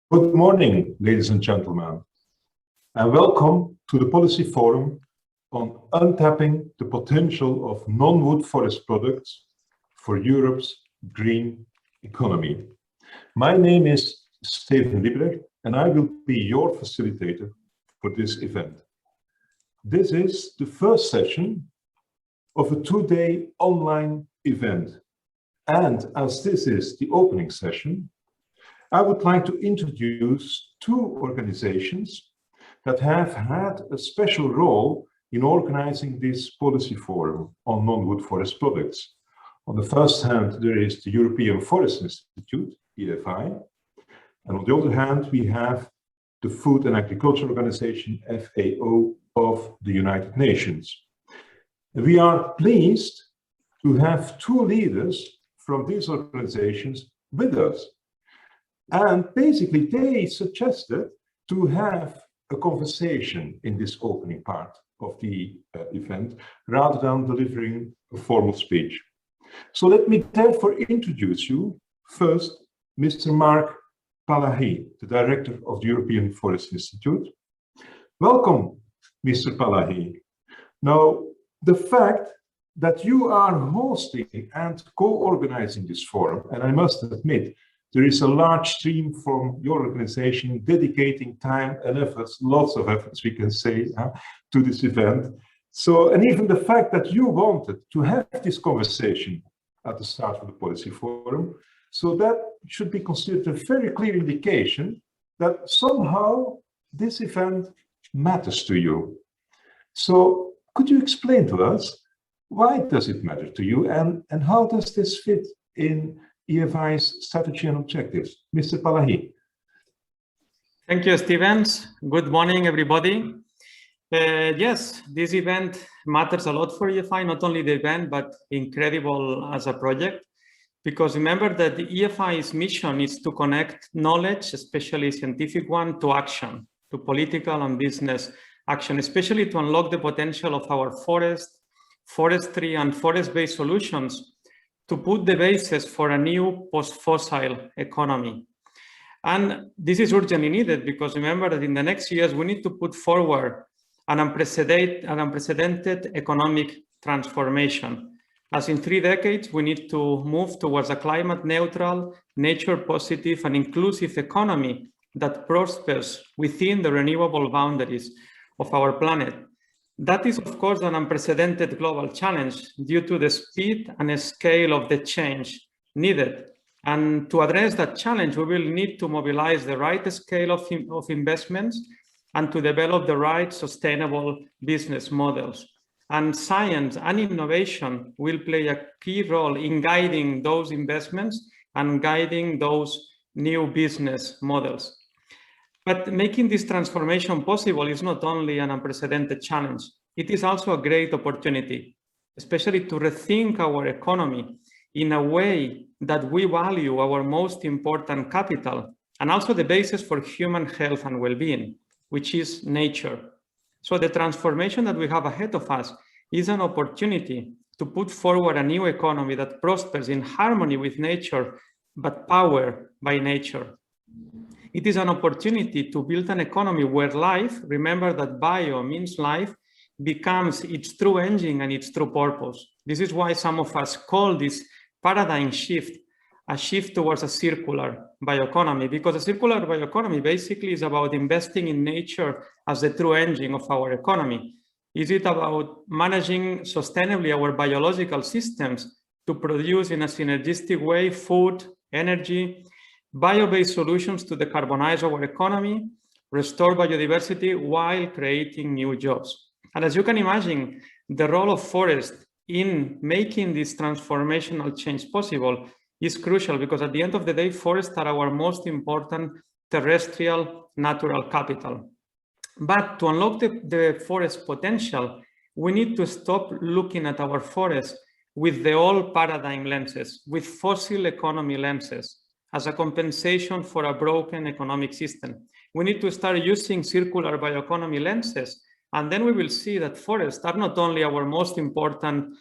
Good morning, ladies and gentlemen, and welcome to the Policy Forum on Untapping the Potential of Non-Wood Forest Products for Europe's Green Economy. My name is Steven Liebrecht, and I will be your facilitator for this event. This is the first session of a two-day online event, and as this is the opening session, I would like to introduce two organizations that have had a special role in organizing this policy forum on non-wood forest products. On the first hand, there is the European Forest Institute, EFI, and on the other hand, we have the Food and Agriculture Organization, FAO, of the United Nations. And we are pleased to have two leaders from these organizations with us. And basically, they suggested to have a conversation in this opening part of the event, rather than delivering a formal speech. So let me therefore introduce you first, Mr. Marc Palahí, the Director of the European Forest Institute. Welcome, Mr. Palahí. Now, the fact that you are hosting and co-organizing this forum, and I must admit, there is a large stream from your organization dedicating time and efforts, lots of efforts, we can say, to this event. So, and even the fact that you wanted to have this conversation at the start of the policy forum, so that should be considered a very clear indication that somehow this event matters to you. So, could you explain to us, why does it matter to you, and how does this fit in EFI's strategy and objectives? Mr. Palahí. Thank you, Stevens. Good morning, everybody. Yes, this event matters a lot for EFI, not only the event, but incredible as a project, because remember that the EFI's mission is to connect knowledge, especially scientific one, to action, to political and business action, especially to unlock the potential of our forest, forestry, and forest-based solutions to put the basis for a new post-fossil economy. And this is urgently needed because remember that in the next years, we need to put forward an unprecedented economic transformation. As in 3 decades, we need to move towards a climate neutral, nature positive, and inclusive economy that prospers within the renewable boundaries of our planet. That is, of course, an unprecedented global challenge due to the speed and scale of the change needed. And to address that challenge, we will need to mobilize the right scale of investments and to develop the right sustainable business models. And science and innovation will play a key role in guiding those investments and guiding those new business models. But making this transformation possible is not only an unprecedented challenge, it is also a great opportunity, especially to rethink our economy in a way that we value our most important capital and also the basis for human health and well-being, which is nature. So the transformation that we have ahead of us is an opportunity to put forward a new economy that prospers in harmony with nature, but powered by nature. It is an opportunity to build an economy where life, remember that bio means life, becomes its true engine and its true purpose. This is why some of us call this paradigm shift a shift towards a circular bioeconomy, because a circular bioeconomy basically is about investing in nature as the true engine of our economy. Is it about managing sustainably our biological systems to produce in a synergistic way food, energy, bio-based solutions to decarbonize our economy, restore biodiversity while creating new jobs? And as you can imagine, the role of forest in making this transformational change possible is crucial because at the end of the day, forests are our most important terrestrial natural capital. But to unlock the forest potential, we need to stop looking at our forests with the old paradigm lenses, with fossil economy lenses, as a compensation for a broken economic system. We need to start using circular bioeconomy lenses, and then we will see that forests are not only our most important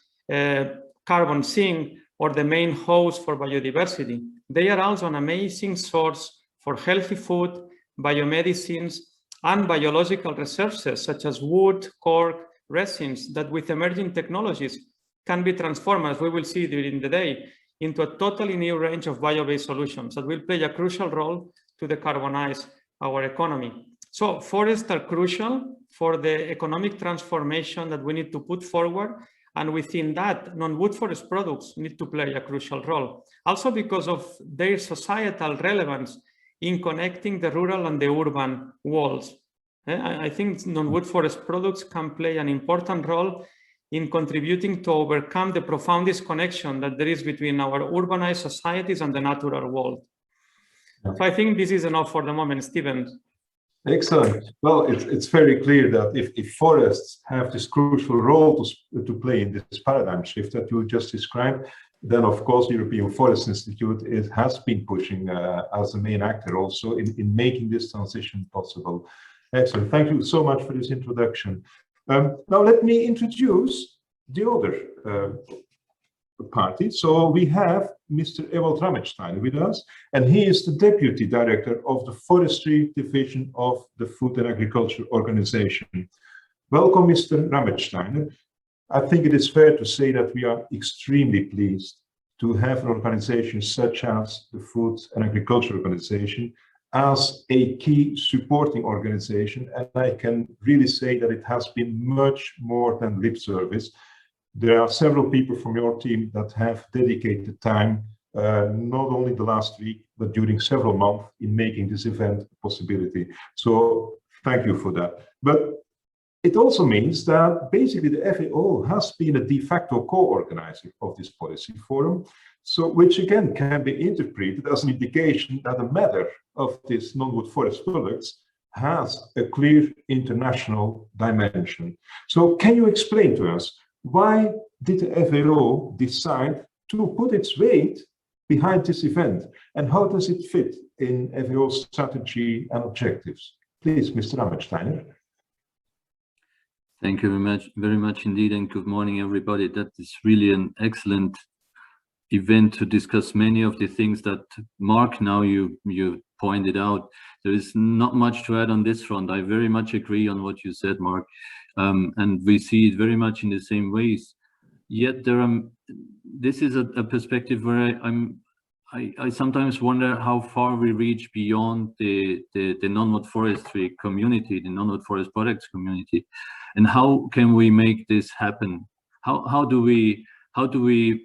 carbon sink or the main host for biodiversity, they are also an amazing source for healthy food, biomedicines, and biological resources such as wood, cork, resins that with emerging technologies can be transformed, as we will see during the day, into a totally new range of bio-based solutions that will play a crucial role to decarbonize our economy. So forests are crucial for the economic transformation that we need to put forward. And within that, non-wood forest products need to play a crucial role. Also because of their societal relevance in connecting the rural and the urban worlds. I think non-wood forest products can play an important role in contributing to overcome the profound disconnection that there is between our urbanized societies and the natural world. So I think this is enough for the moment, Stephen. Excellent. Well, it's very clear that if forests have this crucial role to play in this paradigm shift that you just described, then of course the European Forest Institute has been pushing as a main actor also in making this transition possible. Excellent. Thank you so much for this introduction. Now let me introduce the other party. So we have Mr. Ewald Rametsteiner with us, and he is the Deputy Director of the Forestry Division of the Food and Agriculture Organization. Welcome, Mr. Rametsteiner. I think it is fair to say that we are extremely pleased to have an organization such as the Food and Agriculture Organization as a key supporting organization, and I can really say that it has been much more than lip service. There are several people from your team that have dedicated time, not only the last week, but during several months in making this event a possibility. So thank you for that. But it also means that basically the FAO has been a de facto co-organizer of this policy forum, so which again can be interpreted as an indication that the matter of these non-wood forest products has a clear international dimension. So can you explain to us, why did the FAO decide to put its weight behind this event, and how does it fit in FAO's strategy and objectives? Please, Mr. Rametsteiner. Thank you very much indeed, and good morning, everybody. That is really an excellent event to discuss many of the things that Marc, now you pointed out. There is not much to add on this front. I very much agree on what you said, Marc. And we see it very much in the same ways. Yet this is a perspective where I sometimes wonder how far we reach beyond the non-wood forestry community, the non-wood forest products community, and how can we make this happen? How do we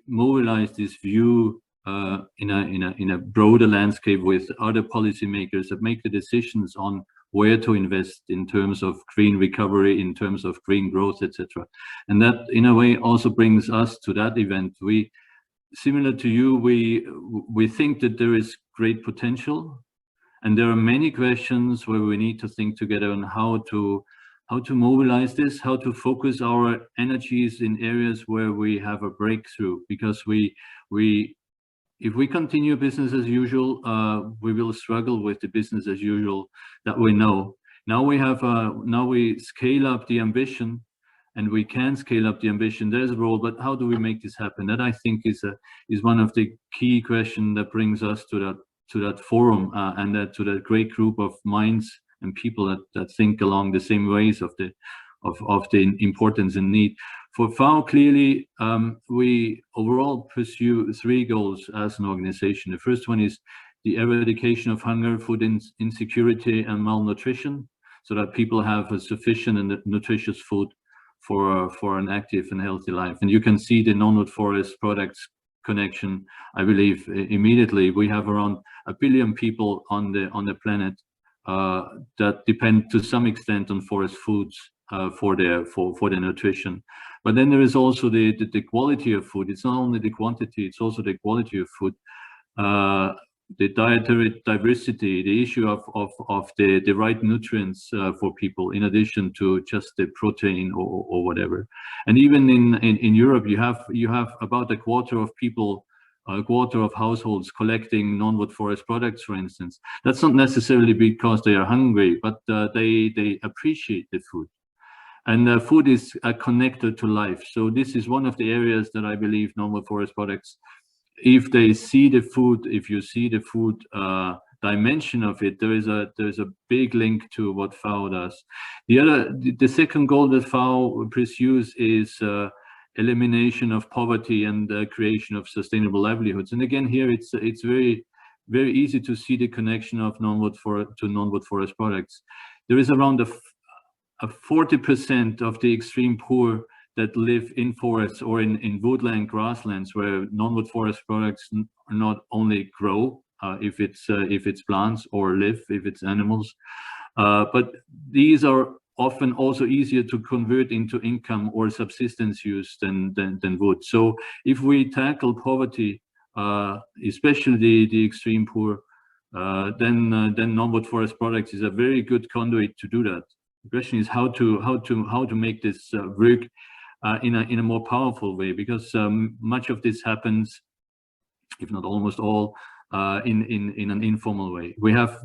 mobilize this view in a broader landscape with other policymakers that make the decisions on where to invest in terms of green recovery, in terms of green growth, etc. And that, in a way, also brings us to that event. Similar to you, we think that there is great potential, and there are many questions where we need to think together on how to mobilize this, how to focus our energies in areas where we have a breakthrough, because if we continue business as usual, we will struggle with the business as usual that we know. Now we scale up the ambition, and we can scale up the ambition. There's a role, but how do we make this happen? That, I think, is one of the key questions that brings us to that forum and to that great group of minds and people that think along the same ways of the importance and need. For FAO, clearly, we overall pursue 3 goals as an organization. The first one is the eradication of hunger, food insecurity, and malnutrition, so that people have a sufficient and nutritious food for an active and healthy life. And you can see the non-wood forest products connection, I believe, immediately. We have around 1 billion people on the planet that depend to some extent on forest foods for their nutrition. But then there is also the quality of food. It's not only the quantity, it's also the quality of food. The dietary diversity, the issue of the right nutrients for people, in addition to just the protein or whatever. And even in Europe, you have about a quarter of people, a quarter of households collecting non-wood forest products, for instance. That's not necessarily because they are hungry, but they appreciate the food. And food is connected to life. So this is one of the areas that I believe non-wood forest products, if they see the food, if you see the food dimension of it, there is a big link to what FAO does. The second goal that FAO pursues is elimination of poverty and the creation of sustainable livelihoods. And again, here it's very easy to see the connection of non-wood to non-wood forest products. There is around a 40% of the extreme poor that live in forests or in woodland grasslands, where non-wood forest products not only grow if it's plants, or live if it's animals, but these are often also easier to convert into income or subsistence use than wood. So if we tackle poverty, especially the extreme poor, then non-wood forest products is a very good conduit to do that. The question is how to make this work in a more powerful way, because much of this happens, if not almost all, in an informal way. We have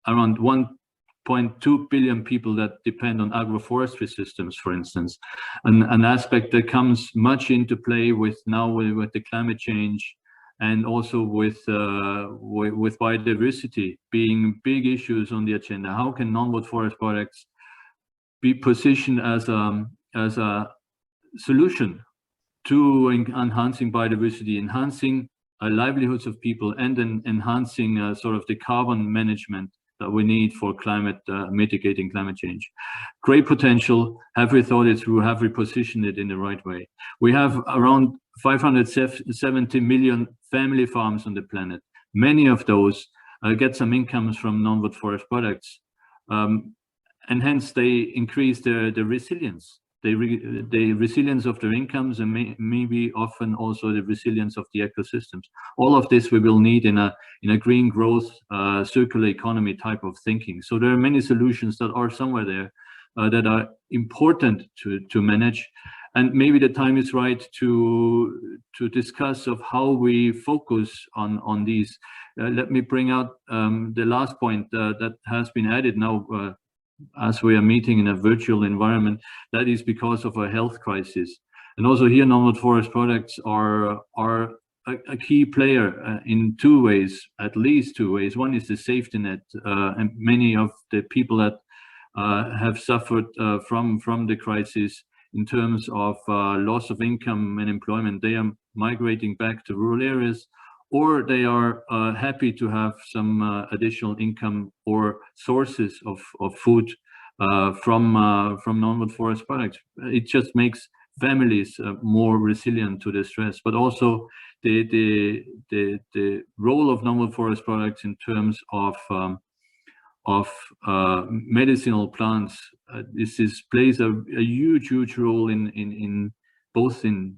around 1.2 billion people that depend on agroforestry systems, for instance, an aspect that comes much into play with the climate change, and also with biodiversity being big issues on the agenda. How can non-wood forest products be positioned as a solution to enhancing biodiversity, enhancing livelihoods of people, and then enhancing sort of the carbon management that we need for mitigating climate change? Great potential. Have we thought it through? Have we positioned it in the right way? We have around 570 million family farms on the planet. Many of those get some incomes from non-wood forest products, and hence they increase their resilience. The resilience of their incomes, and maybe often also the resilience of the ecosystems. All of this we will need in a green growth, circular economy type of thinking. So there are many solutions that are somewhere there that are important to manage, and maybe the time is right to discuss of how we focus on these. Let me bring out the last point that has been added now. As we are meeting in a virtual environment, that is because of a health crisis. And also here, non-wood forest products are a key player in two ways, at least two ways. One is the safety net, and many of the people that have suffered from the crisis in terms of loss of income and employment, they are migrating back to rural areas, or they are happy to have some additional income or sources of food from non-wood forest products. It just makes families more resilient to the stress, but also the role of non-wood forest products in terms of medicinal plants. This plays a huge role in both in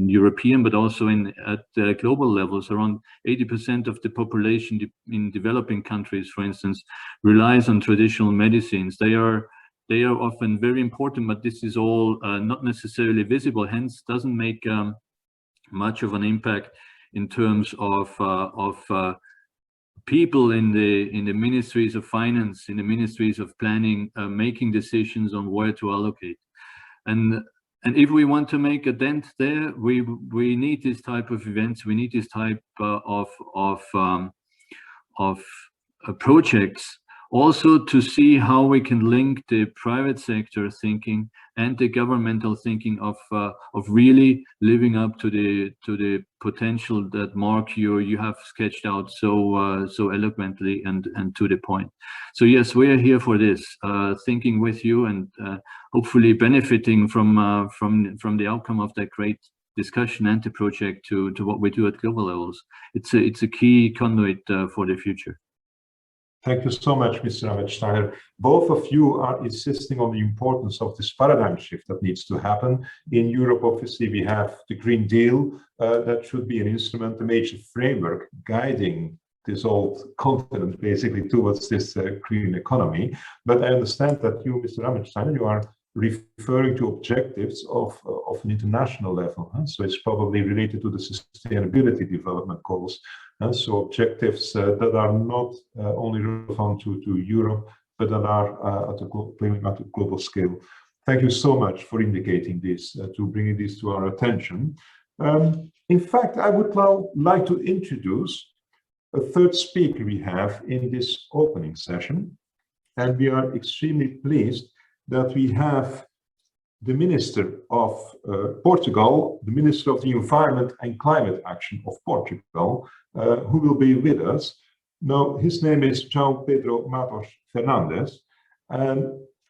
European, but also at global levels. Around 80% of the population in developing countries, for instance, relies on traditional medicines. They are often very important, but this is all not necessarily visible, hence doesn't make much of an impact in terms of people in the ministries of finance, in the ministries of planning, making decisions on where to allocate. And if we want to make a dent there, we need this type of events. We need this type of projects, also to see how we can link the private sector thinking and the governmental thinking of really living up to the potential that, Marc, you have sketched out so eloquently and to the point. So yes, we are here for this, thinking with you, and hopefully benefiting from the outcome of that great discussion and the project to what we do at global levels. It's a key conduit for the future. Thank you so much, Mr. Rametsteiner. Both of you are insisting on the importance of this paradigm shift that needs to happen. In Europe, obviously, we have the Green Deal. That should be an instrument, a major framework guiding this old continent, basically, towards this green economy. But I understand that you, Mr. Rametsteiner, you are referring to objectives of an international level. So it's probably related to the sustainability development goals. So objectives that are not only relevant to Europe, but that are playing at a global scale. Thank you so much for indicating this, to bringing this to our attention. In fact, I would now like to introduce a third speaker we have in this opening session. And we are extremely pleased that we have the Minister of Portugal, the Minister of the Environment and Climate Action of Portugal, who will be with us. Now, his name is Joao Pedro Matos Fernandes, and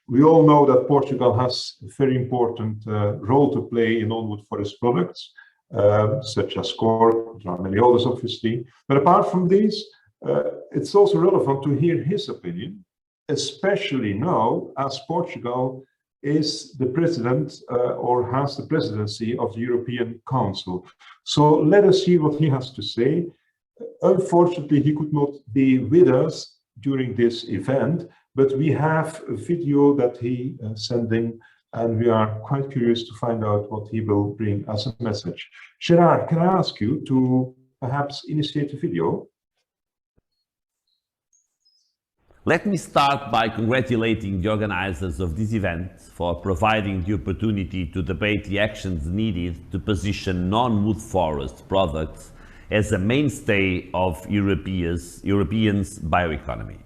we all know that Portugal has a very important role to play in non-wood forest products, such as cork, Livelihoods, obviously. But apart from these, it's also relevant to hear his opinion, especially now as Portugal is the president or has the presidency of the European Council. So let us see what he has to say. Unfortunately, he could not be with us during this event, but we have a video that he sent in, and we are quite curious to find out what he will bring as a message. Gerard, can I ask you to perhaps initiate the video? Let me start by congratulating the organizers of this event for providing the opportunity to debate the actions needed to position non-wood forest products as a mainstay of Europeans' bioeconomy.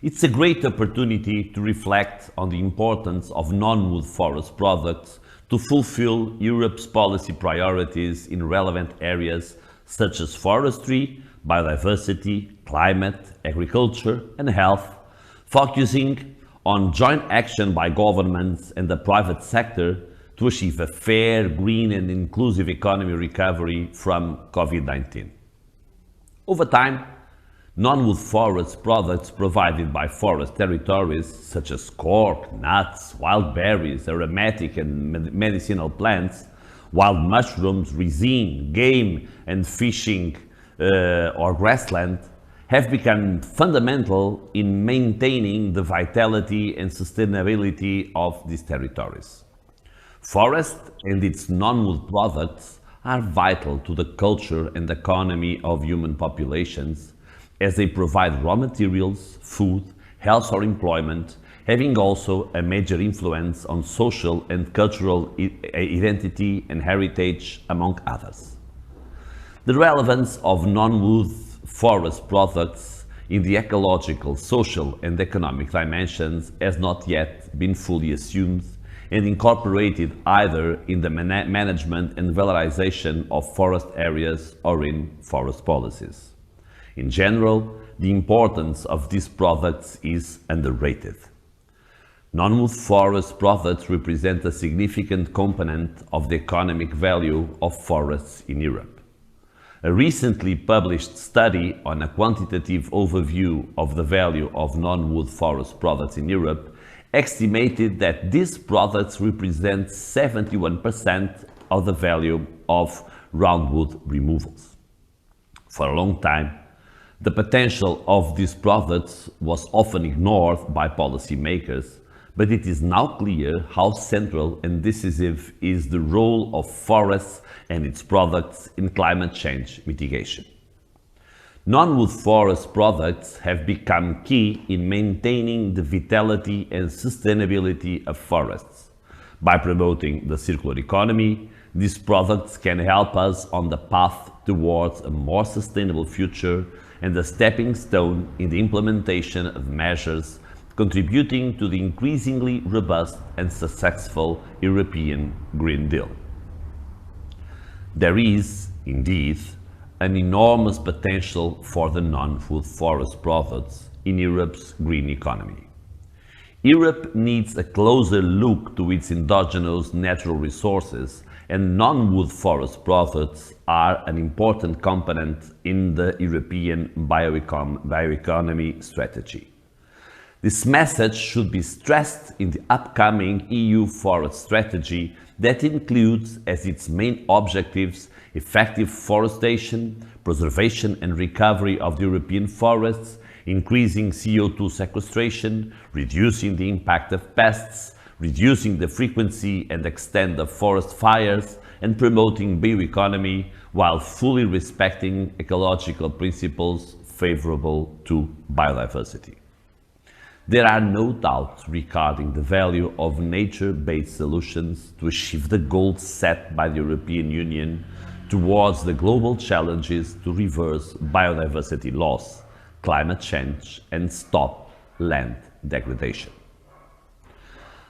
It's a great opportunity to reflect on the importance of non-wood forest products to fulfill Europe's policy priorities in relevant areas such as forestry, biodiversity, climate, agriculture and health, focusing on joint action by governments and the private sector to achieve a fair, green and inclusive economy recovery from COVID-19. Over time, non-wood forest products provided by forest territories such as cork, nuts, wild berries, aromatic and medicinal plants, wild mushrooms, resin, game and fishing or grassland have become fundamental in maintaining the vitality and sustainability of these territories. Forest and its non-wood products are vital to the culture and economy of human populations as they provide raw materials, food, health or employment, having also a major influence on social and cultural identity and heritage, among others. The relevance of non-wood forest products in the ecological, social and economic dimensions has not yet been fully assumed and incorporated either in the management and valorization of forest areas or in forest policies. In general, the importance of these products is underrated. Non-wood forest products represent a significant component of the economic value of forests in Europe. A recently published study on a quantitative overview of the value of non-wood forest products in Europe estimated that these products represent 71% of the value of roundwood removals. For a long time, the potential of these products was often ignored by policymakers, but it is now clear how central and decisive is the role of forests and its products in climate change mitigation. Non-wood forest products have become key in maintaining the vitality and sustainability of forests. By promoting the circular economy, these products can help us on the path towards a more sustainable future and a stepping stone in the implementation of measures contributing to the increasingly robust and successful European Green Deal. There is, indeed, an enormous potential for the non-wood forest products in Europe's green economy. Europe needs a closer look to its endogenous natural resources, and non-wood forest products are an important component in the European bioeconomy strategy. This message should be stressed in the upcoming EU forest strategy that includes as its main objectives effective forestation, preservation and recovery of the European forests, increasing CO2 sequestration, reducing the impact of pests, reducing the frequency and extent of forest fires, and promoting bioeconomy while fully respecting ecological principles favorable to biodiversity. There are no doubts regarding the value of nature-based solutions to achieve the goals set by the European Union to towards the global challenges to reverse biodiversity loss, climate change, and stop land degradation.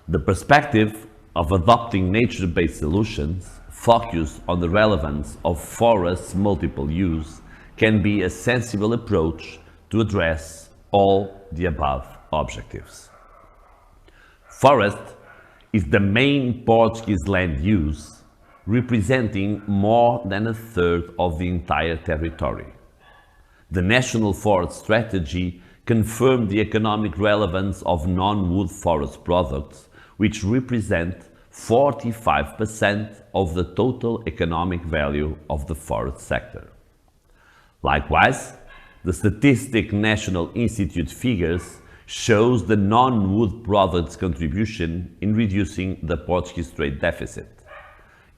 The perspective of adopting nature-based solutions focused on the relevance of forests' multiple use can be a sensible approach to address all the above objectives. Forest is the main Portuguese land use, representing more than a third of the entire territory. The National Forest Strategy confirmed the economic relevance of non-wood forest products, which represent 45% of the total economic value of the forest sector. Likewise, the Statistic National Institute figures shows the non-wood products' contribution in reducing the Portuguese trade deficit.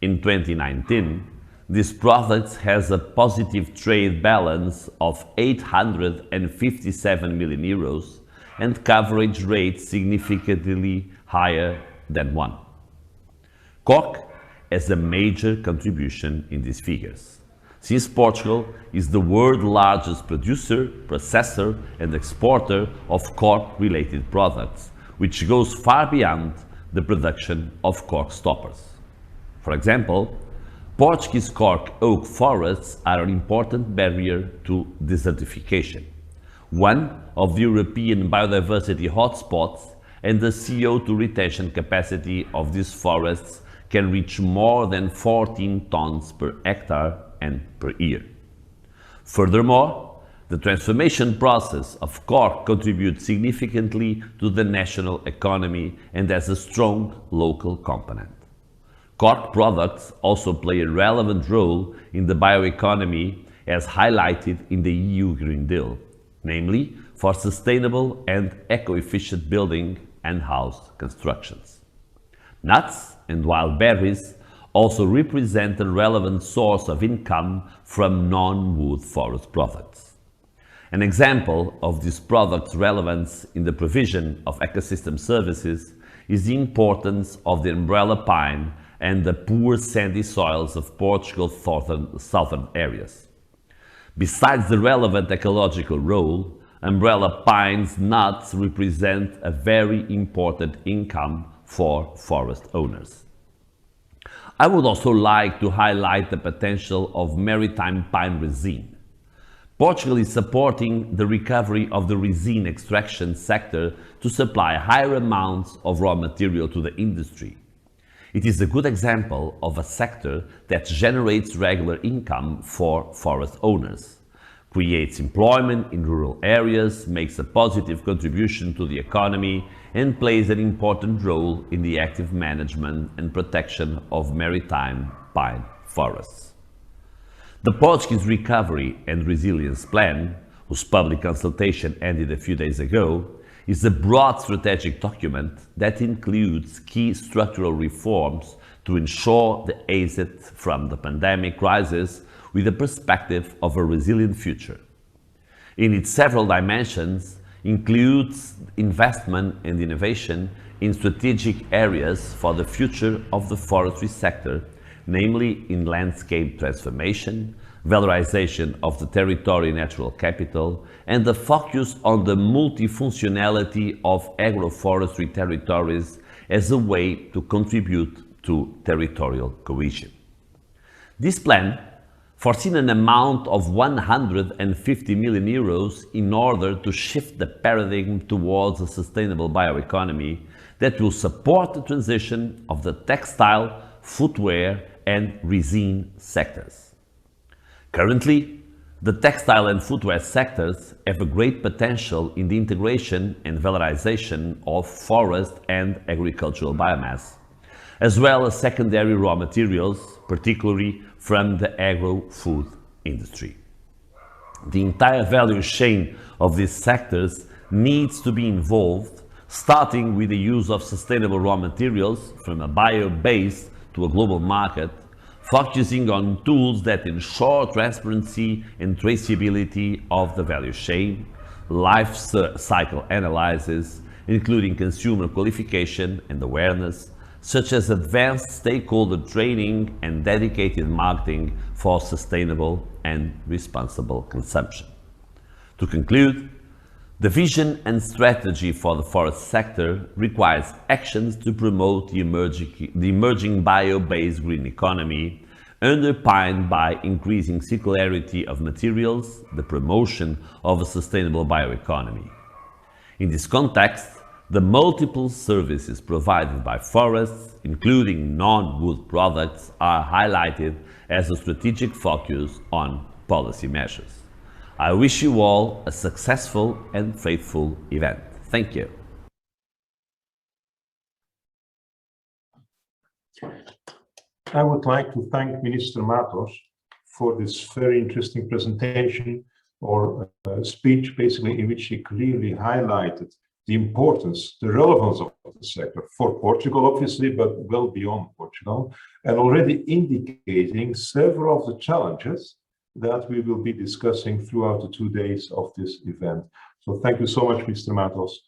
In 2019, these products has a positive trade balance of 857 million euros and coverage rates significantly higher than 1. Cork has a major contribution in these figures, since Portugal is the world's largest producer, processor and exporter of cork-related products, which goes far beyond the production of cork stoppers. For example, Portuguese cork oak forests are an important barrier to desertification, one of the European biodiversity hotspots, and the CO2 retention capacity of these forests can reach more than 14 tons per hectare and per year. Furthermore, the transformation process of cork contributes significantly to the national economy and has a strong local component. Cork products also play a relevant role in the bioeconomy as highlighted in the EU Green Deal, namely for sustainable and eco-efficient building and house constructions. Nuts and wild berries also represent a relevant source of income from non-wood forest products. An example of this product's relevance in the provision of ecosystem services is the importance of the umbrella pine and the poor sandy soils of Portugal's southern areas. Besides the relevant ecological role, umbrella pine's nuts represent a very important income for forest owners. I would also like to highlight the potential of maritime pine resin. Portugal is supporting the recovery of the resin extraction sector to supply higher amounts of raw material to the industry. It is a good example of a sector that generates regular income for forest owners, creates employment in rural areas, makes a positive contribution to the economy, and plays an important role in the active management and protection of maritime pine forests. The Portuguese Recovery and Resilience Plan, whose public consultation ended a few days ago, is a broad strategic document that includes key structural reforms to ensure the exit from the pandemic crisis with a perspective of a resilient future. In its several dimensions, includes investment and innovation in strategic areas for the future of the forestry sector, namely in landscape transformation, valorization of the territory natural capital, and the focus on the multifunctionality of agroforestry territories as a way to contribute to territorial cohesion. This plan foreseen an amount of 150 million euros in order to shift the paradigm towards a sustainable bioeconomy that will support the transition of the textile, footwear, and resin sectors. Currently, the textile and footwear sectors have a great potential in the integration and valorization of forest and agricultural biomass, as well as secondary raw materials, particularly from the agro-food industry. The entire value chain of these sectors needs to be involved, starting with the use of sustainable raw materials from a bio-base to a global market, focusing on tools that ensure transparency and traceability of the value chain, life cycle analysis, including consumer qualification and awareness, such as advanced stakeholder training and dedicated marketing for sustainable and responsible consumption. To conclude, the vision and strategy for the forest sector requires actions to promote the emerging bio-based green economy, underpinned by increasing circularity of materials, the promotion of a sustainable bioeconomy. In this context, the multiple services provided by forests, including non-wood products, are highlighted as a strategic focus on policy measures. I wish you all a successful and faithful event. Thank you. I would like to thank Minister Matos for this very interesting presentation or speech, basically, in which he clearly highlighted the importance, the relevance of the sector for Portugal, obviously, but well beyond Portugal, and already indicating several of the challenges that we will be discussing throughout the 2 days of this event. So thank you so much, Mr. Matos,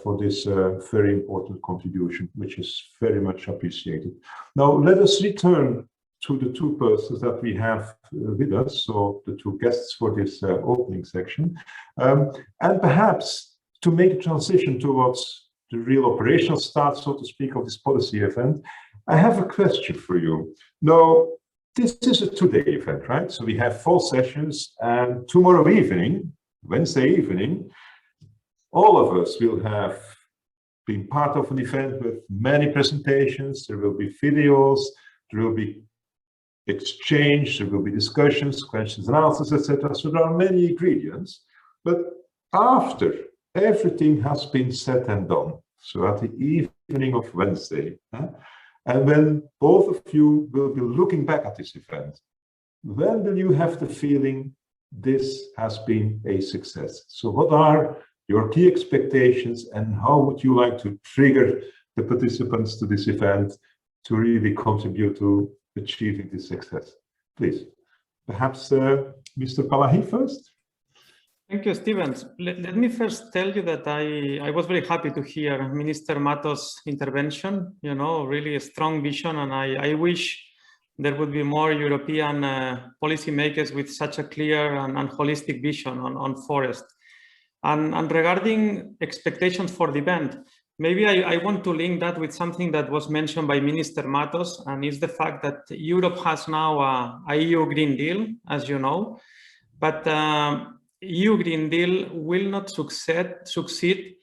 for this very important contribution, which is very much appreciated. Now, let us return to the two persons that we have with us, so the two guests for this opening section, and perhaps to make a transition towards the real operational start, so to speak, of this policy event. I have a question for you. Now, this is a 2-day event, right? So we have 4 sessions, and tomorrow evening, Wednesday evening, all of us will have been part of an event with many presentations. There will be videos, there will be exchange, there will be discussions, questions and answers, etc. So there are many ingredients. But after everything has been said and done, so at the evening of Wednesday, and when both of you will be looking back at this event, when will you have the feeling this has been a success? So what are your key expectations, and how would you like to trigger the participants to this event to really contribute to achieving this success? Please, perhaps Mr. Palahi first. Thank you, Stevens. Let me first tell you that I was very happy to hear Minister Matos' intervention, you know, really a strong vision, and I wish there would be more European policymakers with such a clear and holistic vision on forest. And regarding expectations for the event, maybe I want to link that with something that was mentioned by Minister Matos, and is the fact that Europe has now a EU Green Deal, as you know, but EU Green Deal will not succeed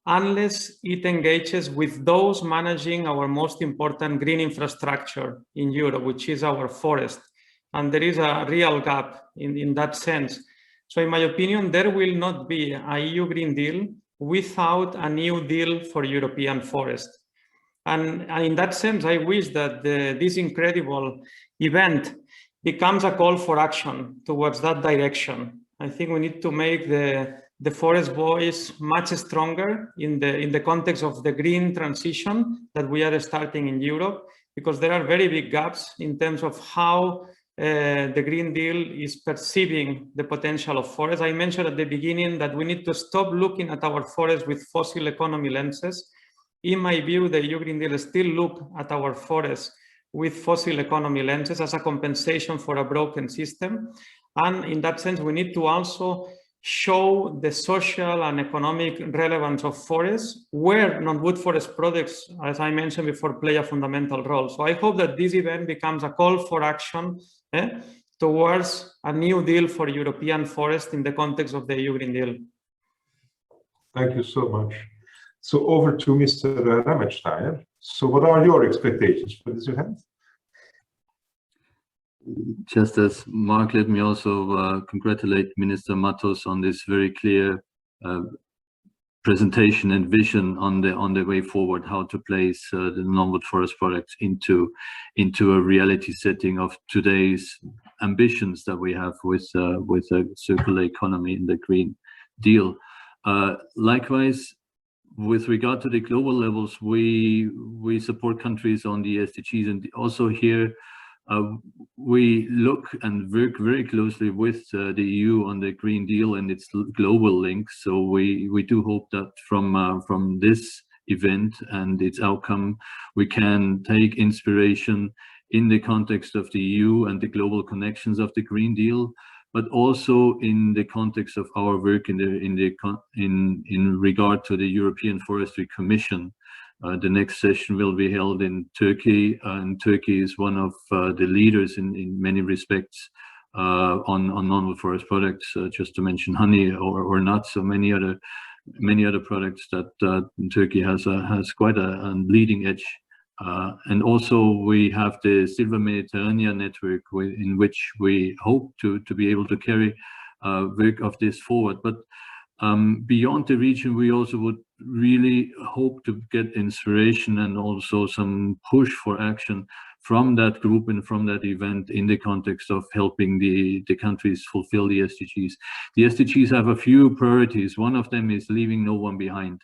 unless it engages with those managing our most important green infrastructure in Europe, which is our forest. And there is a real gap in that sense. So in my opinion, there will not be a EU Green Deal without a new deal for European forest. And in that sense, I wish that this incredible event becomes a call for action towards that direction. I think we need to make the forest voice much stronger in the context of the green transition that we are starting in Europe, because there are very big gaps in terms of how the Green Deal is perceiving the potential of forests. I mentioned at the beginning that we need to stop looking at our forests with fossil economy lenses. In my view, the EU Green Deal still look at our forests with fossil economy lenses as a compensation for a broken system. And in that sense, we need to also show the social and economic relevance of forests, where non-wood forest products, as I mentioned before, play a fundamental role. So I hope that this event becomes a call for action towards a new deal for European forest in the context of the EU Green Deal. Thank you so much. So over to Mr. Rametsteiner. So what are your expectations for this event? Just as Mark, let me also congratulate Minister Matos on this very clear presentation and vision on the way forward, how to place the non-wood forest products into a reality setting of today's ambitions that we have with a circular economy in the Green Deal. Likewise, with regard to the global levels, we support countries on the SDGs, and also here we look and work very closely with the EU on the Green Deal and its global links. So we do hope that from this event and its outcome, we can take inspiration in the context of the EU and the global connections of the Green Deal, but also in the context of our work in regard to the European Forestry Commission. The next session will be held in Turkey, and Turkey is one of the leaders in many respects on non-wood forest products, just to mention honey or nuts or many other products that Turkey has quite a leading edge. And also we have the Silver Mediterranean network in which we hope to be able to carry work of this forward. But beyond the region, we also would really hope to get inspiration and also some push for action from that group and from that event in the context of helping the countries fulfill the SDGs. The SDGs have a few priorities. One of them is leaving no one behind.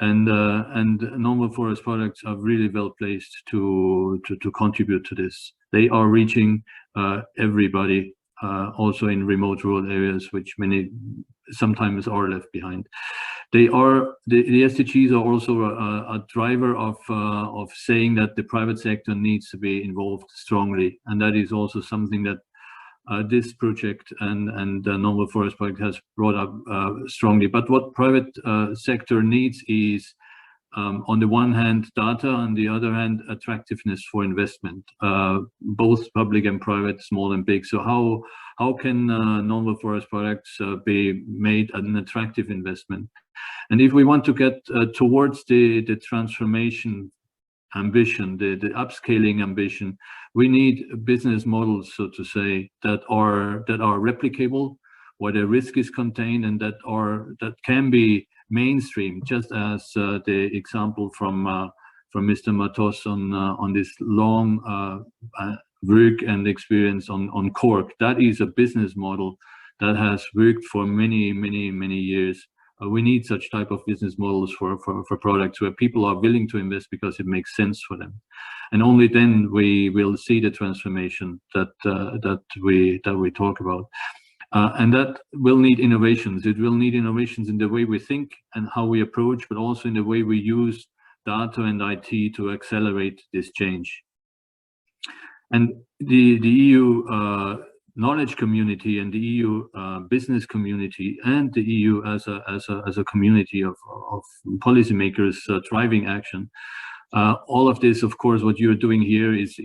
And non-wood forest products are really well placed to contribute to this. They are reaching everybody, also in remote rural areas, which many sometimes are left behind. They are the SDGs are also a driver of saying that the private sector needs to be involved strongly, and that is also something that this project and the non-wood forest project has brought up strongly. But what private sector needs is, on the one hand, data, on the other hand, attractiveness for investment, both public and private, small and big. So how can non-wood forest products be made an attractive investment? And if we want to get towards the transformation ambition, the upscaling ambition, we need business models, so to say, that are replicable, where the risk is contained, and that can be mainstream, just as the example from Mr. Matos on this long work and experience on cork. That is a business model that has worked for many years. We need such type of business models for products where people are willing to invest because it makes sense for them, and only then we will see the transformation that we talk about. And that will need innovations. It will need innovations in the way we think and how we approach, but also in the way we use data and IT to accelerate this change. And the EU knowledge community and the EU business community and the EU as a community of policymakers driving action. All of this, of course, what you're doing here is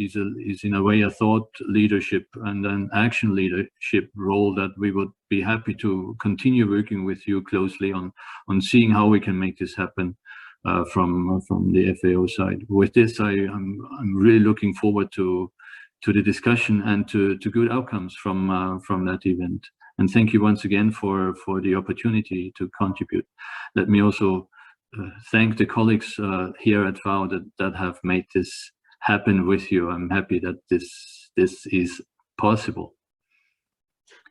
in a way a thought leadership and an action leadership role that we would be happy to continue working with you closely on seeing how we can make this happen from the FAO side. With this, I'm really looking forward to the discussion and to good outcomes from that event. And thank you once again for the opportunity to contribute. Let me also thank the colleagues here at FAO that have made this happen with you. I'm happy that this is possible.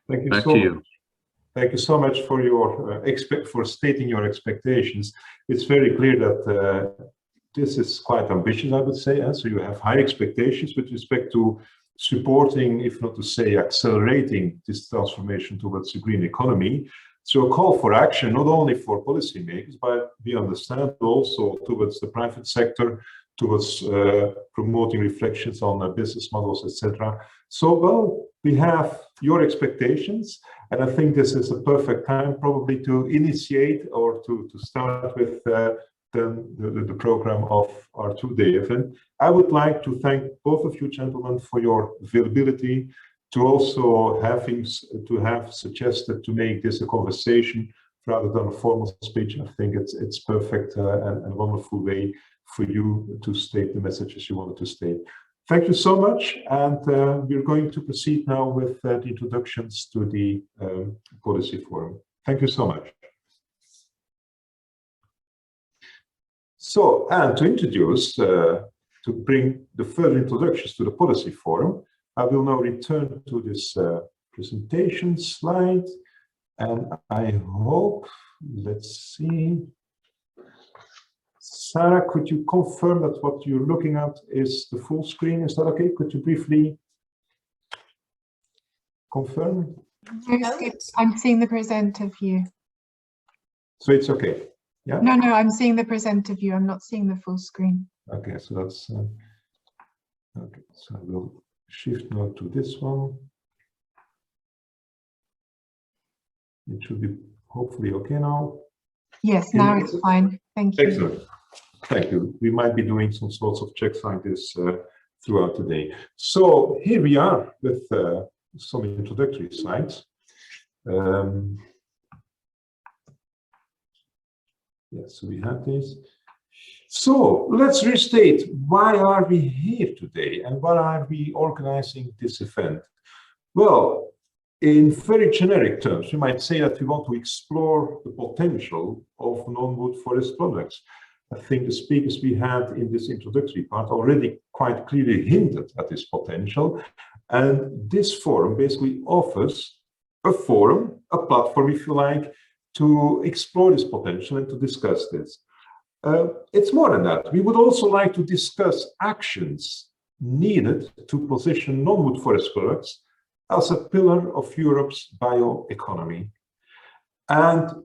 Thank you. Back to you. Thank you so much for your for stating your expectations. It's very clear that this is quite ambitious, I would say. So you have high expectations with respect to supporting, if not to say accelerating, this transformation towards the green economy. So a call for action, not only for policymakers, but we understand also towards the private sector, towards promoting reflections on business models, etc. So, well, we have your expectations, and I think this is a perfect time probably to initiate or to start with the program of our two-day event. I would like to thank both of you gentlemen for your availability, to also have suggested to make this a conversation rather than a formal speech. I think it's perfect and a wonderful way for you to state the messages you wanted to state. Thank you so much, and we're going to proceed now with the introductions to the Policy Forum. Thank you so much. So, and to introduce, to bring the further introductions to the Policy Forum, I will now return to this presentation slide, and I hope, let's see, Sarah, could you confirm that what you're looking at is the full screen? Is that okay? Could you briefly confirm? I'm seeing the presenter view. So it's okay, yeah? No, I'm seeing the presenter view. I'm not seeing the full screen. Okay, so that's Okay, so I will shift now to this one. It should be hopefully okay now. Yes, now it's fine. Thank you. Excellent. Thank you. We might be doing some sorts of checks like this throughout the day. So here we are with some introductory slides. Yes, so we have this. So let's restate, why are we here today and why are we organizing this event? Well, in very generic terms, we might say that we want to explore the potential of non-wood forest products. I think the speakers we had in this introductory part already quite clearly hinted at this potential. And this forum basically offers a forum, a platform, if you like, to explore this potential and to discuss this. It's more than that. We would also like to discuss actions needed to position non-wood forest products as a pillar of Europe's bioeconomy. And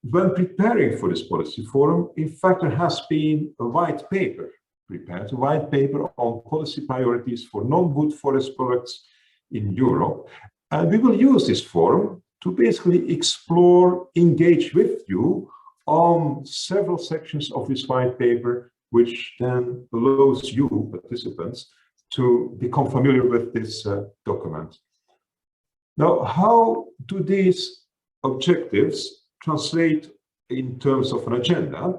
when preparing for this policy forum, in fact, there has been a white paper prepared, a white paper on policy priorities for non-wood forest products in Europe. And we will use this forum to basically explore, engage with you on several sections of this white paper, which then allows you, participants, to become familiar with this document. Now, how do these objectives translate in terms of an agenda?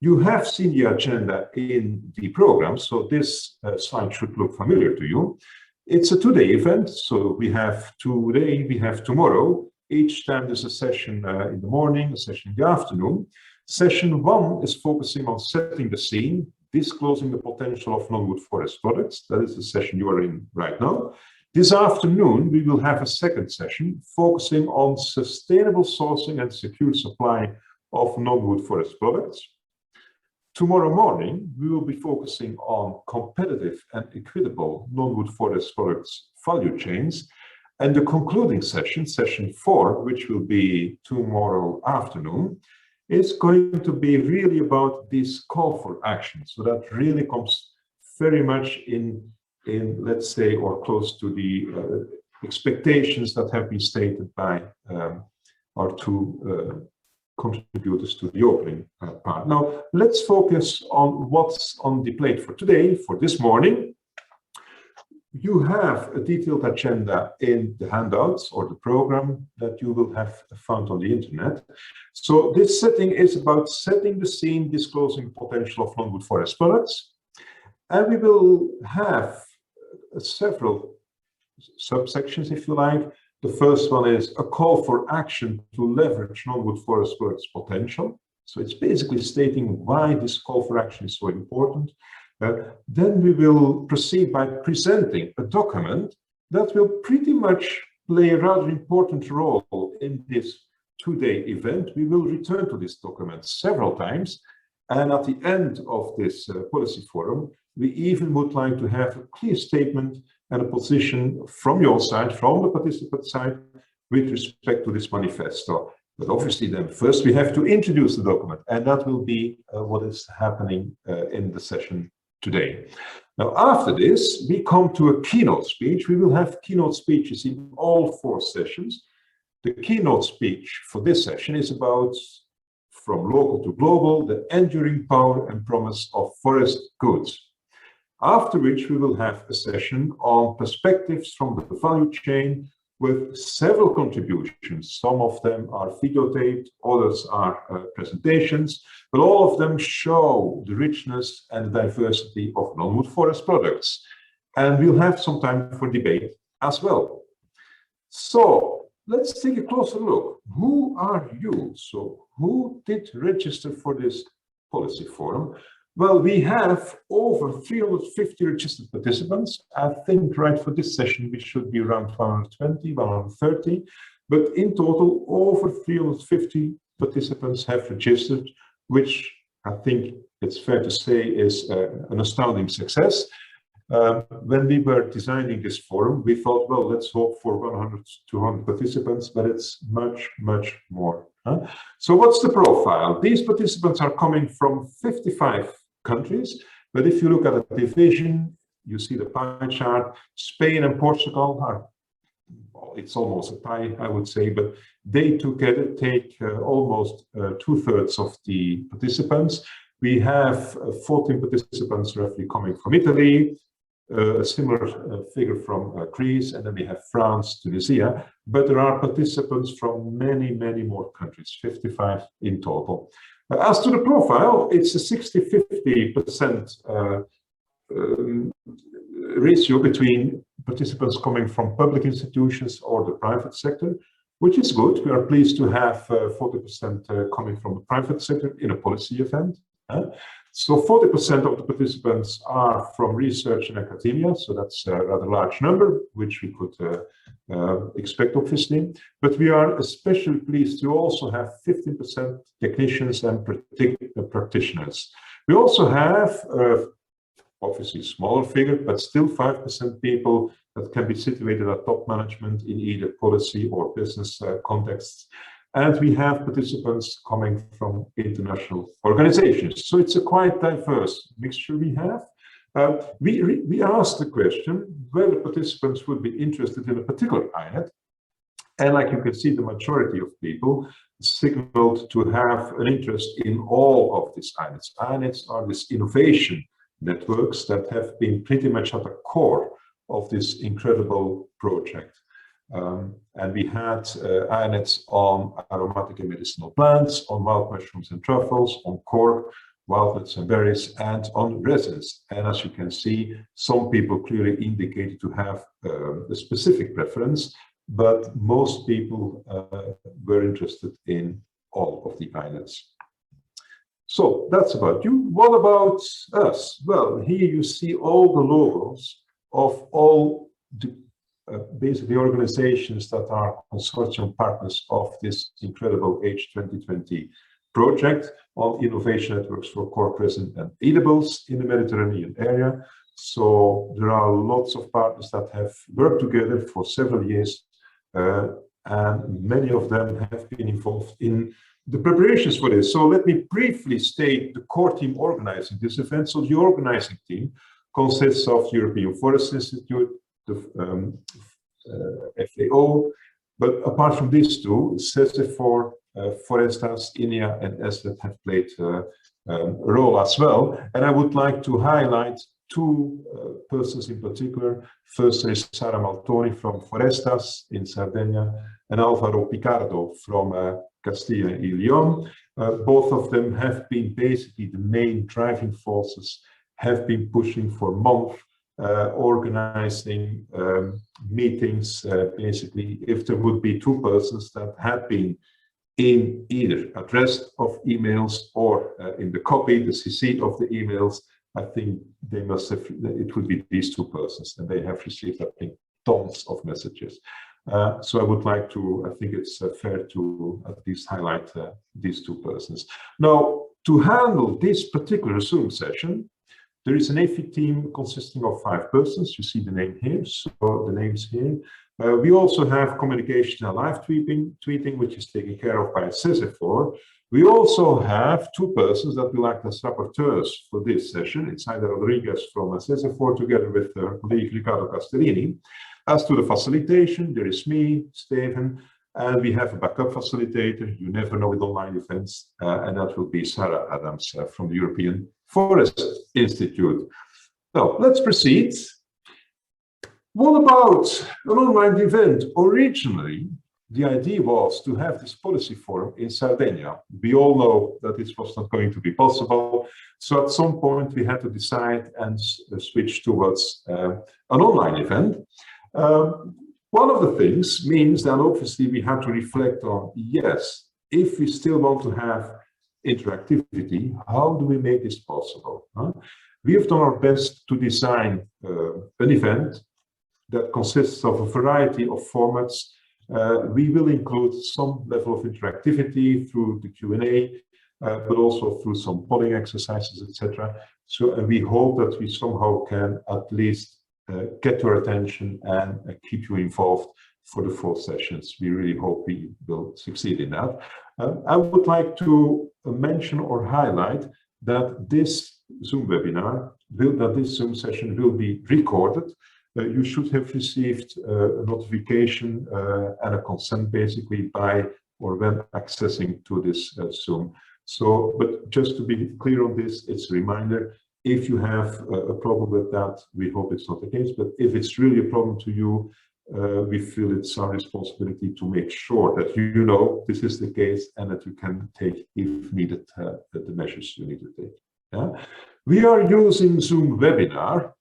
You have seen the agenda in the program, so this slide should look familiar to you. It's a two-day event, so we have today, we have tomorrow. Each time there's a session in the morning, a session in the afternoon. Session 1 is focusing on setting the scene, disclosing the potential of non-wood forest products. That is the session you are in right now. This afternoon, we will have a second session focusing on sustainable sourcing and secure supply of non-wood forest products. Tomorrow morning, we will be focusing on competitive and equitable non-wood forest products value chains. And the concluding session, session 4, which will be tomorrow afternoon, is going to be really about this call for action. So that really comes very much in let's say, or close to the expectations that have been stated by our two contributors to the opening part. Now, let's focus on what's on the plate for today, for this morning. You have a detailed agenda in the handouts or the program that you will have found on the internet. So this setting is about setting the scene, disclosing the potential of non-wood forest products. And we will have several subsections, if you like. The first one is a call for action to leverage non-wood forest products potential. So it's basically stating why this call for action is so important. Then we will proceed by presenting a document that will pretty much play a rather important role in this two-day event. We will return to this document several times. And at the end of this policy forum, we even would like to have a clear statement and a position from your side, from the participant side, with respect to this manifesto. But obviously then first we have to introduce the document, and that will be what is happening in the session today. Now, after this, we come to a keynote speech. We will have keynote speeches in all 4 sessions. The keynote speech for this session is about from local to global, the enduring power and promise of forest goods. After which we will have a session on perspectives from the value chain with several contributions. Some of them are videotaped, others are presentations, but all of them show the richness and the diversity of non-wood forest products. And we'll have some time for debate as well. So let's take a closer look. Who are you? So who did register for this policy forum? Well, we have over 350 registered participants. I think right for this session, we should be around 120, 130. But in total, over 350 participants have registered, which I think it's fair to say is an astounding success. When we were designing this forum, we thought, well, let's hope for 100, 200 participants, but it's much, much more. So what's the profile? These participants are coming from 55 countries, but if you look at a division, you see the pie chart. Spain and Portugal are, well, it's almost a tie, I would say, but they together take almost 2/3 of the participants. We have 14 participants roughly coming from Italy, a similar figure from Greece, and then we have France, Tunisia, but there are participants from many, many more countries, 55 in total. As to the profile, it's a 60-50% ratio between participants coming from public institutions or the private sector, which is good. We are pleased to have 40% coming from the private sector in a policy event. So 40% of the participants are from research and academia, so that's a rather large number, which we could expect, obviously. But we are especially pleased to also have 15% technicians and practitioners. We also have, obviously a smaller figure, but still 5% people that can be situated at top management in either policy or business contexts. And we have participants coming from international organizations. So it's a quite diverse mixture we have. We asked the question whether participants would be interested in a particular INET. And like you can see, the majority of people signaled to have an interest in all of these INETs. INETs are these innovation networks that have been pretty much at the core of this incredible project. And we had INETs on aromatic and medicinal plants, on wild mushrooms and truffles, on cork, walnuts and berries, and on resins. And as you can see, some people clearly indicated to have a specific preference, but most people were interested in all of the INETs. So that's about you. What about us? Well, here you see all the logos of all the basically organizations that are consortium partners of this incredible H2020 project on innovation networks for cork, resin, and edibles in the Mediterranean area. So there are lots of partners that have worked together for several years, and many of them have been involved in the preparations for this. So let me briefly state the core team organizing this event. So the organizing team consists of European Forest Institute, the FAO, but apart from these two, CESE4, Forestas, INEA, and ESTET have played a role as well. And I would like to highlight two persons in particular. First, there is Sara Maltoni from Forestas in Sardinia, and Alvaro Picardo from Castilla y León. Both of them have been basically the main driving forces, have been pushing for months, organizing meetings. Basically, if there would be two persons that had been in either address of emails or in the copy, the CC of the emails, I think they must have, it would be these two persons, and they have received, I think, tons of messages. So I would like to, I think it's fair to at least highlight these two persons. Now, to handle this particular Zoom session, there is an AFI team consisting of 5 persons. You see the name here, so the names here. We also have communication and live tweeting, which is taken care of by CESE4. We also have 2 persons that we like as rapporteurs for this session. It's Aida Rodriguez from CESE4 together with her colleague Riccardo Castellini. As to the facilitation, there is me, Steven, and we have a backup facilitator. You never know with online events, and that will be Sarah Adams from the European Forest Institute. Now, let's proceed. What about an online event? Originally, the idea was to have this policy forum in Sardinia. We all know that this was not going to be possible. So at some point, we had to decide and switch towards an online event. One of the things means that obviously we have to reflect on, yes, if we still want to have interactivity, how do we make this possible? We have done our best to design an event that consists of a variety of formats. We will include some level of interactivity through the Q&A, but also through some polling exercises, etc. So we hope that we somehow can at least get your attention and keep you involved for the 4 sessions. We really hope we will succeed in that. I would like to mention or highlight that this Zoom webinar, that this Zoom session will be recorded. You should have received a notification and a consent basically by or when accessing to this Zoom. So, but just to be clear on this, it's a reminder, if you have a problem with that, we hope it's not the case, but if it's really a problem to you, we feel it's our responsibility to make sure that you know this is the case and that you can take, if needed, the measures you need to take. Yeah? We are using Zoom webinar,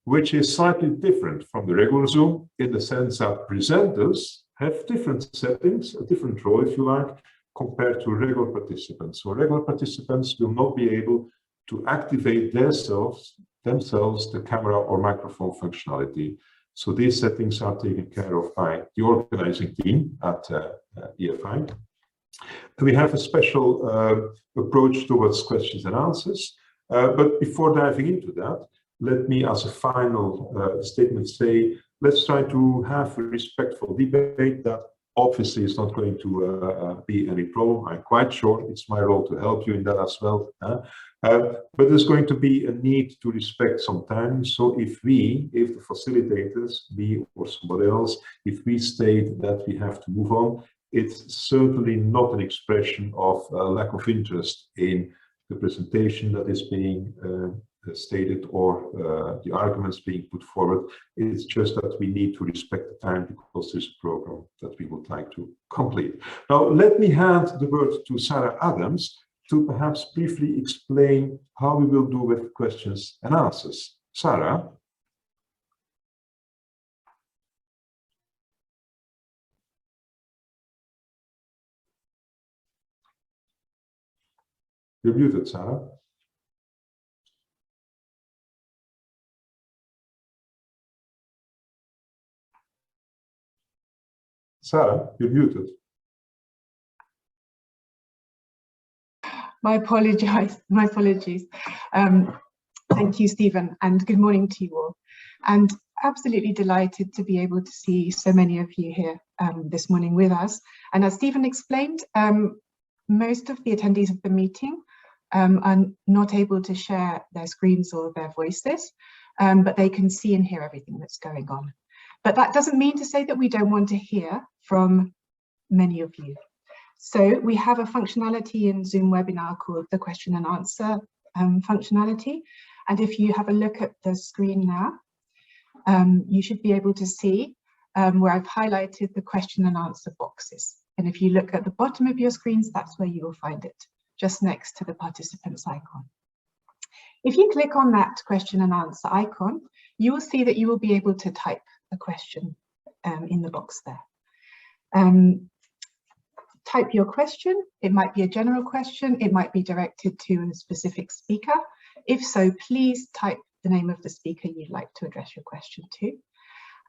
which is slightly different from the regular Zoom in the sense that presenters have different settings, a different role, if you like, compared to regular participants. So regular participants will not be able to activate themselves the camera or microphone functionality. So these settings are taken care of by the organizing team at EFI. We have a special approach towards questions and answers. But before diving into that, let me, as a final statement, say, let's try to have a respectful debate. That obviously is not going to be any problem. I'm quite sure it's my role to help you in that as well. But there's going to be a need to respect some time. So if the facilitators, me or somebody else, if we state that we have to move on, it's certainly not an expression of lack of interest in the presentation that is being stated or the arguments being put forward. It's just that we need to respect the time because there's a program that we would like to complete. Now, let me hand the word to Sarah Adams to perhaps briefly explain how we will do with questions and answers. Sarah? You're muted, Sarah. Sarah, you're muted. My apologies. Thank you, Stephen, and good morning to you all. And absolutely delighted to be able to see so many of you here this morning with us. And as Stephen explained, most of the attendees of the meeting are not able to share their screens or their voices, but they can see and hear everything that's going on. But that doesn't mean to say that we don't want to hear from many of you. So we have a functionality in Zoom webinar called the question and answer functionality. And if you have a look at the screen now, you should be able to see where I've highlighted the question and answer boxes. And if you look at the bottom of your screens, that's where you will find it, just next to the participants icon. If you click on that question and answer icon, you will see that you will be able to type a question in the box there. Type your question. It might be a general question. It might be directed to a specific speaker. If so, please type the name of the speaker you'd like to address your question to.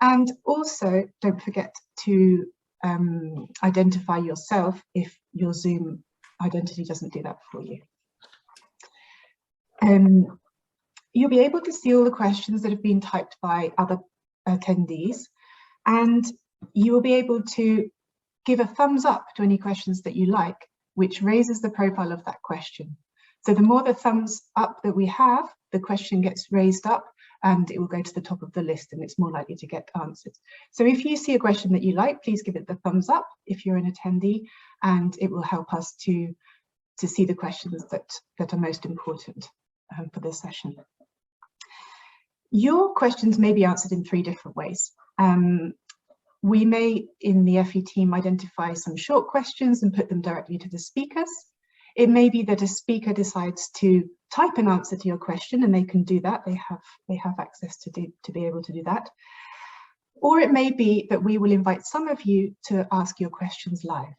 And also, don't forget to identify yourself if your Zoom identity doesn't do that for you. You'll be able to see all the questions that have been typed by other attendees, and you will be able to give a thumbs up to any questions that you like, which raises the profile of that question. So the more the thumbs up that we have, the question gets raised up and it will go to the top of the list and it's more likely to get answered. So if you see a question that you like, please give it the thumbs up if you're an attendee, and it will help us to see the questions that are most important for this session. Your questions may be answered in 3 different ways. We may, in the FE team, identify some short questions and put them directly to the speakers. It may be that a speaker decides to type an answer to your question, and they can do that. They have access to be able to do that. Or it may be that we will invite some of you to ask your questions live.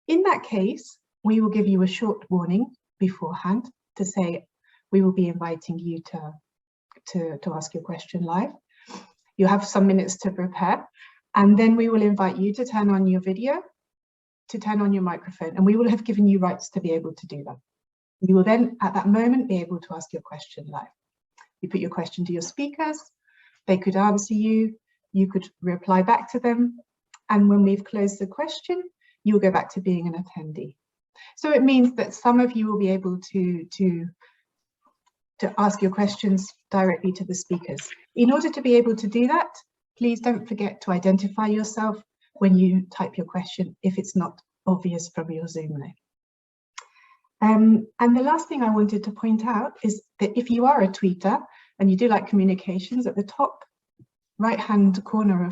In that case, we will give you a short warning beforehand to say we will be inviting you to ask your question live. You have some minutes to prepare. And then we will invite you to turn on your video, to turn on your microphone, and we will have given you rights to be able to do that. You will then, at that moment, be able to ask your question live. You put your question to your speakers, they could answer you, you could reply back to them, and when we've closed the question, you'll go back to being an attendee. So it means that some of you will be able to to ask your questions directly to the speakers. In order to be able to do that, please don't forget to identify yourself when you type your question if it's not obvious from your Zoom name. And the last thing I wanted to point out is that if you are a tweeter and you do like communications, at the top right-hand corner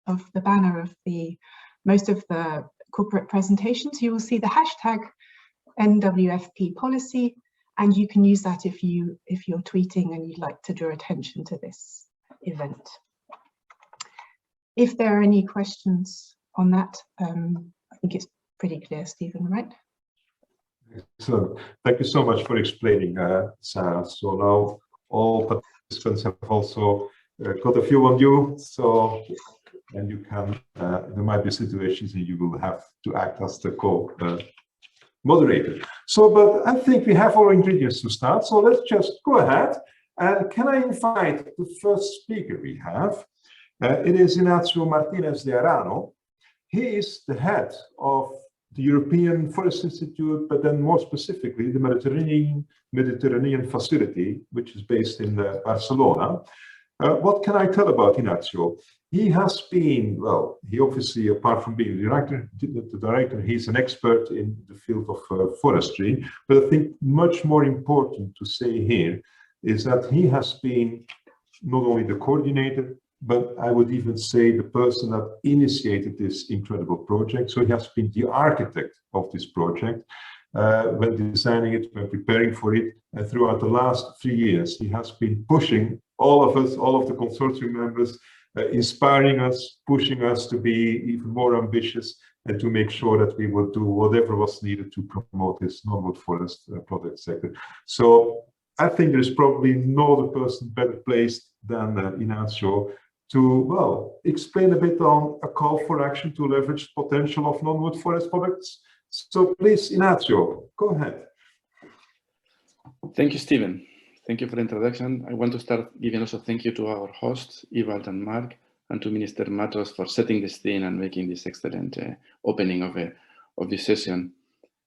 of the banner of most of the corporate presentations, you will see the hashtag NWFP policy, and you can use that if you're tweeting and you'd like to draw attention to this event. If there are any questions on that, I think it's pretty clear, Stephen, right? So thank you so much for explaining, Sarah. So now all participants have also got a view on you. So, and you can, there might be situations that you will have to act as the co-moderator. So, but I think we have all ingredients to start. So let's just go ahead. And can I invite the first speaker we have? It is Ignacio Martinez de Arano. He is the head of the European Forest Institute, but then more specifically, the Mediterranean facility, which is based in Barcelona. What can I tell about Ignacio? He has been, well, he obviously, apart from being the director, he's an expert in the field of forestry. But I think much more important to say here is that he has been not only the coordinator, but I would even say the person that initiated this incredible project. So he has been the architect of this project when designing it, when preparing for it. And throughout the last 3 years, he has been pushing all of us, all of the consortium members, inspiring us, pushing us to be even more ambitious and to make sure that we would do whatever was needed to promote this non-wood forest product sector. So I think there is probably no other person better placed than Ignacio to, well, explain a bit on a call for action to leverage potential of non-wood forest products. So please, Ignacio, go ahead. Thank you, Stephen. Thank you for the introduction. I want to start giving also thank you to our hosts, Ewald and Marc, and to Minister Matos for setting this scene and making this excellent opening of this session.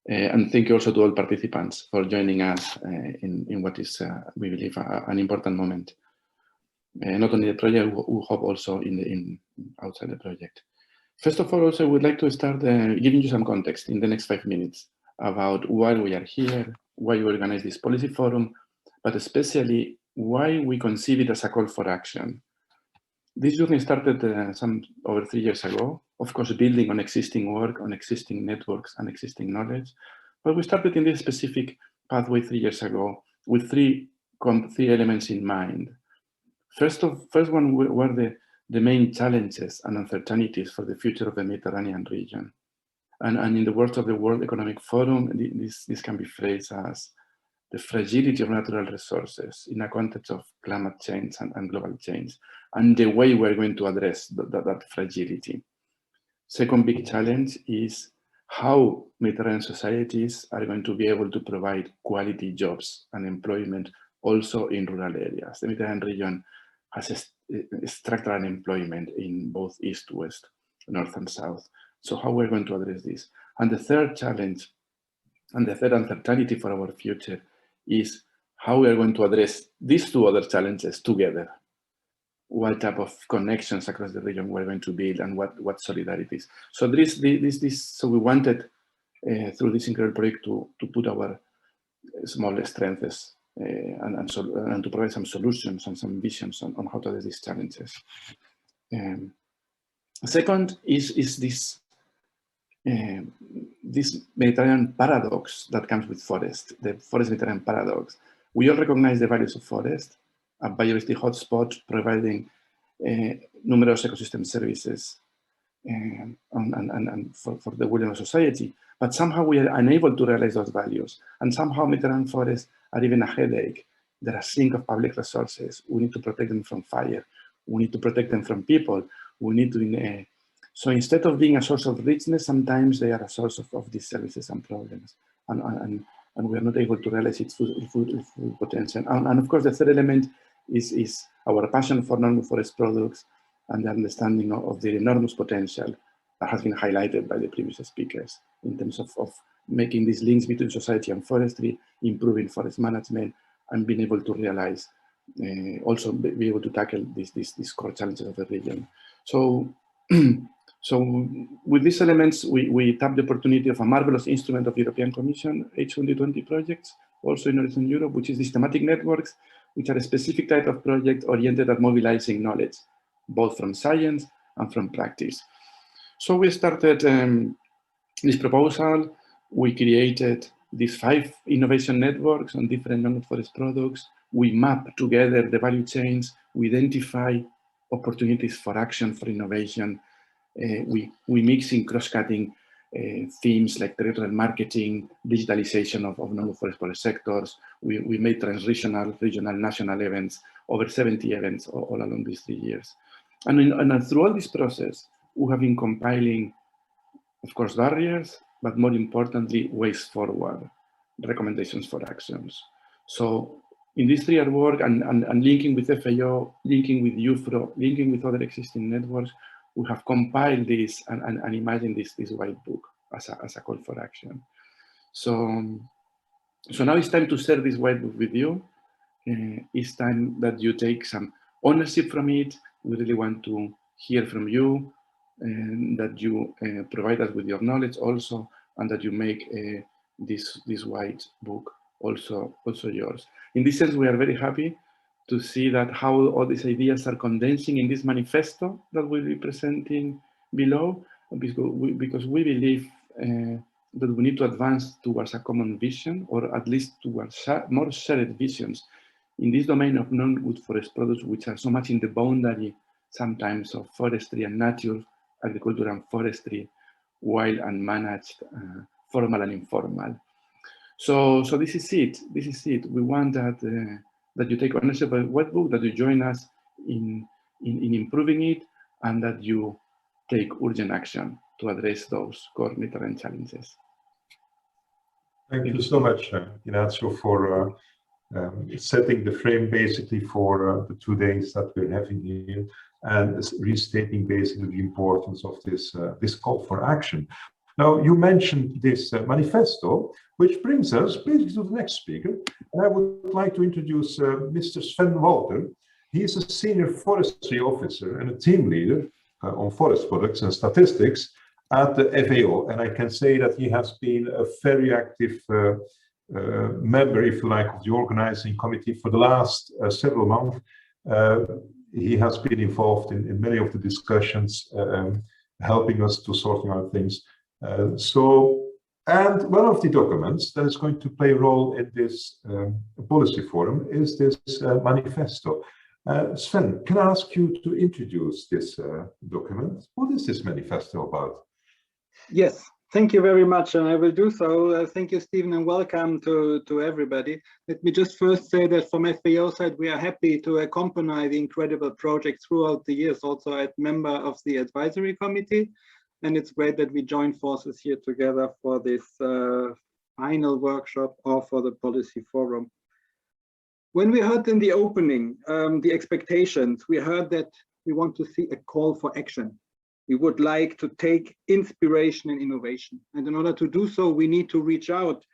And thank you also to all participants for joining us in what is, we believe, an important moment. Not only the project, we hope also outside the project. First of all, also, I would like to start giving you some context in the next 5 minutes about why we are here, why we organize this policy forum, but especially why we conceive it as a call for action. This journey started over 3 years ago, of course, building on existing work, on existing networks and existing knowledge. But we started in this specific pathway 3 years ago with three elements in mind. First one were the main challenges and uncertainties for the future of the Mediterranean region. And in the words of the World Economic Forum, this can be phrased as the fragility of natural resources in a context of climate change and global change, and the way we're going to address that fragility. Second big challenge is how Mediterranean societies are going to be able to provide quality jobs and employment also in rural areas. The Mediterranean region has a structural unemployment in both east, west, north and south. So how we're going to address this? And the third challenge and the third uncertainty for our future is how we are going to address these two other challenges together. What type of connections across the region we're going to build and what solidarities. So so we wanted through this incredible project to put our small strengths and to provide some solutions and some visions on how to address these challenges. Second is this Mediterranean paradox that comes with forest, the forest-Mediterranean paradox. We all recognize the values of forest, a biodiversity hotspot providing numerous ecosystem services and for the wilderness society, but somehow we are unable to realize those values. And somehow Mediterranean forests are even a headache. They're a sink of public resources. We need to protect them from fire. We need to protect them from people. We need to, so instead of being a source of richness, sometimes they are a source of these services and problems. And we are not able to realize its full potential. And of course, the third element is our passion for non-wood forest products and the understanding of the enormous potential that has been highlighted by the previous speakers in terms of making these links between society and forestry, improving forest management, and being able to realize, also be able to tackle these core challenges of the region. So, so with these elements, we tap the opportunity of a marvelous instrument of European Commission, H2020 projects, also in Northern Europe, which is these thematic networks, which are a specific type of project oriented at mobilizing knowledge, both from science and from practice. So we started this proposal. We created these 5 innovation networks on different non-wood forest products. We map together the value chains. We identify opportunities for action, for innovation. We mix in cross-cutting themes like territorial marketing, digitalization of non-wood forest sectors. We made trans-regional, regional, national events, over 70 events all along these 3 years. And through all this process, we have been compiling, of course, barriers, but more importantly, ways forward, recommendations for actions. So in this 3-year work and linking with FAO, linking with UFRO, linking with other existing networks, we have compiled this and imagined this white book as a call for action. So now it's time to share this white book with you. It's time that you take some ownership from it. We really want to hear from you, and that you provide us with your knowledge also, and that you make this white book also yours. In this sense, we are very happy to see that how all these ideas are condensing in this manifesto that we'll be presenting below, because we believe that we need to advance towards a common vision, or at least towards more shared visions in this domain of non-wood forest products, which are so much in the boundary sometimes of forestry and nature, agriculture and forestry, wild and managed, formal and informal. So this is it. This is it. We want that you take ownership of the white book, that you join us in improving it, and that you take urgent action to address those core midterm challenges. Thank you so much, Ignacio, for setting the frame basically for the 2 days that we're having here, and restating basically the importance of this call for action. Now, you mentioned this manifesto, which brings us basically to the next speaker. And I would like to introduce Mr. Sven Walter. He is a senior forestry officer and a team leader on forest products and statistics at the FAO. And I can say that he has been a very active member, if you like, of the organizing committee for the last several months. He has been involved in many of the discussions, helping us to sorting out things. And one of the documents that is going to play a role in this policy forum is this manifesto. Sven, can I ask you to introduce this document? What is this manifesto about? Yes, thank you very much, and I will do so. Thank you, Stephen, and welcome to everybody. Let me just first say that from FAO side, we are happy to accompany the incredible project throughout the years, also as member of the advisory committee. And it's great that we join forces here together for this final workshop or for the policy forum. When we heard in the opening the expectations, we heard that we want to see a call for action. We would like to take inspiration and innovation. And in order to do so, we need to reach out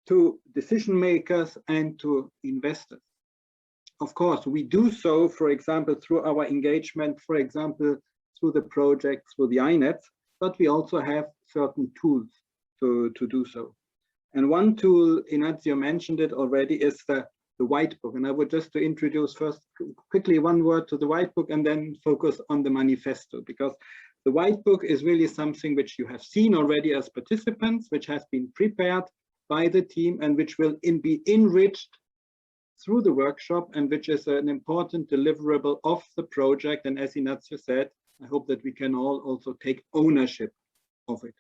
to decision makers and to investors. Of course, we do so, for example, through our engagement, for example, through the project, through the INET, but we also have certain tools to do so. And one tool, Ignacio mentioned it already, is the white book. And I would just to introduce first quickly one word to the white book and then focus on the manifesto, because the white book is really something which you have seen already as participants, which has been prepared by the team and which will be enriched through the workshop, and which is an important deliverable of the project. And as Ignacio said, I hope that we can all also take ownership of it.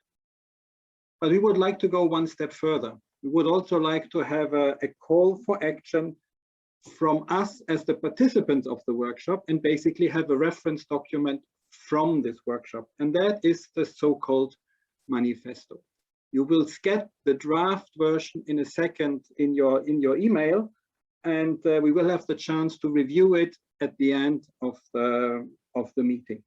But we would like to go one step further. We would also like to have a call for action from us as the participants of the workshop, and basically have a reference document from this workshop. And that is the so-called manifesto. You will get the draft version in a second in your email, and we will have the chance to review it at the end of the meeting.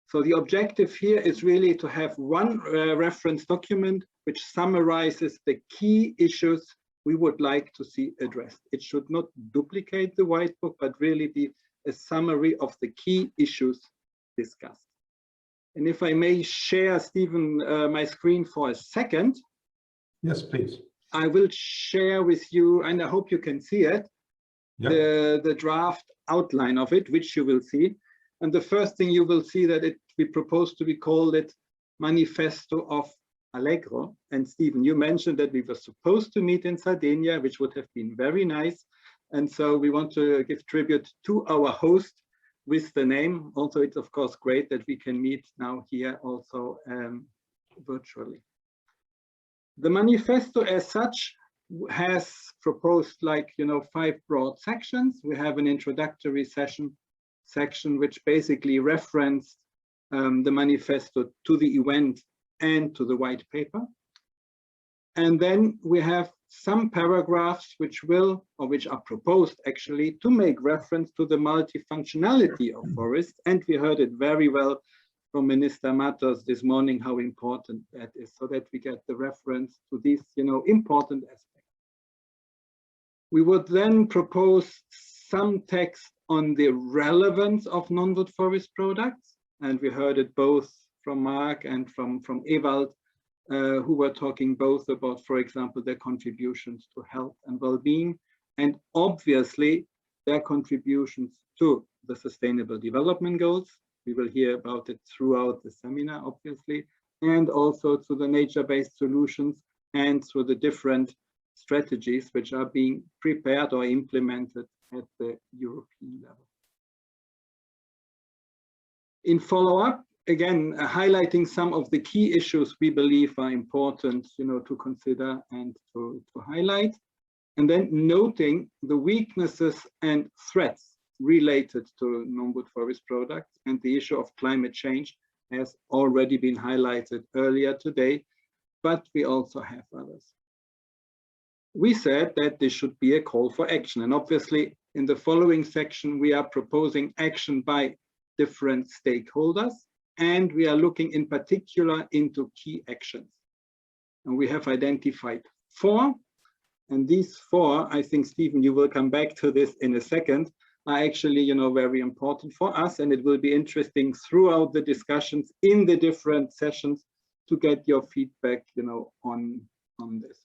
So the objective here is really to have one reference document which summarizes the key issues we would like to see addressed. It should not duplicate the white book, but really be a summary of the key issues discussed. And if I may share, Stephen, my screen for a second. Yes, please. I will share with you, and I hope you can see it, the draft outline of it, which you will see. And the first thing you will see that we propose to be called it Manifesto of Allegro. And Stephen, you mentioned that we were supposed to meet in Sardinia, which would have been very nice. And so we want to give tribute to our host with the name. Also, it's of course great that we can meet now here also virtually. The manifesto as such has proposed 5 broad sections. We have an introductory section which basically referenced the manifesto to the event and to the white paper. And then we have some paragraphs which are proposed actually to make reference to the multifunctionality of forest. And we heard it very well from Minister Matos this morning, how important that is, so that we get the reference to these, important aspects. We would then propose some text on the relevance of non-wood forest products. And we heard it both from Marc and from Ewald, who were talking both about, for example, their contributions to health and well-being, and obviously their contributions to the Sustainable Development Goals. We will hear about it throughout the seminar, obviously, and also to the nature-based solutions and through the different strategies which are being prepared or implemented at the European level. In follow-up, again, highlighting some of the key issues we believe are important, to consider and to highlight, and then noting the weaknesses and threats related to non-wood forest products, and the issue of climate change has already been highlighted earlier today, but we also have others. We said that this should be a call for action, and obviously in the following section we are proposing action by different stakeholders, and we are looking in particular into key actions. And we have identified 4, and these 4, I think, Stephen, you will come back to this in a second, are actually, very important for us, and it will be interesting throughout the discussions in the different sessions to get your feedback, on this.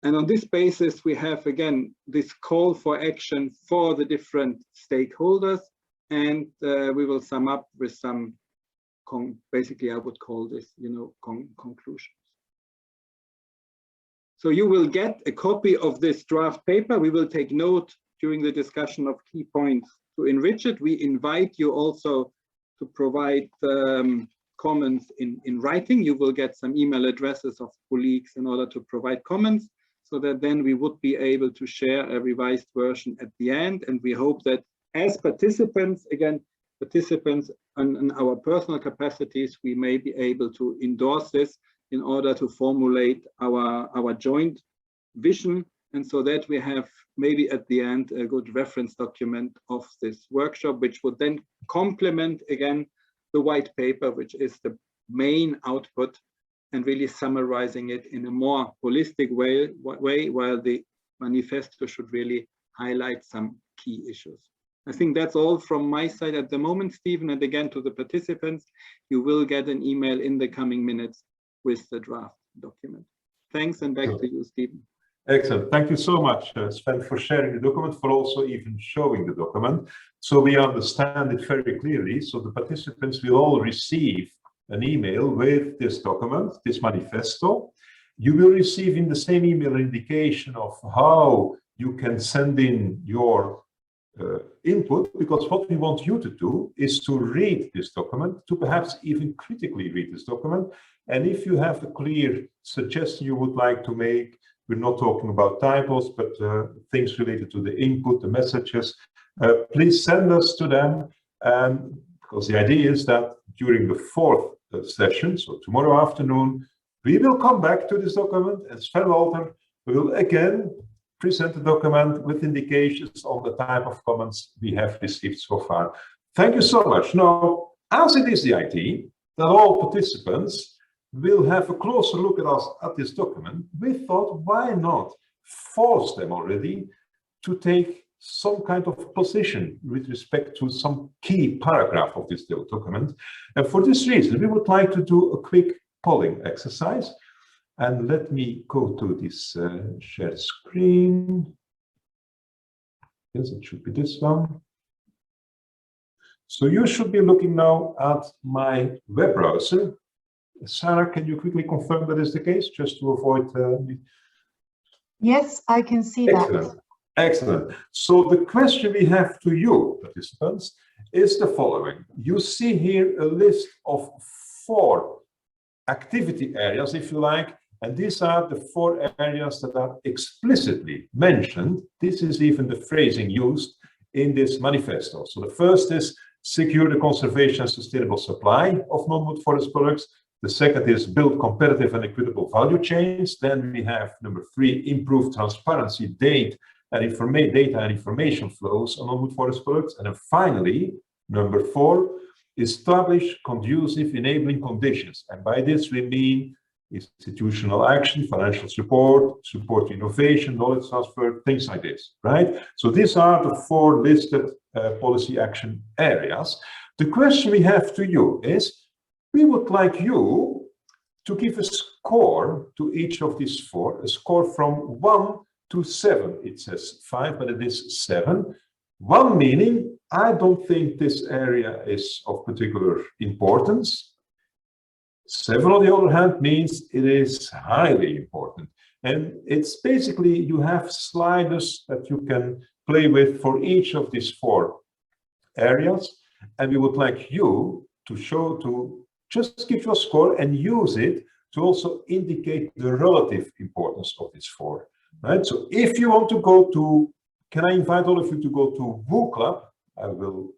And on this basis, we have, again, this call for action for the different stakeholders, and we will sum up with some, basically, I would call this, conclusions. So you will get a copy of this draft paper. We will take note during the discussion of key points to enrich it. We invite you also to provide comments in writing. You will get some email addresses of colleagues in order to provide comments, so that then we would be able to share a revised version at the end. And we hope that as participants, again, participants in our personal capacities, we may be able to endorse this in order to formulate our joint vision, and so that we have maybe at the end a good reference document of this workshop, which would then complement again the white paper, which is the main output, and really summarizing it in a more holistic way, while the manifesto should really highlight some key issues. I think that's all from my side at the moment, Stephen, and again to the participants, you will get an email in the coming minutes with the draft document. Thanks, and back to you, Stephen. Excellent. Thank you so much, Sven, for sharing the document, for also even showing the document, so we understand it very clearly. So the participants will all receive an email with this document, this manifesto. You will receive in the same email indication of how you can send in your input, because what we want you to do is to read this document, to perhaps even critically read this document. And if you have a clear suggestion you would like to make, we're not talking about typos, but things related to the input, the messages, please send us to them. Because the idea is that during the 4th session, so tomorrow afternoon, we will come back to this document, and Sven Walter will again present the document with indications on the type of comments we have received so far. Thank you so much. Now, as it is the idea that all participants will have a closer look at this document, we thought, why not force them already to take some kind of position with respect to some key paragraph of this document. And for this reason, we would like to do a quick polling exercise. And let me go to this shared screen. Yes, it should be this one. So you should be looking now at my web browser. Sarah, can you quickly confirm that is the case, just to avoid... Yes, I can see Excellent. that. Excellent. So the question we have to you, participants, is the following. You see here a list of 4 activity areas, if you like, and these are the 4 areas that are explicitly mentioned. This is even the phrasing used in this manifesto. So the first is secure the conservation and sustainable supply of non-wood forest products. The second is build competitive and equitable value chains. Then we have number 3, improve transparency, data and information flows on non-wood forest products. And then finally, number 4, establish conducive enabling conditions. And by this we mean institutional action, financial support, support to innovation, knowledge transfer, things like this, right? So these are the 4 listed policy action areas. The question we have to you is, we would like you to give a score to each of these 4, a score from 1 to 7. It says 5, but it is 7. 1 meaning, I don't think this area is of particular importance. 7, on the other hand, means it is highly important. And it's basically, you have sliders that you can play with for each of these 4 areas. And we would like you to just give your score and use it to also indicate the relative importance of these 4, right? So if you want to go to, can I invite all of you to go to WooClub? I will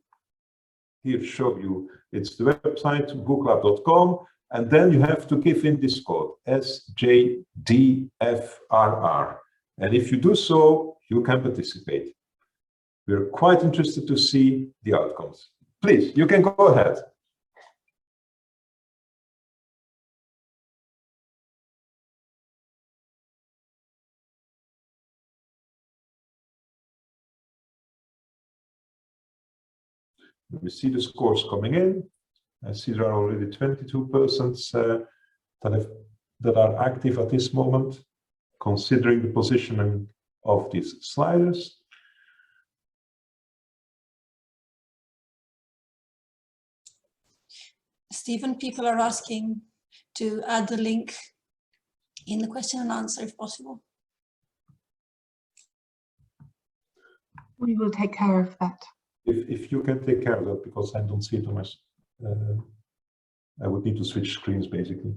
here show you, it's the website, wooclub.com, and then you have to give in this code, SJDFRR. And if you do so, you can participate. We're quite interested to see the outcomes. Please, you can go ahead. We see the scores coming in. I see there are already 22 persons that are active at this moment, considering the positioning of these sliders. Stephen, people are asking to add the link in the question and answer if possible. We will take care of that. If you can take care of that, because I don't see it on my, I would need to switch screens basically.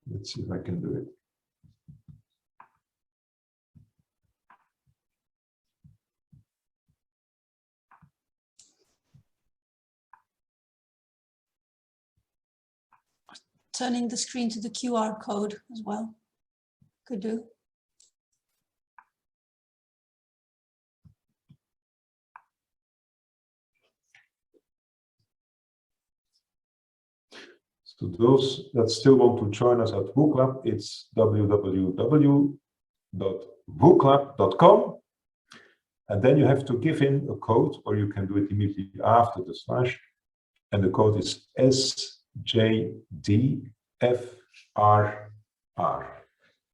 Let's see if I can do it. Turning the screen to the QR code as well. Could do. So those that still want to join us at WooClub, it's www.wooclub.com. And then you have to give in a code, or you can do it immediately after the slash. And the code is SJDFRR,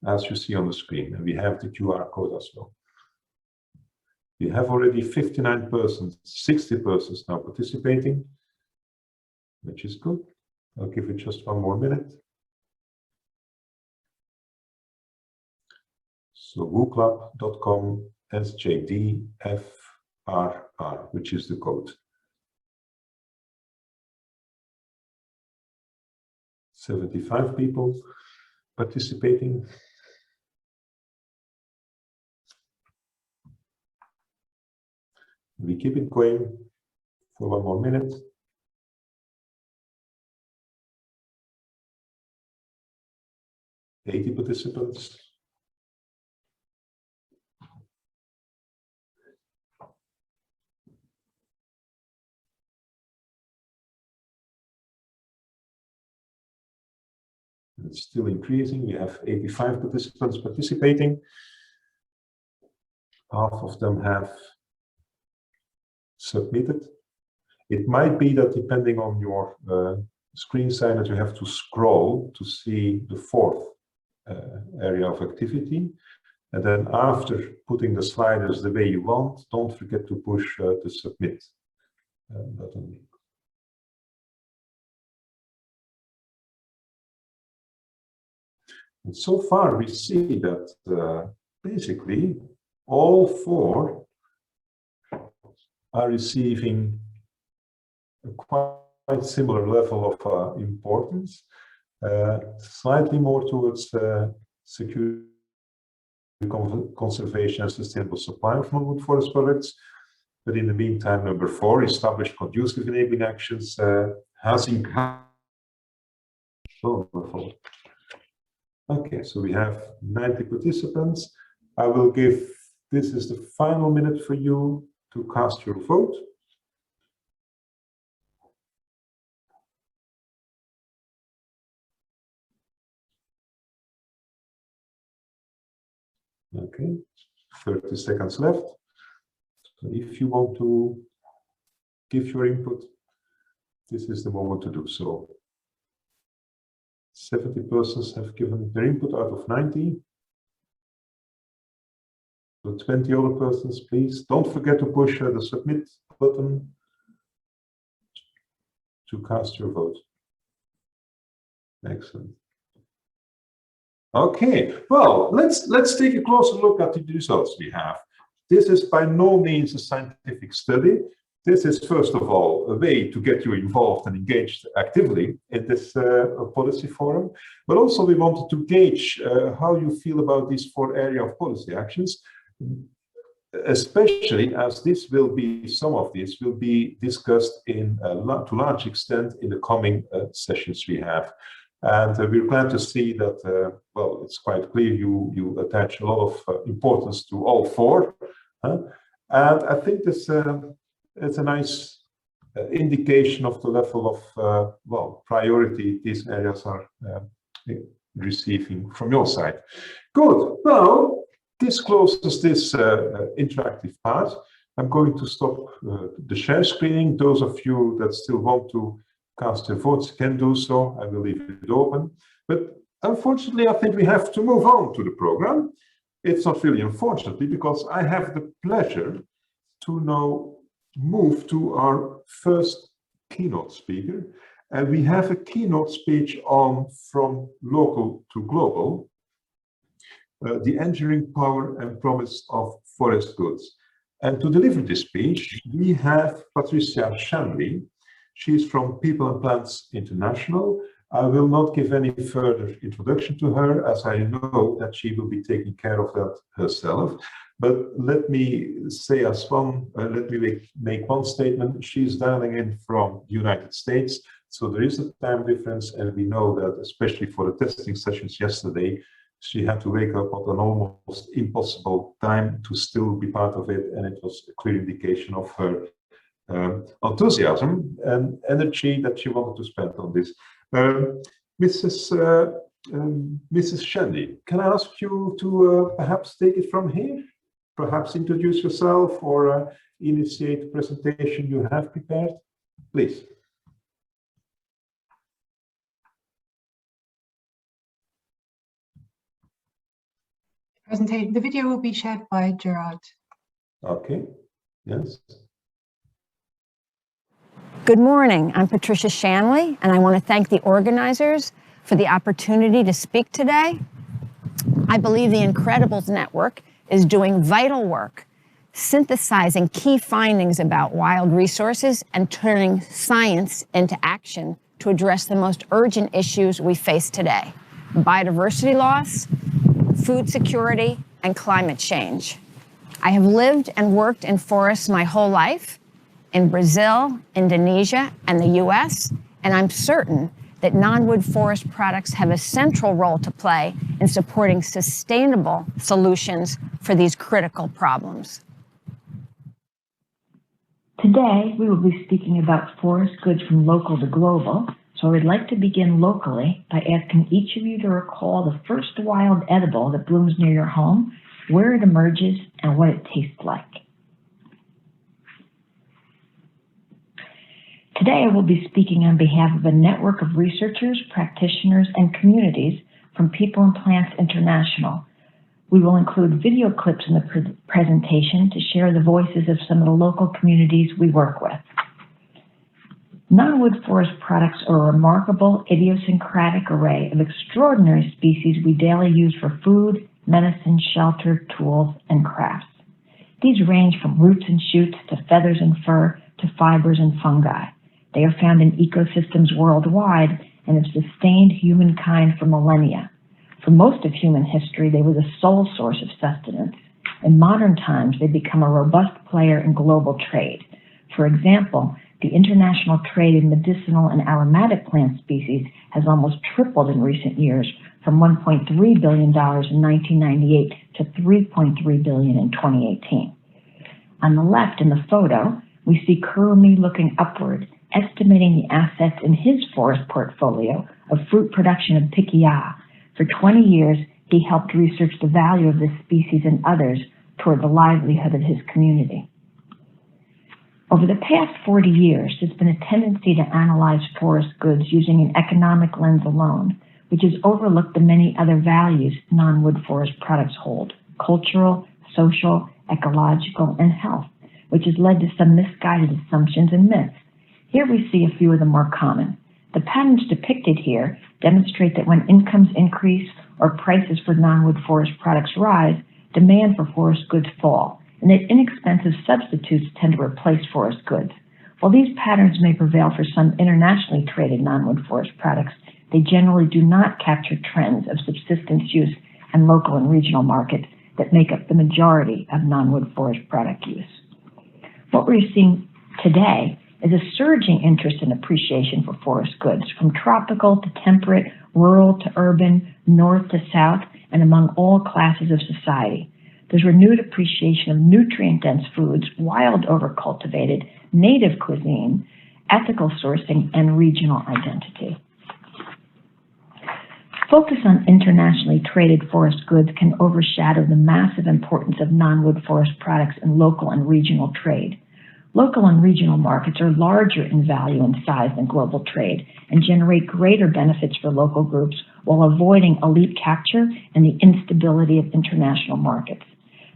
as you see on the screen. And we have the QR code as well. We have already 59 persons, 60 persons now participating, which is good. I'll give it just 1 more minute. So wooclub.com SJDFRR, which is the code. 75 people participating. We keep it going for 1 more minute. '80 participants. it's still increasing. We have 85 participants participating. Half of them have submitted. It might be that depending on your screen size that you have to scroll to see the fourth area of activity. And then after putting the sliders the way you want, don't forget to push the submit button. And so far we see that basically all four are receiving a quite similar level of importance, slightly more towards security, conservation and sustainable supply of non-wood forest products. But in the meantime, number 4, establish conducive enabling actions, has increased. Okay, so we have 90 participants. I will give, this is the final minute for you to cast your vote. Okay, 30 seconds left. So if you want to give your input, this is the moment to do so. 70 persons have given their input out of 90. So 20 other persons, please. Don't forget to push the submit button to cast your vote. Excellent. Okay, well, let's take a closer look at the results we have. This is by no means a scientific study. This is, first of all, a way to get you involved and engaged actively in this policy forum. But also we wanted to gauge how you feel about these 4 areas of policy actions, especially as this will be, some of this will be discussed in to large extent in the coming sessions we have. And we're glad to see that, well, it's quite clear you attach a lot of importance to all 4. And I think this it's a nice indication of the level of, well, priority these areas are receiving from your side. Good. Well, this closes this interactive part. I'm going to stop the share screening. Those of you that still want to cast your votes can do so. I will leave it open. But unfortunately, I think we have to move on to the program. It's not really unfortunately, because I have the pleasure to now move to our first keynote speaker. And we have a keynote speech on From Local to Global, the engineering power and promise of forest goods. And to deliver this speech, we have Patricia Shanley. She's from People and Plants International. I will not give any further introduction to her, as I know that she will be taking care of that herself. But let me say as one, let me make one statement. She's dialing in from the United States, so there is a time difference, and we know that especially for the testing sessions yesterday, she had to wake up at an almost impossible time to still be part of it, and it was a clear indication of her enthusiasm and energy that she wanted to spend on this. Mrs. Shanley, can I ask you to perhaps take it from here? Perhaps introduce yourself or initiate the presentation you have prepared, please. The video will be shared by Gerard. Okay, yes. Good morning, I'm Patricia Shanley, and I want to thank the organizers for the opportunity to speak today. I believe the Incredibles Network is doing vital work, synthesizing key findings about wild resources and turning science into action to address the most urgent issues we face today: biodiversity loss, food security, and climate change. I have lived and worked in forests my whole life, in Brazil, Indonesia, and the US, and I'm certain that non-wood forest products have a central role to play in supporting sustainable solutions for these critical problems. Today, we will be speaking about forest goods from local to global. So So I'd like to begin locally by asking each of you to recall the first wild edible that blooms near your home, where it emerges, and what it tastes like. Today, I will be speaking on behalf of a network of researchers, practitioners, and communities from People and Plants International. We will include video clips in the presentation to share the voices of some of the local communities we work with. Non-wood forest products are a remarkable, idiosyncratic array of extraordinary species we daily use for food, medicine, shelter, tools, and crafts. These range from roots and shoots to feathers and fur to fibers and fungi. They are found in ecosystems worldwide and have sustained humankind for millennia. For most of human history, they were the sole source of sustenance. In modern times, they become a robust player in global trade. For example, the international trade in medicinal and aromatic plant species has almost tripled in recent years, from $1.3 billion in 1998 to $3.3 billion in 2018. On the left in the photo, we see Kurumi looking upward, estimating the assets in his forest portfolio of fruit production of pikiya. For 20 years, he helped research the value of this species and others toward the livelihood of his community. Over the past 40 years, there's been a tendency to analyze forest goods using an economic lens alone, which has overlooked the many other values non-wood forest products hold: cultural, social, ecological, and health, which has led to some misguided assumptions and myths. Here we see a few of the more common. The patterns depicted here demonstrate that when incomes increase or prices for non-wood forest products rise, demand for forest goods fall, and that inexpensive substitutes tend to replace forest goods. While these patterns may prevail for some internationally traded non-wood forest products, they generally do not capture trends of subsistence use and local and regional markets that make up the majority of non-wood forest product use. What we're seeing today is a surging interest and appreciation for forest goods, from tropical to temperate, rural to urban, north to south, and among all classes of society. There's renewed appreciation of nutrient-dense foods, wild over cultivated, native cuisine, ethical sourcing, and regional identity. Focus on internationally traded forest goods can overshadow the massive importance of non-wood forest products in local and regional trade. Local and regional markets are larger in value and size than global trade and generate greater benefits for local groups while avoiding elite capture and the instability of international markets.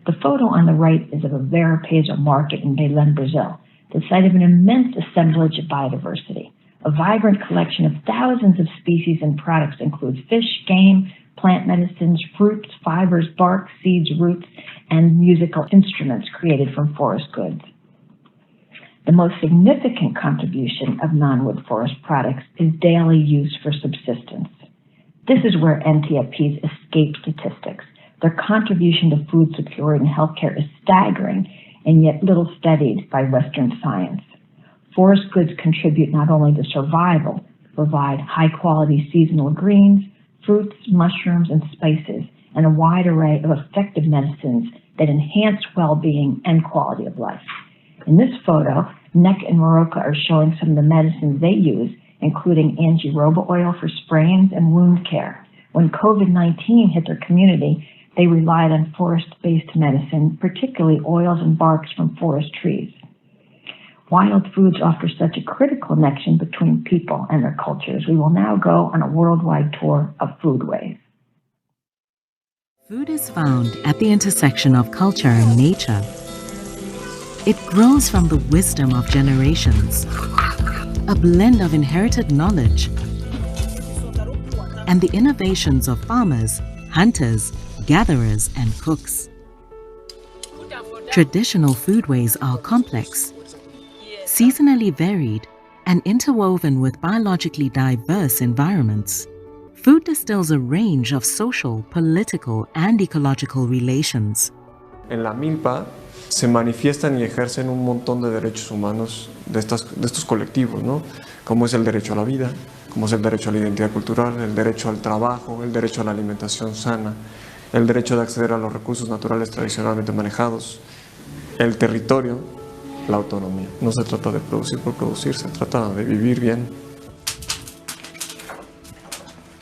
The photo on the right is of a Verapeso market in Belém, Brazil, the site of an immense assemblage of biodiversity. A vibrant collection of thousands of species and products includes fish, game, plant medicines, fruits, fibers, bark, seeds, roots, and musical instruments created from forest goods. The most significant contribution of non-wood forest products is daily use for subsistence. This is where NTFPs escape statistics. Their contribution to food security and healthcare is staggering and yet little studied by Western science. Forest goods contribute not only to survival, but provide high-quality seasonal greens, fruits, mushrooms, and spices, and a wide array of effective medicines that enhance well-being and quality of life. In this photo, Nek and Morocco are showing some of the medicines they use, including angiroba oil for sprains and wound care. When COVID-19 hit their community, they relied on forest-based medicine, particularly oils and barks from forest trees. Wild foods offer such a critical connection between people and their cultures. We will now go on a worldwide tour of foodways. Food is found at the intersection of culture and nature. It grows from the wisdom of generations, a blend of inherited knowledge, and the innovations of farmers, hunters, gatherers, and cooks. Traditional foodways are complex, seasonally varied, and interwoven with biologically diverse environments. Food distills a range of social, political, and ecological relations. En la milpa se manifiestan y ejercen un montón de derechos humanos de estos colectivos, ¿no? Como es el derecho a la vida, como es el derecho a la identidad cultural, el derecho al trabajo, el derecho a la alimentación sana, el derecho de acceder a los recursos naturales tradicionalmente manejados, el territorio, la autonomía. No se trata de producir por producir, se trata de vivir bien.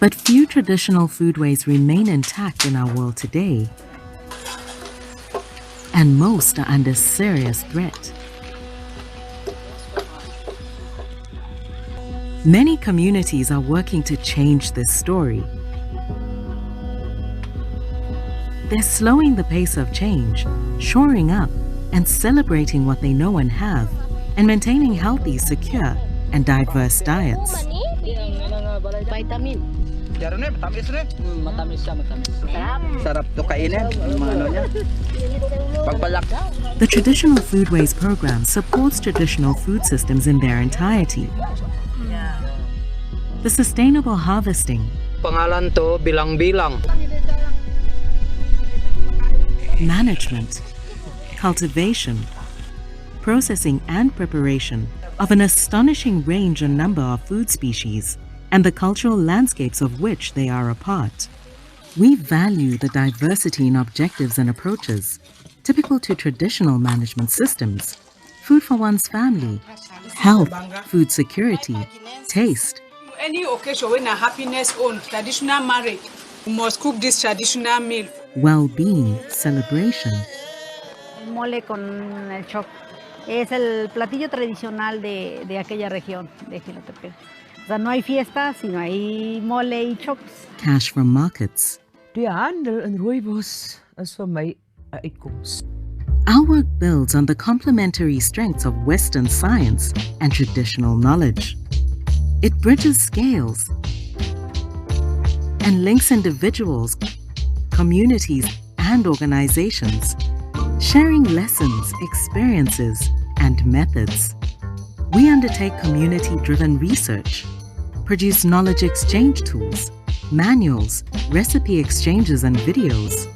But few traditional foodways remain intact in our world today, and most are under serious threat. Many communities are working to change this story. They're slowing the pace of change, shoring up and celebrating what they know and have, and maintaining healthy, secure, and diverse diets. The Traditional Foodways program supports traditional food systems in their entirety. The sustainable harvesting, management, cultivation, processing and preparation of an astonishing range and number of food species and the cultural landscapes of which they are a part. We value the diversity in objectives and approaches typical to traditional management systems: food for one's family, health, food security, taste. Any occasion when a happiness on traditional marriage, you must cook this traditional meal. Well-being, celebration. El mole con el choc es el platillo tradicional de aquella región de Jinotepec. O sea, no hay fiesta, sino hay mole y chocs. Cash from markets. Die handel in rooibos is vir my 'n uitkoms. Our work builds on the complementary strengths of Western science and traditional knowledge. It bridges scales and links individuals, communities, and organizations, sharing lessons, experiences, and methods. We undertake community-driven research, produce knowledge exchange tools, manuals, recipe exchanges, and videos,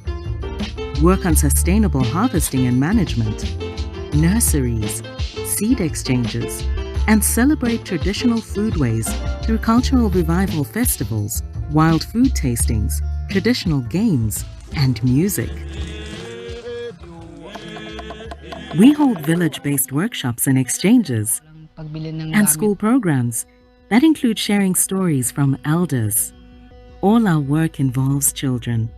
work on sustainable harvesting and management, nurseries, seed exchanges, and celebrate traditional foodways through cultural revival festivals, wild food tastings, traditional games, and music. We hold village-based workshops and exchanges and school programs that include sharing stories from elders. All our work involves children,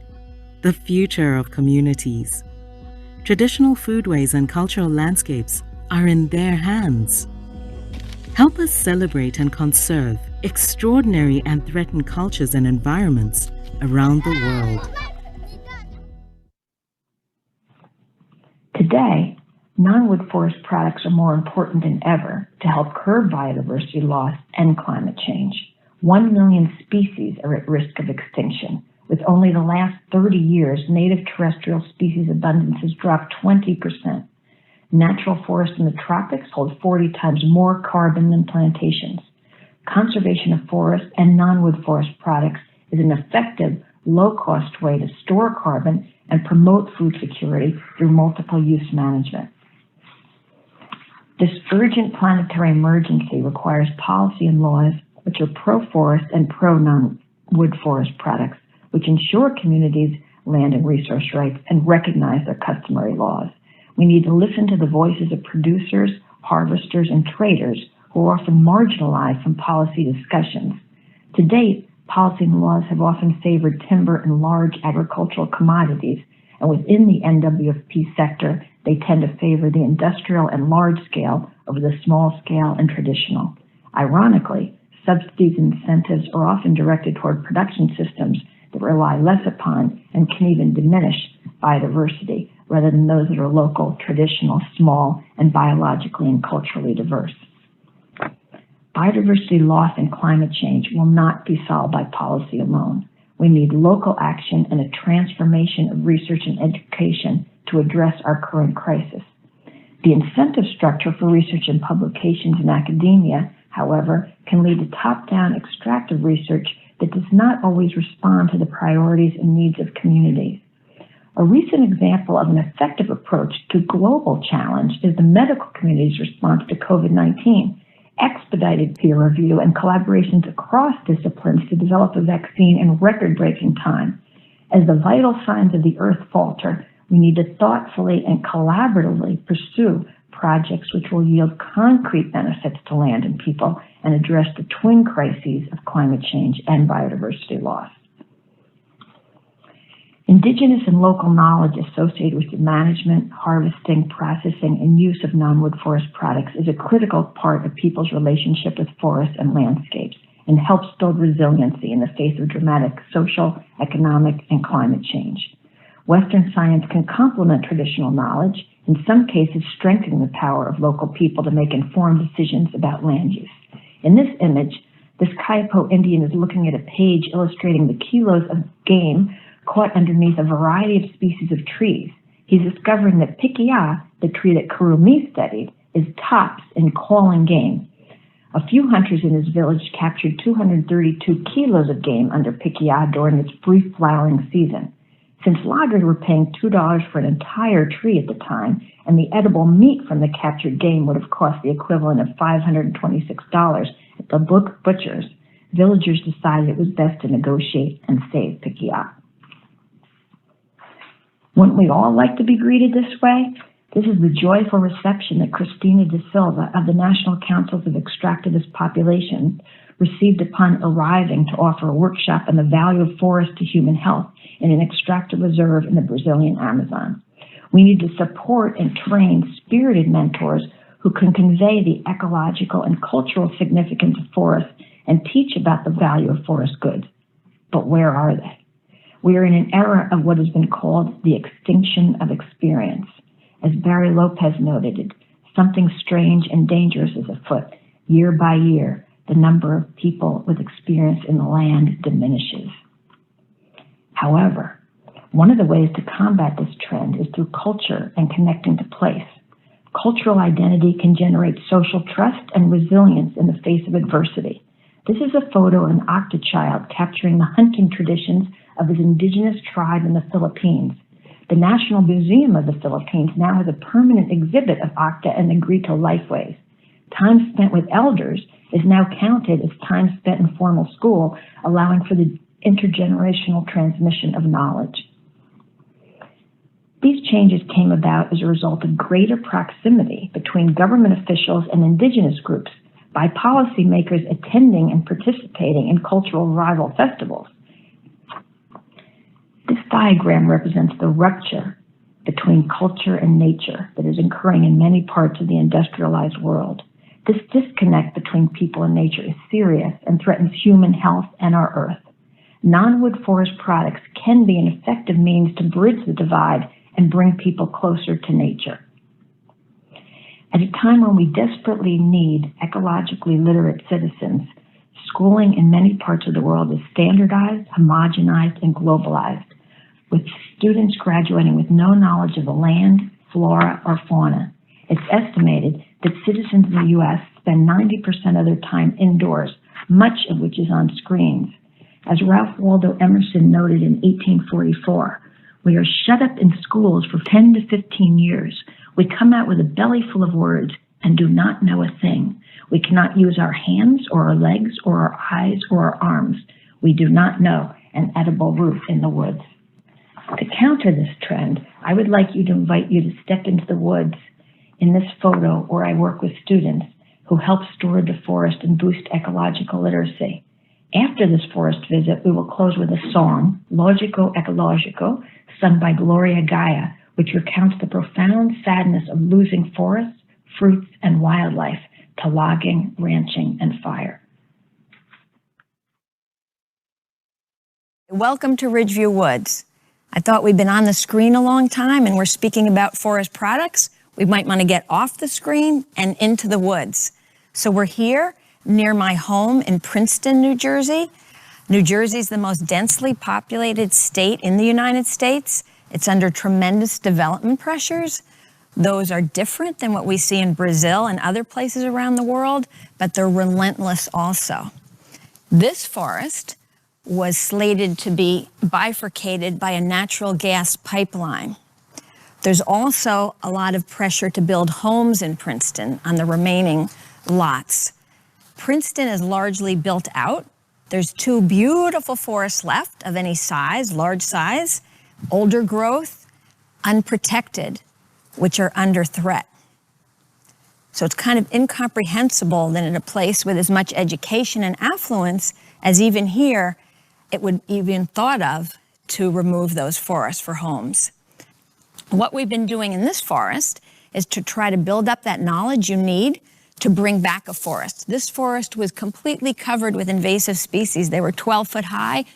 the future of communities. Traditional foodways and cultural landscapes are in their hands. Help us celebrate and conserve extraordinary and threatened cultures and environments around the world. Today, non-wood forest products are more important than ever to help curb biodiversity loss and climate change. 1 million species are at risk of extinction. With only the last 30 years, native terrestrial species abundance has dropped 20%. Natural forests in the tropics hold 40 times more carbon than plantations. Conservation of forests and non-wood forest products is an effective, low-cost way to store carbon and promote food security through multiple-use management. This urgent planetary emergency requires policy and laws which are pro-forest and pro-non-wood forest products, which ensure communities' land and resource rights and recognize their customary laws. We need to listen to the voices of producers, harvesters, and traders who are often marginalized from policy discussions. To date, policy and laws have often favored timber and large agricultural commodities, and within the NWFP sector, they tend to favor the industrial and large scale over the small scale and traditional. Ironically, subsidies and incentives are often directed toward production systems that rely less upon and can even diminish biodiversity, rather than those that are local, traditional, small, and biologically and culturally diverse. Biodiversity loss and climate change will not be solved by policy alone. We need local action and a transformation of research and education to address our current crisis. The incentive structure for research and publications in academia, however, can lead to top-down extractive research that does not always respond to the priorities and needs of communities. A recent example of an effective approach to global challenge is the medical community's response to COVID-19, expedited peer review and collaborations across disciplines to develop a vaccine in record-breaking time. As the vital signs of the earth falter, we need to thoughtfully and collaboratively pursue projects which will yield concrete benefits to land and people and address the twin crises of climate change and biodiversity loss. Indigenous and local knowledge associated with the management, harvesting, processing, and use of non-wood forest products is a critical part of people's relationship with forests and landscapes and helps build resiliency in the face of dramatic social, economic, and climate change. Western science can complement traditional knowledge, in some cases strengthening the power of local people to make informed decisions about land use. In this image, this Kayapo Indian is looking at a page illustrating the kilos of game caught underneath a variety of species of trees. He's discovering that Pikiya, the tree that Kurumi studied, is tops in calling game. A few hunters in his village captured 232 kilos of game under Pikiya during its brief flowering season. Since loggers were paying $2 for an entire tree at the time, and the edible meat from the captured game would have cost the equivalent of $526 at the butchers, villagers decided it was best to negotiate and save Pikiya. Wouldn't we all like to be greeted this way? This is the joyful reception that Cristina da Silva of the National Councils of Extractivist Populations received upon arriving to offer a workshop on the value of forest to human health in an extractive reserve in the Brazilian Amazon. We need to support and train spirited mentors who can convey the ecological and cultural significance of forests and teach about the value of forest goods. But where are they? We are in an era of what has been called the extinction of experience. As Barry Lopez noted, something strange and dangerous is afoot. Year by year, the number of people with experience in the land diminishes. However, one of the ways to combat this trend is through culture and connecting to place. Cultural identity can generate social trust and resilience in the face of adversity. This is a photo of an Octa child capturing the hunting traditions of his indigenous tribe in the Philippines. The National Museum of the Philippines now has a permanent exhibit of Octa and Negrito lifeways. Time spent with elders is now counted as time spent in formal school, allowing for the intergenerational transmission of knowledge. These changes came about as a result of greater proximity between government officials and indigenous groups by policymakers attending and participating in cultural revival festivals. This diagram represents the rupture between culture and nature that is occurring in many parts of the industrialized world. This disconnect between people and nature is serious and threatens human health and our earth. Non-wood forest products can be an effective means to bridge the divide and bring people closer to nature. At a time when we desperately need ecologically literate citizens, schooling in many parts of the world is standardized, homogenized, and globalized, with students graduating with no knowledge of the land, flora, or fauna. It's estimated that citizens in the U.S. spend 90% of their time indoors, much of which is on screens. As Ralph Waldo Emerson noted in 1844, we are shut up in schools for 10 to 15 years. We come out with a belly full of words and do not know a thing. We cannot use our hands or our legs or our eyes or our arms. We do not know an edible root in the woods. To counter this trend, I would like to invite you to step into the woods in this photo where I work with students who help steward the forest and boost ecological literacy. After this forest visit, we will close with a song, Logico Ecologico, sung by Gloria Gaia, which recounts the profound sadness of losing forests, fruits, and wildlife to logging, ranching, and fire. Welcome to Ridgeview Woods. I thought we'd been on the screen a long time and we're speaking about forest products. We might want to get off the screen and into the woods. So we're here near my home in Princeton, New Jersey. New Jersey is the most densely populated state in the United States. It's under tremendous development pressures. Those are different than what we see in Brazil and other places around the world, but they're relentless also. This forest was slated to be bifurcated by a natural gas pipeline. There's also a lot of pressure to build homes in Princeton on the remaining lots. Princeton is largely built out. There's 2 beautiful forests left of any size, large size, older growth, unprotected, which are under threat. So it's kind of incomprehensible that in a place with as much education and affluence as even here, it would even thought of to remove those forests for homes. What we've been doing in this forest is to try to build up that knowledge you need to bring back a forest. This forest was completely covered with invasive species. They were 12 foot high.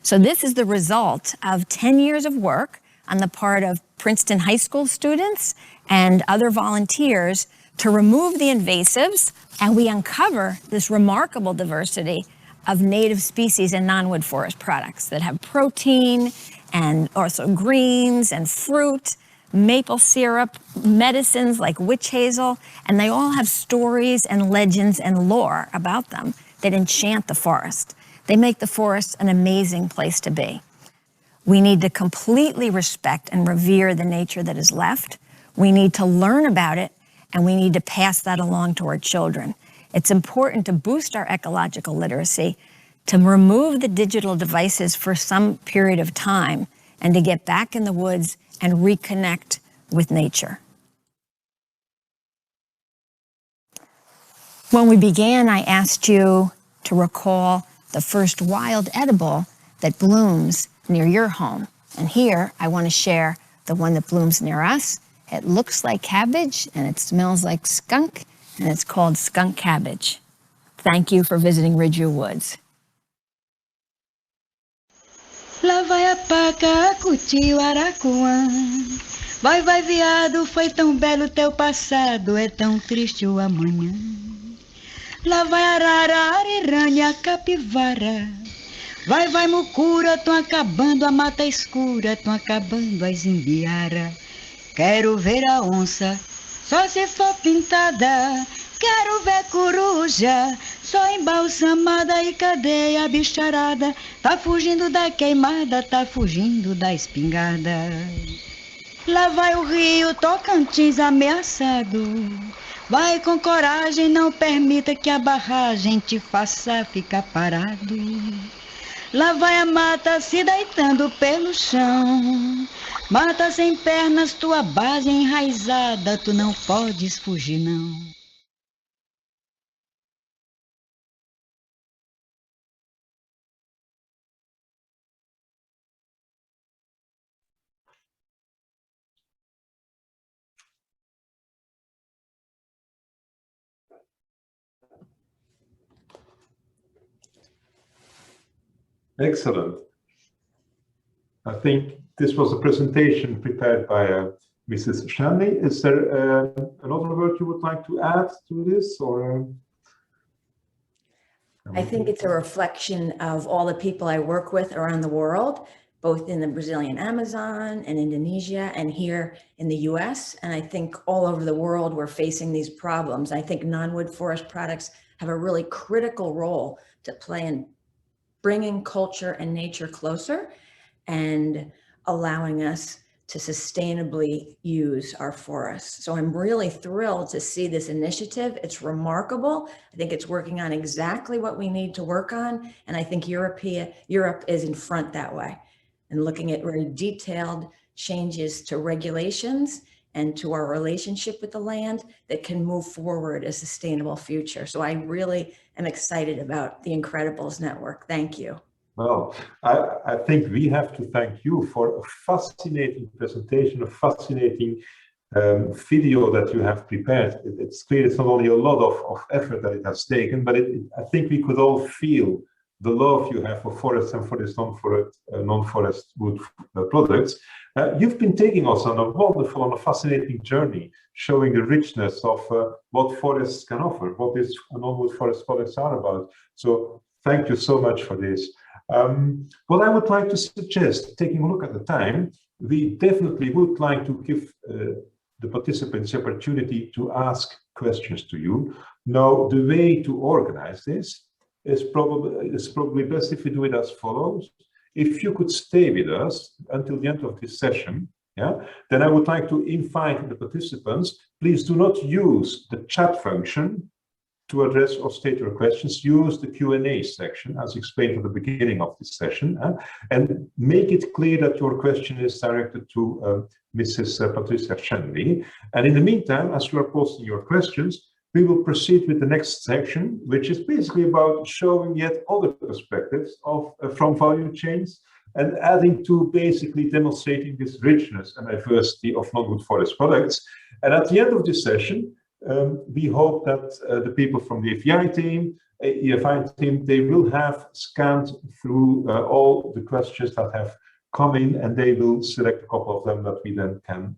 So this is the result of 10 years of work on the part of Princeton High School students and other volunteers to remove the invasives, and we uncover this remarkable diversity of native species and non-wood forest products that have protein and also greens and fruit, maple syrup, medicines like witch hazel, and they all have stories and legends and lore about them that enchant the forest. They make the forest an amazing place to be. We need to completely respect and revere the nature that is left. We need to learn about it, and we need to pass that along to our children. It's important to boost our ecological literacy, to remove the digital devices for some period of time, and to get back in the woods and reconnect with nature. When we began, I asked you to recall the first wild edible that blooms near your home. And here, I want to share the one that blooms near us. It looks like cabbage, and it smells like skunk, and it's called skunk cabbage. Thank you for visiting Ridgeview Woods. Lá vai a paca, cuti o aracuã. Vai, vai, viado, foi tão belo o teu passado, é tão triste o amanhã. Lá vai a arara, ariranha, capivara. Vai, vai, mucura, tão acabando a mata escura, tão acabando as imbiara. Quero ver a onça, só se for pintada. Quero ver coruja, só embalsamada. E cadê a bicharada? Tá fugindo da queimada, tá fugindo da espingarda. Lá vai o rio Tocantins ameaçado. Vai com coragem, não permita que a barragem te faça ficar parado. Lá vai a mata se deitando pelo chão. Mata sem pernas, tua base enraizada, tu não podes fugir não. Excellent. I think this was a presentation prepared by Mrs. Shanley. Is there another word you would like to add to this, or? I think it's a reflection of all the people I work with around the world, both in the Brazilian Amazon and Indonesia and here in the US. And I think all over the world, we're facing these problems. I think non-wood forest products have a really critical role to play in bringing culture and nature closer and allowing us to sustainably use our forests. So I'm really thrilled to see this initiative. It's remarkable. I think it's working on exactly what we need to work on. And I think Europe is in front that way and looking at very detailed changes to regulations and to our relationship with the land that can move forward a sustainable future. So I really am excited about the Incredibles Network. Thank you. Well, I think we have to thank you for a fascinating presentation, a fascinating video that you have prepared. It's clear it's not only a lot of effort that it has taken, but I think we could all feel the love you have for forests and for this non-forest wood products. You've been taking us on a wonderful and a fascinating journey, showing the richness of what forests can offer, what these non-wood forest products are about. So thank you so much for this. What I would like to suggest, taking a look at the time, we definitely would like to give the participants the opportunity to ask questions to you. Now, the way to organize this is probably best if we do it as follows. If you could stay with us until the end of this session, then I would like to invite the participants, please do not use the chat function to address or state your questions. Use the Q&A section as explained at the beginning of this session, and make it clear that your question is directed to Mrs. Patricia Shanley. And in the meantime, as you are posting your questions, we will proceed with the next section, which is basically about showing yet other perspectives of from value chains and adding to basically demonstrating this richness and diversity of non-wood forest products. And at the end of this session, we hope that the people from the EFI team, they will have scanned through all the questions that have come in, and they will select a couple of them that we then can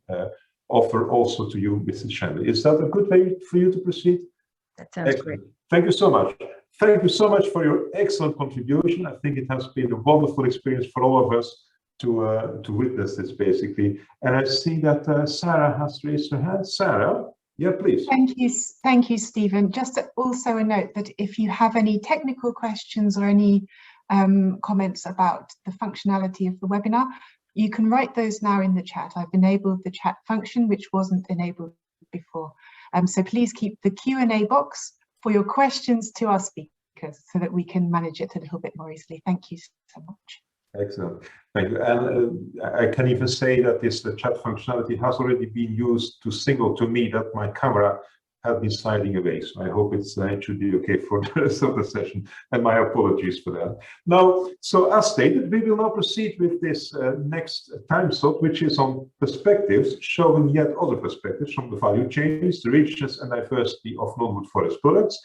offer also to you, Mrs. Shanley. Is that a good way for you to proceed? That sounds Excellent. great. Thank you so much. Thank you so much for your excellent contribution. I think it has been a wonderful experience for all of us to witness this, basically. And I see that Sarah has raised her hand. Sarah, yeah, please. Thank you, Stephen. Just also a note that if you have any technical questions or any comments about the functionality of the webinar, you can write those now in the chat. I've enabled the chat function, which wasn't enabled before. So please keep the Q&A box for your questions to our speakers so that we can manage it a little bit more easily. Thank you so much. Excellent, thank you. And I can even say that this chat functionality has already been used to signal to me that my camera had been sliding away. So I hope it should be okay for the rest of the session, and my apologies for that. Now, so as stated, we will now proceed with this next time slot, which is on perspectives, showing yet other perspectives from the value chains, the richness and diversity of non-wood forest products.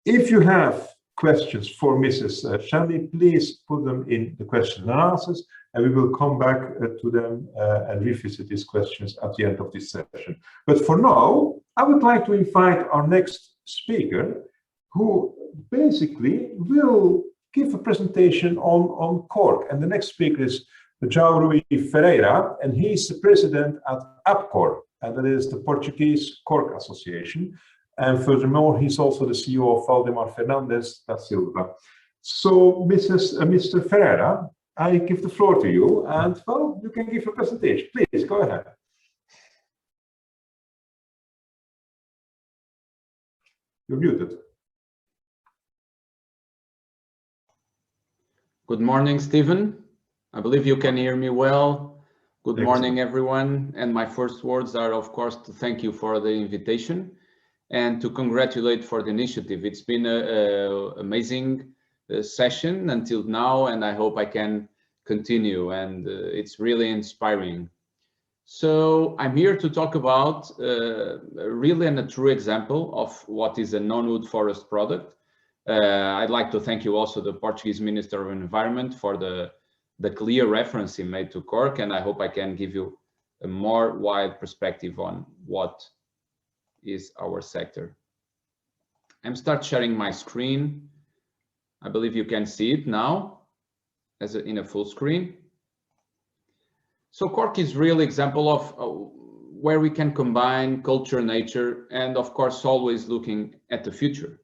If you have questions for Mrs. Shanley, please put them in the question and answers, and we will come back to them and revisit these questions at the end of this session. But for now, I would like to invite our next speaker, who basically will give a presentation on cork. And the next speaker is Joao Ferreira, and he's the president at APCOR, and that is the Portuguese Cork Association. And furthermore, he's also the CEO of Waldemar Fernandes da Silva. So, Mr. Ferreira, I give the floor to you, and well, you can give a presentation. Please go ahead. You're muted. Good morning, Stephen. I believe you can hear me well. Good morning, everyone. And my first words are, of course, to thank you for the invitation and to congratulate for the initiative. It's been an amazing session until now, and I hope I can continue, and it's really inspiring. So I'm here to talk about really a true example of what is a non-wood forest product. I'd like to thank you also the Portuguese Minister of Environment for the clear reference he made to cork, and I hope I can give you a more wide perspective on what is our sector. I'm start sharing my screen. I believe you can see it now as in a full screen. So cork is really example of where we can combine culture, nature, and of course always looking at the future.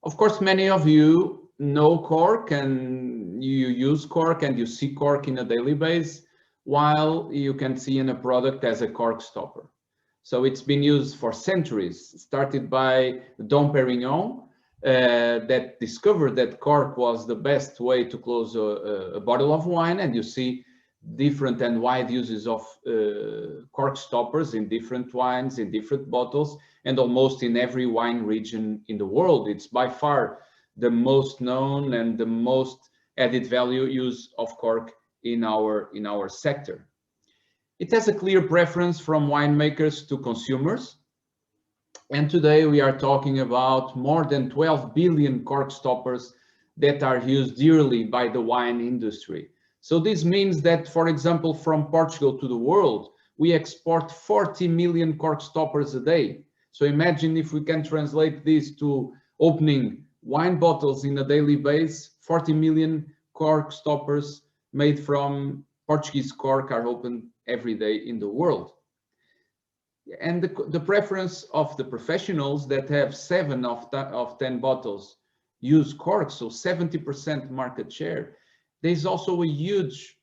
Of course, many of you know cork and you use cork and you see cork in a daily basis, while you can see in a product as a cork stopper. So it's been used for centuries, started by Dom Perignon, that discovered that cork was the best way to close a bottle of wine, and you see different and wide uses of cork stoppers in different wines, in different bottles, and almost in every wine region in the world. It's by far the most known and the most added value use of cork in our sector. It has a clear preference from winemakers to consumers. And today we are talking about more than 12 billion cork stoppers that are used dearly by the wine industry. So this means that, for example, from Portugal to the world, we export 40 million cork stoppers a day. So imagine if we can translate this to opening wine bottles in a daily basis, 40 million cork stoppers made from Portuguese cork are opened every day in the world. And the preference of the professionals that have 7 of 10 bottles use cork, so 70% market share. There's also a huge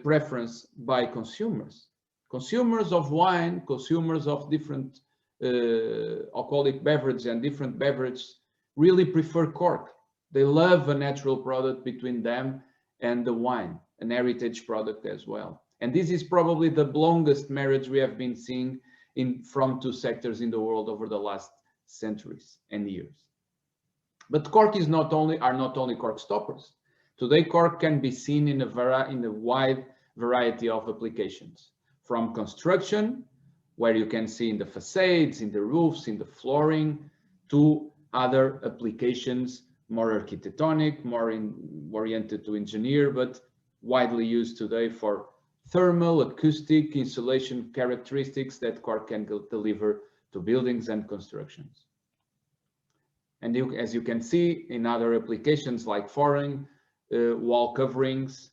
preference by consumers. Consumers of wine, consumers of different alcoholic beverage and different beverages really prefer cork. They love a natural product between them and the wine, an heritage product as well. And this is probably the longest marriage we have been seeing from two sectors in the world over the last centuries and years. But cork are not only cork stoppers. Today, cork can be seen in a wide variety of applications, from construction, where you can see in the facades, in the roofs, in the flooring, to other applications, more architectonic, more oriented to engineer, but widely used today for thermal, acoustic, insulation characteristics that cork can deliver to buildings and constructions. And as you can see in other applications like flooring, wall coverings,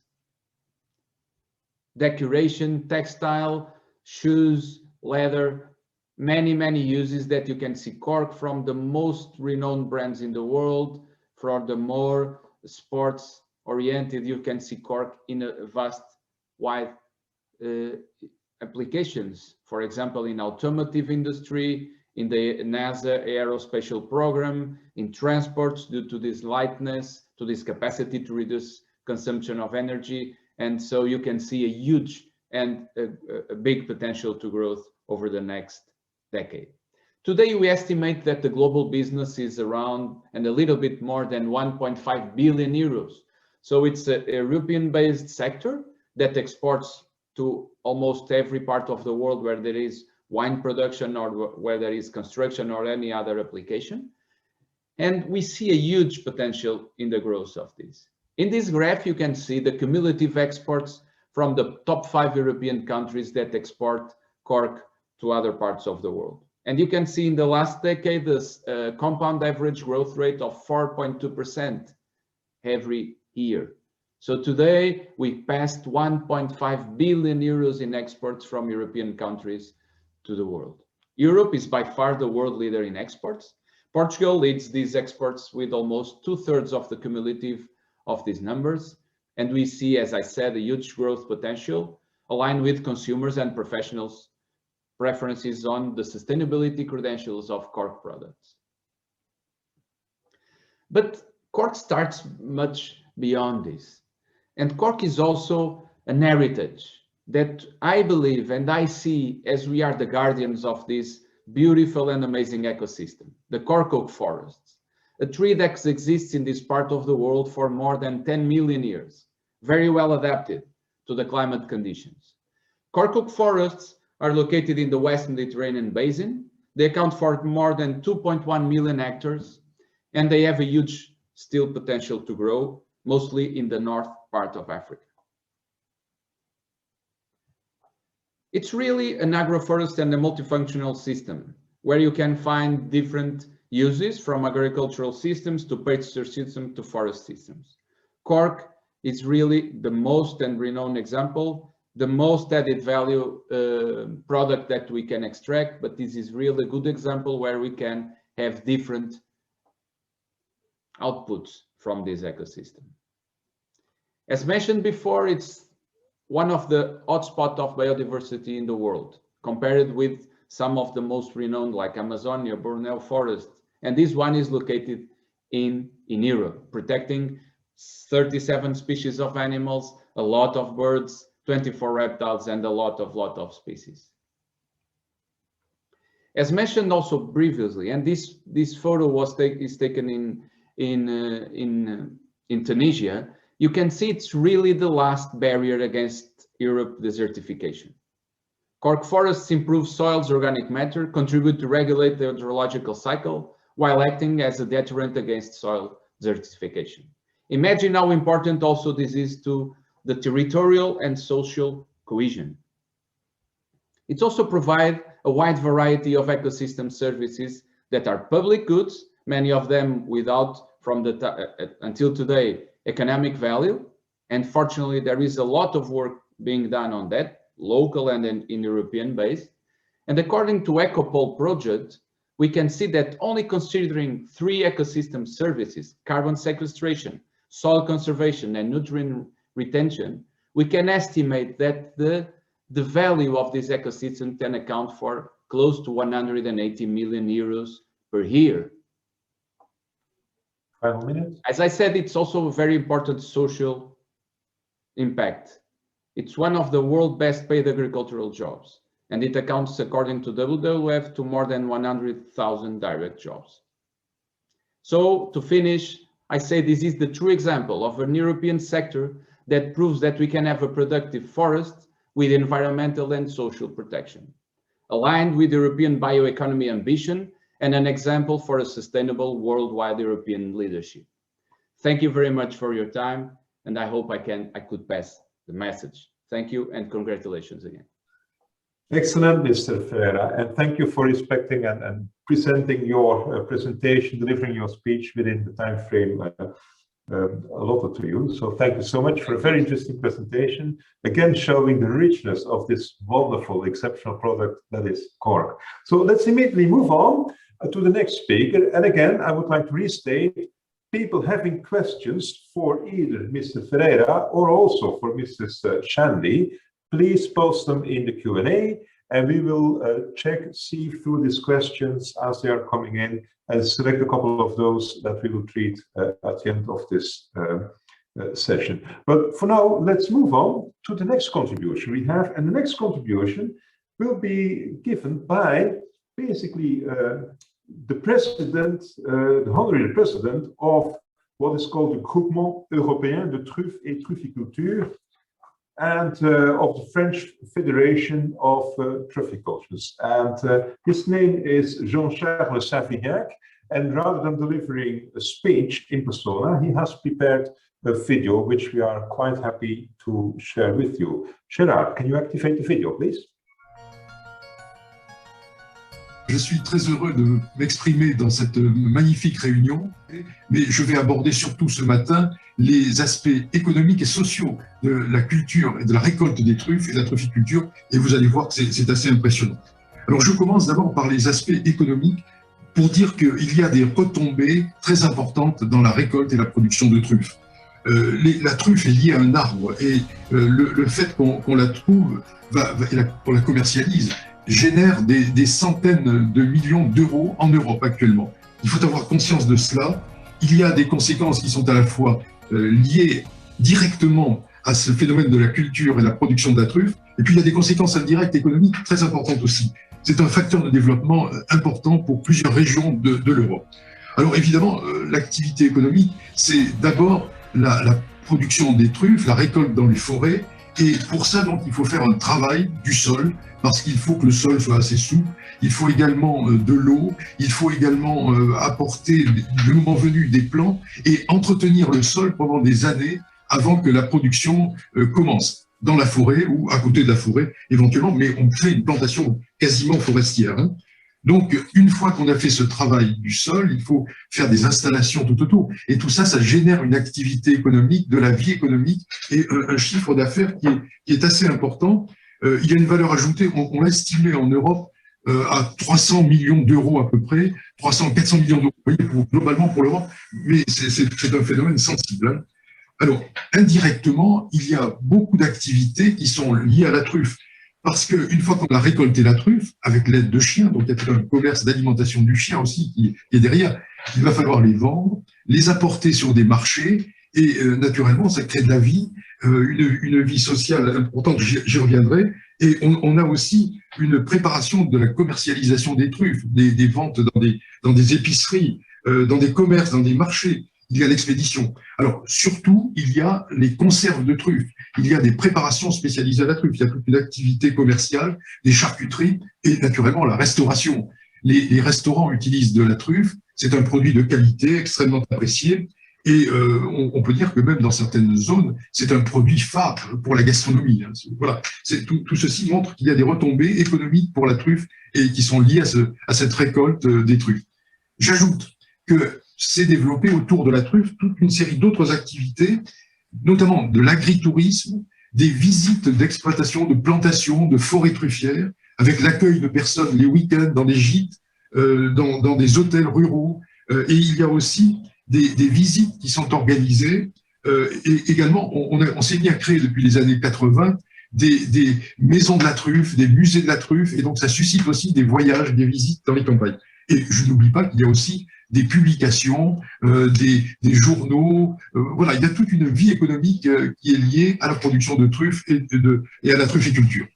decoration, textile, shoes, leather, many uses that you can see cork from the most renowned brands in the world. For the more sports oriented, you can see cork in a vast, wide applications. For example, in automotive industry, in the NASA aerospatial program, in transports due to this lightness, to this capacity to reduce consumption of energy. And so you can see a huge and a big potential to growth over the next decade. Today, we estimate that the global business is around and a little bit more than 1.5 billion euros. So it's a European-based sector that exports to almost every part of the world where there is wine production or where there is construction or any other application. And we see a huge potential in the growth of this. In this graph, you can see the cumulative exports from the top 5 European countries that export cork to other parts of the world. And you can see in the last decade, this compound average growth rate of 4.2% every year. So today we passed 1.5 billion euros in exports from European countries to the world. Europe is by far the world leader in exports. Portugal leads these exports with almost 2/3 of the cumulative of these numbers. And we see, as I said, a huge growth potential aligned with consumers and professionals' preferences on the sustainability credentials of cork products. But cork starts much beyond this. And cork is also an heritage that I believe and I see as we are the guardians of this beautiful and amazing ecosystem, the cork oak forests, a tree that exists in this part of the world for more than 10 million years, very well adapted to the climate conditions. Cork oak forests are located in the West Mediterranean basin. They account for more than 2.1 million hectares, and they have a huge still potential to grow, mostly in the north part of Africa. It's really an agroforest and a multifunctional system where you can find different uses from agricultural systems to pasture systems to forest systems. Cork is really the most and renowned example, the most added value product that we can extract, but this is really a good example where we can have different outputs from this ecosystem. As mentioned before, it's one of the hotspots of biodiversity in the world, compared with some of the most renowned like Amazonia, Borneo forest. And this one is located in Europe, protecting 37 species of animals, a lot of birds, 24 reptiles, and a lot of species. As mentioned also previously, and this photo is taken in Tunisia, you can see it's really the last barrier against Europe desertification. Cork forests improve soil's organic matter, contribute to regulate the hydrological cycle, while acting as a deterrent against soil desertification. Imagine how important also this is to the territorial and social cohesion. It also provides a wide variety of ecosystem services that are public goods, many of them without, until today, economic value. And fortunately, there is a lot of work being done on that, local and in European base. And according to EcoPol project, we can see that only considering 3 ecosystem services, carbon sequestration, soil conservation, and nutrient retention, we can estimate that the value of this ecosystem can account for close to 180 million euros per year. Final minute. As I said, it's also a very important social impact. It's one of the world's best paid agricultural jobs. and it accounts, according to WWF, to more than 100,000 direct jobs. So to finish, I say this is the true example of an European sector that proves that we can have a productive forest with environmental and social protection, aligned with European bioeconomy ambition and an example for a sustainable worldwide European leadership. Thank you very much for your time, and I hope I could pass the message. Thank you and congratulations again. Excellent, Mr. Ferreira, and thank you for respecting and presenting your presentation, delivering your speech within the time frame allotted to you. So thank you so much for a very interesting presentation, again showing the richness of this wonderful, exceptional product that is cork. So let's immediately move on to the next speaker. And again, I would like to restate, people having questions for either Mr. Ferreira or also for Mrs. Shanley, please post them in the Q&A, and we will see through these questions as they are coming in and select a couple of those that we will treat at the end of this session. But for now, let's move on to the next contribution we have. And the next contribution will be given by basically the president, the honorary president of what is called the Groupement Européen de Truffes et Trufficulture, and of the French Federation of Trufficultures. And his name is Jean-Charles Savignac, and rather than delivering a speech in persona, he has prepared a video which we are quite happy to share with you. Gérard, can you activate the video, please? Je suis très heureux de m'exprimer dans cette magnifique réunion, mais je vais aborder surtout ce matin les aspects économiques et sociaux de la culture et de la récolte des truffes et de la trufficulture, et vous allez voir que c'est assez impressionnant. Alors je commence d'abord par les aspects économiques pour dire qu'il y a des retombées très importantes dans la récolte et la production de truffes. La truffe est liée à un arbre, et le fait qu'on la trouve, qu'on la commercialise, génère des centaines de millions d'euros en Europe actuellement. Il faut avoir conscience de cela. Il y a des conséquences qui sont à la fois liées directement à ce phénomène de la culture et de la production de la truffe, et puis il y a des conséquences indirectes économiques très importantes aussi. C'est un facteur de développement important pour plusieurs régions de l'Europe. Alors évidemment, l'activité économique, c'est d'abord la production des truffes, la récolte dans les forêts, et pour ça, donc, il faut faire un travail du sol, parce qu'il faut que le sol soit assez souple, il faut également de l'eau, il faut également apporter, le moment venu, des plants, et entretenir le sol pendant des années avant que la production commence, dans la forêt ou à côté de la forêt, éventuellement, mais on fait une plantation quasiment forestière, hein. Donc, une fois qu'on a fait ce travail du sol, il faut faire des installations tout autour. Et tout ça, ça génère une activité économique, de la vie économique et un chiffre d'affaires qui est assez important. Il y a une valeur ajoutée, on l'a estimé en Europe à 300 millions d'euros à peu près, 300-400 millions d'euros globalement pour l'Europe, mais c'est un phénomène sensible, hein. Alors, indirectement, il y a beaucoup d'activités qui sont liées à la truffe. Parce qu'une fois qu'on a récolté la truffe, avec l'aide de chiens, donc il y a tout un commerce d'alimentation du chien aussi qui est derrière, il va falloir les vendre, les apporter sur des marchés, et naturellement, ça crée de la vie, une vie sociale importante, j'y reviendrai, et on a aussi une préparation de la commercialisation des truffes, des ventes dans des épiceries, dans des commerces, dans des marchés. Il y a l'expédition. Alors, surtout, il y a les conserves de truffes. Il y a des préparations spécialisées à la truffe. Il y a toute une activité commerciale, des charcuteries et naturellement la restauration. Les restaurants utilisent de la truffe. C'est un produit de qualité extrêmement apprécié. Et on peut dire que même dans certaines zones, c'est un produit phare pour la gastronomie. Voilà. Tout ceci montre qu'il y a des retombées économiques pour la truffe et qui sont liées à cette récolte des truffes. J'ajoute que s'est développé autour de la truffe toute une série d'autres activités, notamment de l'agritourisme, des visites d'exploitation, de plantations, de forêts truffières, avec l'accueil de personnes les week-ends dans des gîtes, dans des hôtels ruraux. Et il y a aussi des visites qui sont organisées. Et également, on s'est mis à créer depuis les années 80 des maisons de la truffe, des musées de la truffe, et donc ça suscite aussi des voyages, des visites dans les campagnes. Et je n'oublie pas qu'il y a aussi des publications, des journaux, voilà, il y a toute une vie économique qui est liée à la production de truffes et à la trufficulture.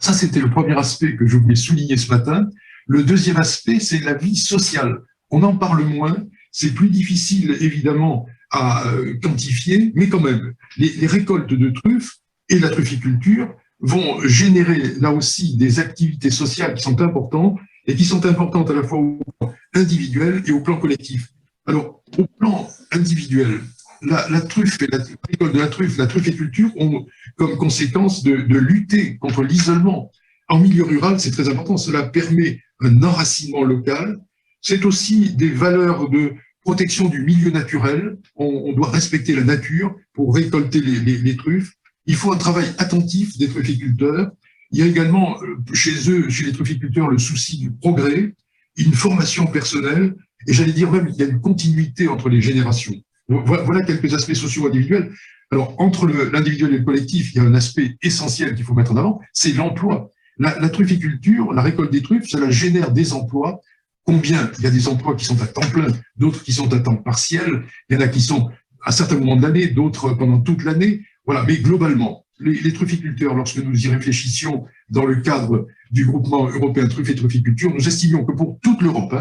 Ça, c'était le premier aspect que je voulais souligner ce matin. Le deuxième aspect, c'est la vie sociale. On en parle moins, c'est plus difficile évidemment à quantifier, mais quand même, les récoltes de truffes et la trufficulture vont générer là aussi des activités sociales qui sont importantes et qui sont importantes à la fois au plan individuel et au plan collectif. Alors, au plan individuel, la truffe et la récolte de la trufficulture ont comme conséquence de lutter contre l'isolement. En milieu rural, c'est très important, cela permet un enracinement local. C'est aussi des valeurs de protection du milieu naturel. On doit respecter la nature pour récolter les truffes. Il faut un travail attentif des trufficulteurs. Il y a également chez eux, chez les trufficulteurs, le souci du progrès, une formation personnelle, et j'allais dire même, il y a une continuité entre les générations. Voilà quelques aspects sociaux individuels. Alors, entre l'individuel et le collectif, il y a un aspect essentiel qu'il faut mettre en avant, c'est l'emploi. La trufficulture, la récolte des truffes, cela génère des emplois. Combien? Il y a des emplois qui sont à temps plein, d'autres qui sont à temps partiel, il y en a qui sont à certains moments de l'année, d'autres pendant toute l'année. Voilà, mais globalement, les trufficulteurs, lorsque nous y réfléchissions dans le cadre du groupement européen truffe et trufficulture, nous estimions que pour toute l'Europe,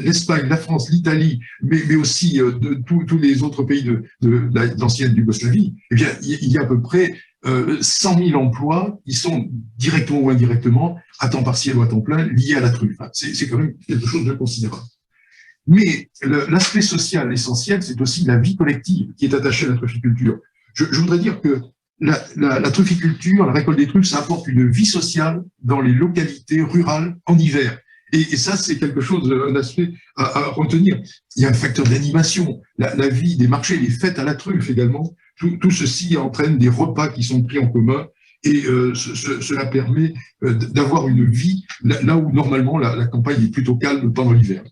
l'Espagne, la France, l'Italie, mais aussi tous les autres pays de l'ancienne Yougoslavie, eh bien, il y a à peu près 100 000 emplois qui sont directement ou indirectement, à temps partiel ou à temps plein, liés à la truffe. C'est quand même quelque chose de considérable. Mais l'aspect social essentiel, c'est aussi la vie collective qui est attachée à la trufficulture. Je voudrais dire que la trufficulture, la récolte des truffes, ça apporte une vie sociale dans les localités rurales en hiver. Et ça, c'est quelque chose, un aspect à retenir. Il y a un facteur d'animation, la vie des marchés, les fêtes à la truffe également. Tout ceci entraîne des repas qui sont pris en commun et cela permet d'avoir une vie là où normalement la campagne est plutôt calme pendant l'hiver.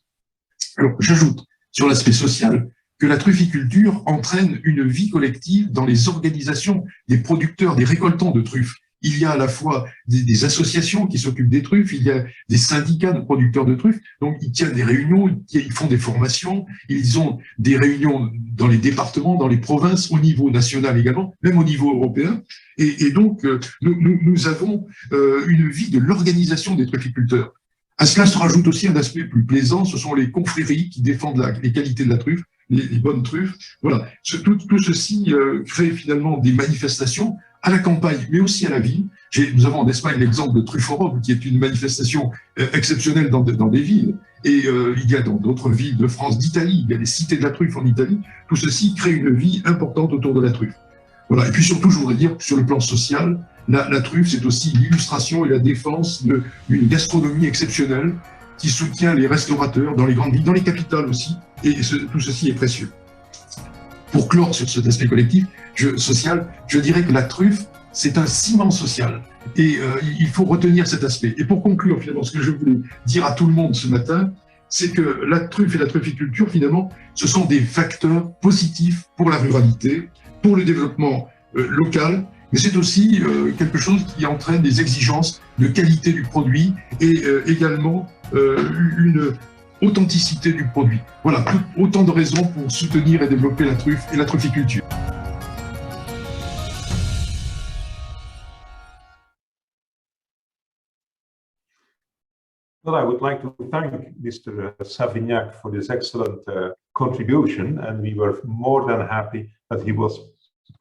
Alors, j'ajoute sur l'aspect social que la trufficulture entraîne une vie collective dans les organisations des producteurs, des récoltants de truffes. Il y a à la fois des associations qui s'occupent des truffes, il y a des syndicats de producteurs de truffes, donc ils tiennent des réunions, ils font des formations, ils ont des réunions dans les départements, dans les provinces, au niveau national également, même au niveau européen, et donc nous avons une vie de l'organisation des trufficulteurs. À cela se rajoute aussi un aspect plus plaisant, ce sont les confréries qui défendent les qualités de la truffe, les bonnes truffes. Voilà, tout ceci crée finalement des manifestations à la campagne, mais aussi à la ville. Nous avons en Espagne l'exemple de Trufforum, qui est une manifestation exceptionnelle dans des villes. Et il y a dans d'autres villes de France, d'Italie, il y a des cités de la truffe en Italie. Tout ceci crée une vie importante autour de la truffe. Voilà. Et puis surtout, je voudrais dire que sur le plan social, la truffe, c'est aussi l'illustration et la défense d'une gastronomie exceptionnelle qui soutient les restaurateurs dans les grandes villes, dans les capitales aussi. Et tout ceci est précieux. Pour clore sur cet aspect collectif, social, je dirais que la truffe, c'est un ciment social. Et il faut retenir cet aspect. Et pour conclure, finalement, ce que je voulais dire à tout le monde ce matin, c'est que la truffe et la trufficulture, finalement, ce sont des facteurs positifs pour la ruralité, pour le développement local, mais c'est aussi quelque chose qui entraîne des exigences de qualité du produit et également une authenticité du produit. Voilà, autant de raisons pour soutenir et développer la truffe et la trufficulture. Well, I would like to thank Mr. Savignac for this excellent contribution, and we were more than happy that he was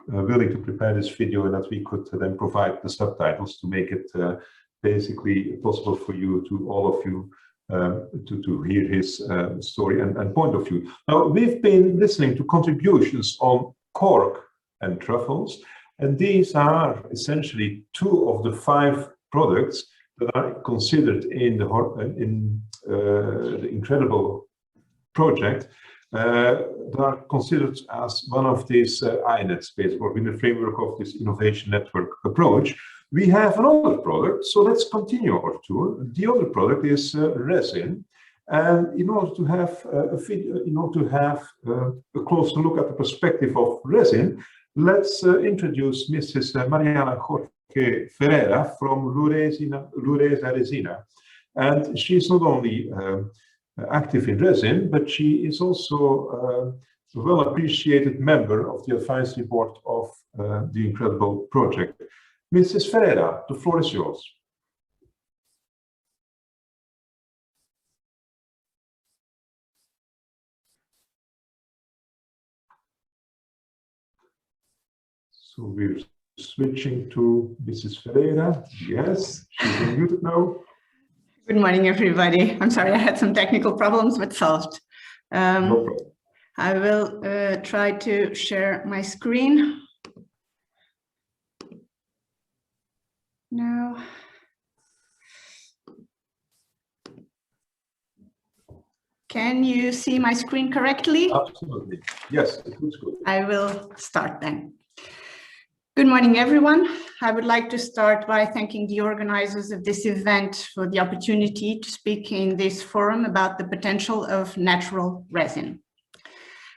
willing to prepare this video and that we could then provide the subtitles to make it basically possible for you, all of you, to hear his story and point of view. Now, we've been listening to contributions on cork and truffles, and these are essentially 2 of the 5 products that are considered in the incredible project, that are considered as one of these INET space, or in the framework of this innovation network approach. We have another product, so let's continue our tour. The other product is Resin, and in order to have a closer look at the perspective of Resin, let's introduce Mrs. Mariana Jorge Ferreira from Lureza Resina. And she's not only active in Resin, but she is also a well-appreciated member of the advisory board of the incredible project. Mrs. Ferreira, the floor is yours. So we're switching to Mrs. Ferreira. Yes, she's unmuted now. Good morning, everybody. I'm sorry, I had some technical problems, but solved. No problem. I will try to share my screen now. Can you see my screen correctly? Absolutely. Yes, it looks good. I will start then. Good morning, everyone. I would like to start by thanking the organizers of this event for the opportunity to speak in this forum about the potential of natural resin.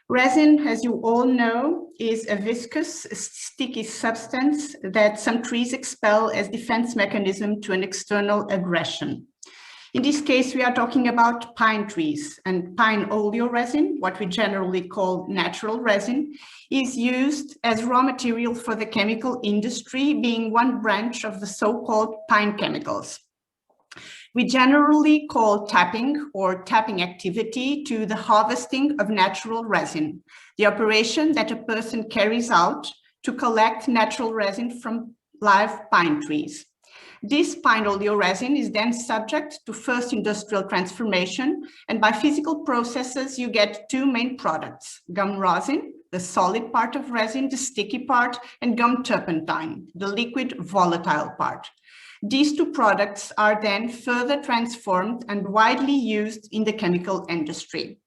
Resin, as you all know, is a viscous, sticky substance that some trees expel as defense mechanism to an external aggression. In this case, we are talking about pine trees, and pine oleoresin, what we generally call natural resin, is used as raw material for the chemical industry, being one branch of the so-called pine chemicals. We generally call tapping or tapping activity to the harvesting of natural resin, the operation that a person carries out to collect natural resin from live pine trees. This pine oleoresin is then subject to first industrial transformation, and by physical processes you get two main products: gum rosin, the solid part of resin, the sticky part, and gum turpentine, the liquid volatile part. These two products are then further transformed and widely used in the chemical industry.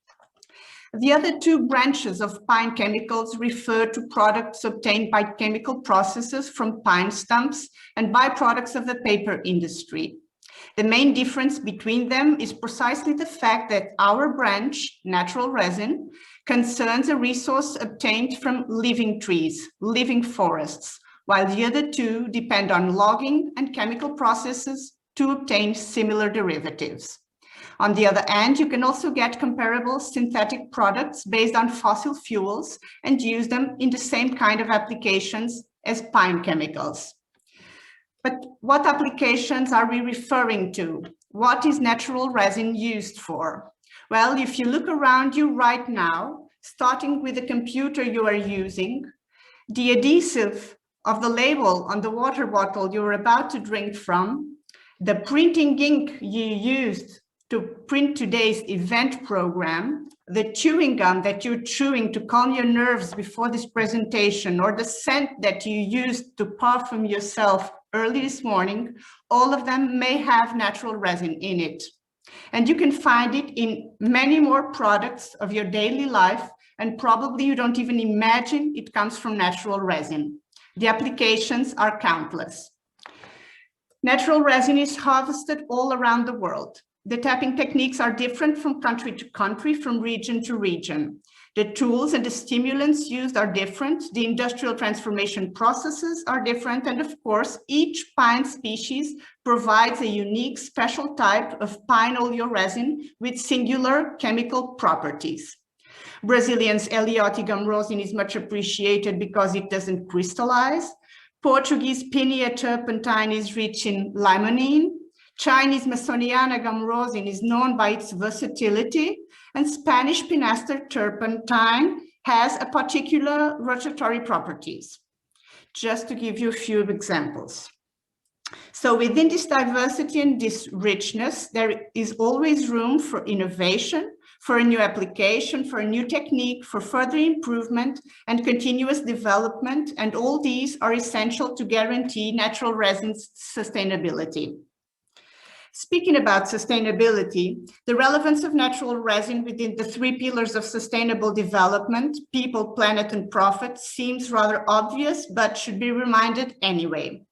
The other two branches of pine chemicals refer to products obtained by chemical processes from pine stumps and byproducts of the paper industry. The main difference between them is precisely the fact that our branch, natural resin, concerns a resource obtained from living trees, living forests, while the other two depend on logging and chemical processes to obtain similar derivatives. On the other hand, you can also get comparable synthetic products based on fossil fuels and use them in the same kind of applications as pine chemicals. But what applications are we referring to? What is natural resin used for? Well, if you look around you right now, starting with the computer you are using, the adhesive of the label on the water bottle you're about to drink from, the printing ink you used to print today's event program, the chewing gum that you're chewing to calm your nerves before this presentation, or the scent that you used to perfume yourself early this morning, all of them may have natural resin in it. And you can find it in many more products of your daily life, and probably you don't even imagine it comes from natural resin. The applications are countless. Natural resin is harvested all around the world. The tapping techniques are different from country to country, from region to region. The tools and the stimulants used are different. The industrial transformation processes are different. And of course, each pine species provides a unique special type of pine oleoresin with singular chemical properties. Brazilian's Eliotti gum rosin is much appreciated because it doesn't crystallize. Portuguese Pinea turpentine is rich in limonene. Chinese Masoniana gum rosin is known by its versatility, and Spanish Pinaster turpentine has a particular rotatory properties. Just to give you a few examples. So within this diversity and this richness, there is always room for innovation, for a new application, for a new technique, for further improvement and continuous development, and all these are essential to guarantee natural resin's sustainability. Speaking about sustainability, the relevance of natural resin within the three pillars of sustainable development, people, planet, and profit, seems rather obvious, but should be reminded anyway.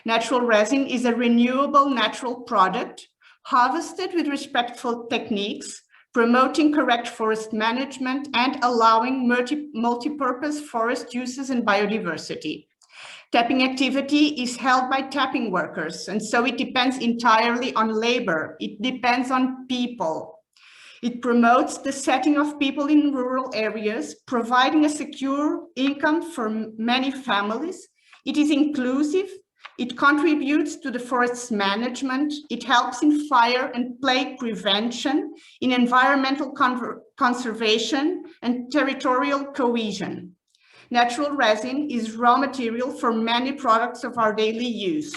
Natural resin is a renewable natural product, harvested with respectful techniques, promoting correct forest management and allowing multi-purpose forest uses and biodiversity. Tapping activity is held by tapping workers, and so it depends entirely on labor. It depends on people. It promotes the setting of people in rural areas, providing a secure income for many families. It is inclusive, It contributes to the forest's management. It helps in fire and plague prevention, in environmental conservation and territorial cohesion. Natural resin is raw material for many products of our daily use,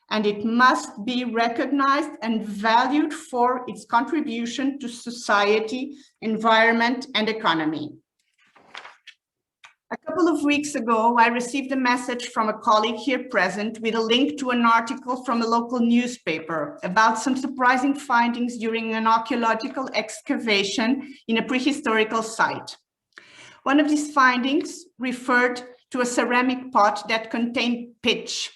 and it must be recognized and valued for its contribution to society, environment, and economy. A couple of weeks ago, I received a message from a colleague here present with a link to an article from a local newspaper about some surprising findings during an archaeological excavation in a prehistorical site. One of these findings referred to a ceramic pot that contained pitch,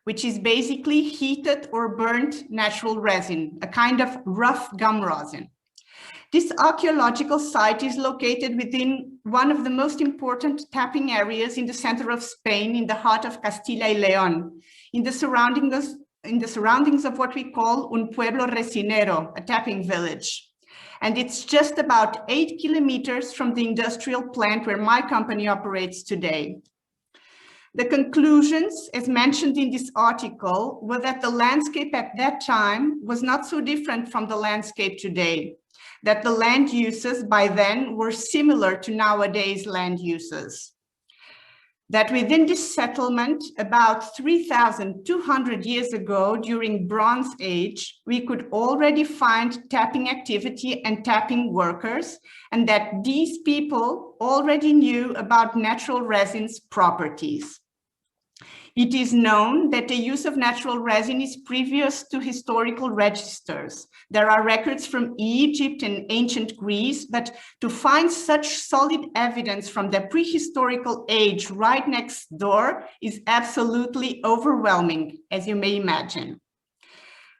which is basically heated or burnt natural resin, a kind of rough gum rosin. This archaeological site is located within one of the most important tapping areas in the center of Spain, in the heart of Castilla y León, in the surroundings of what we call un pueblo resinero, a tapping village. And it's just about 8 kilometers from the industrial plant where my company operates today. The conclusions, as mentioned in this article, were that the landscape at that time was not so different from the landscape today, that the land uses by then were similar to nowadays land uses. That within this settlement, about 3,200 years ago, during Bronze Age, we could already find tapping activity and tapping workers, and that these people already knew about natural resin's properties. It is known that the use of natural resin is previous to historical registers. There are records from Egypt and ancient Greece, but to find such solid evidence from the prehistorical age right next door is absolutely overwhelming, as you may imagine.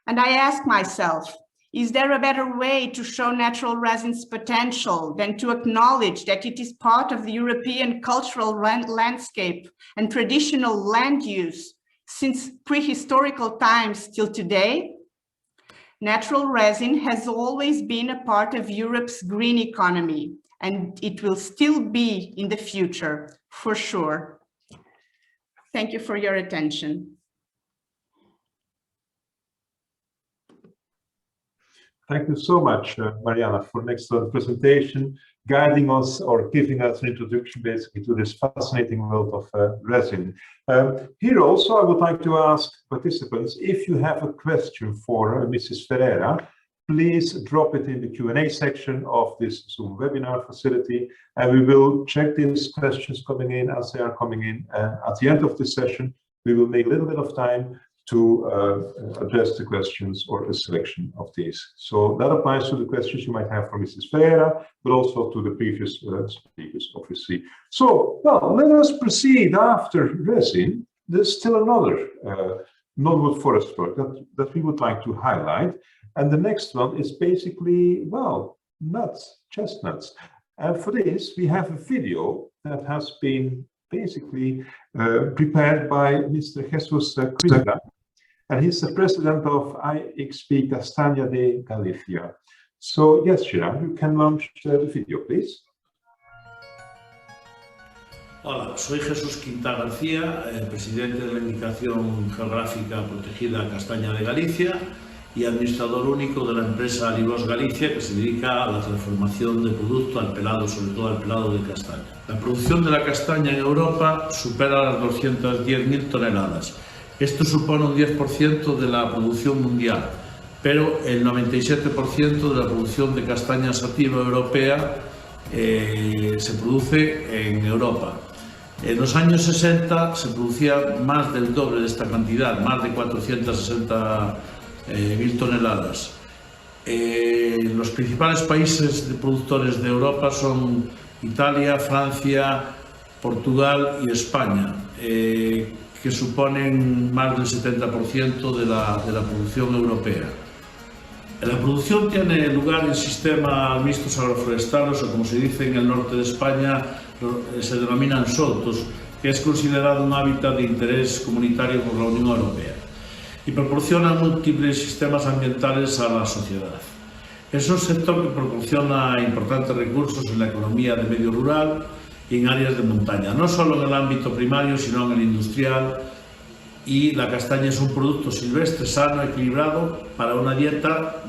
And I ask myself, is there a better way to show natural resin's potential than to acknowledge that it is part of the European cultural landscape and traditional land use since prehistorical times till today? Natural resin has always been a part of Europe's green economy, and it will still be in the future, for sure. Thank you for your attention. Thank you so much, Mariana, for an excellent presentation, guiding us or giving us an introduction basically to this fascinating world of resin. Here also, I would like to ask participants, if you have a question for Mrs. Ferreira, please drop it in the Q&A section of this Zoom webinar facility, and we will check these questions coming in as they are coming in. And at the end of this session, we will make a little bit of time to address the questions or the selection of these. So that applies to the questions you might have for Mrs. Ferreira, but also to the previous speakers, obviously. So, well, let us proceed after resin. There's still another non-wood forest product that we would like to highlight. And the next one is basically, well, nuts, chestnuts. And for this, we have a video that has been basically prepared by Mr. Jesus Crisra, and he's the president of IXP Castaña de Galicia. So yes, Gerard, you can launch the video, please. Hola, soy Jesús Quinta García, presidente de la Indicación Geográfica Protegida Castaña de Galicia y administrador único de la empresa Livelihoods Galicia, que se dedica a la transformación de producto al pelado, sobre todo al pelado de castaña. La producción de la castaña en Europa supera las 210.000 toneladas. Esto supone un 10% de la producción mundial, pero el 97% de la producción de castaña sativa europea se produce en Europa. En los años 60 se producía más del doble de esta cantidad, más de 460.000 toneladas. Los principales países productores de Europa son Italia, Francia, Portugal y España, que suponen más del 70% de la producción europea. La producción tiene lugar en sistemas mixtos agroforestales, o como se dice en el norte de España, se denominan sotos, que es considerado un hábitat de interés comunitario por la Unión Europea y proporciona múltiples sistemas ambientales a la sociedad. Es un sector que proporciona importantes recursos en la economía de medio rural y en áreas de montaña, no solo en el ámbito primario, sino en el industrial y la castaña es un producto silvestre, sano, equilibrado para una dieta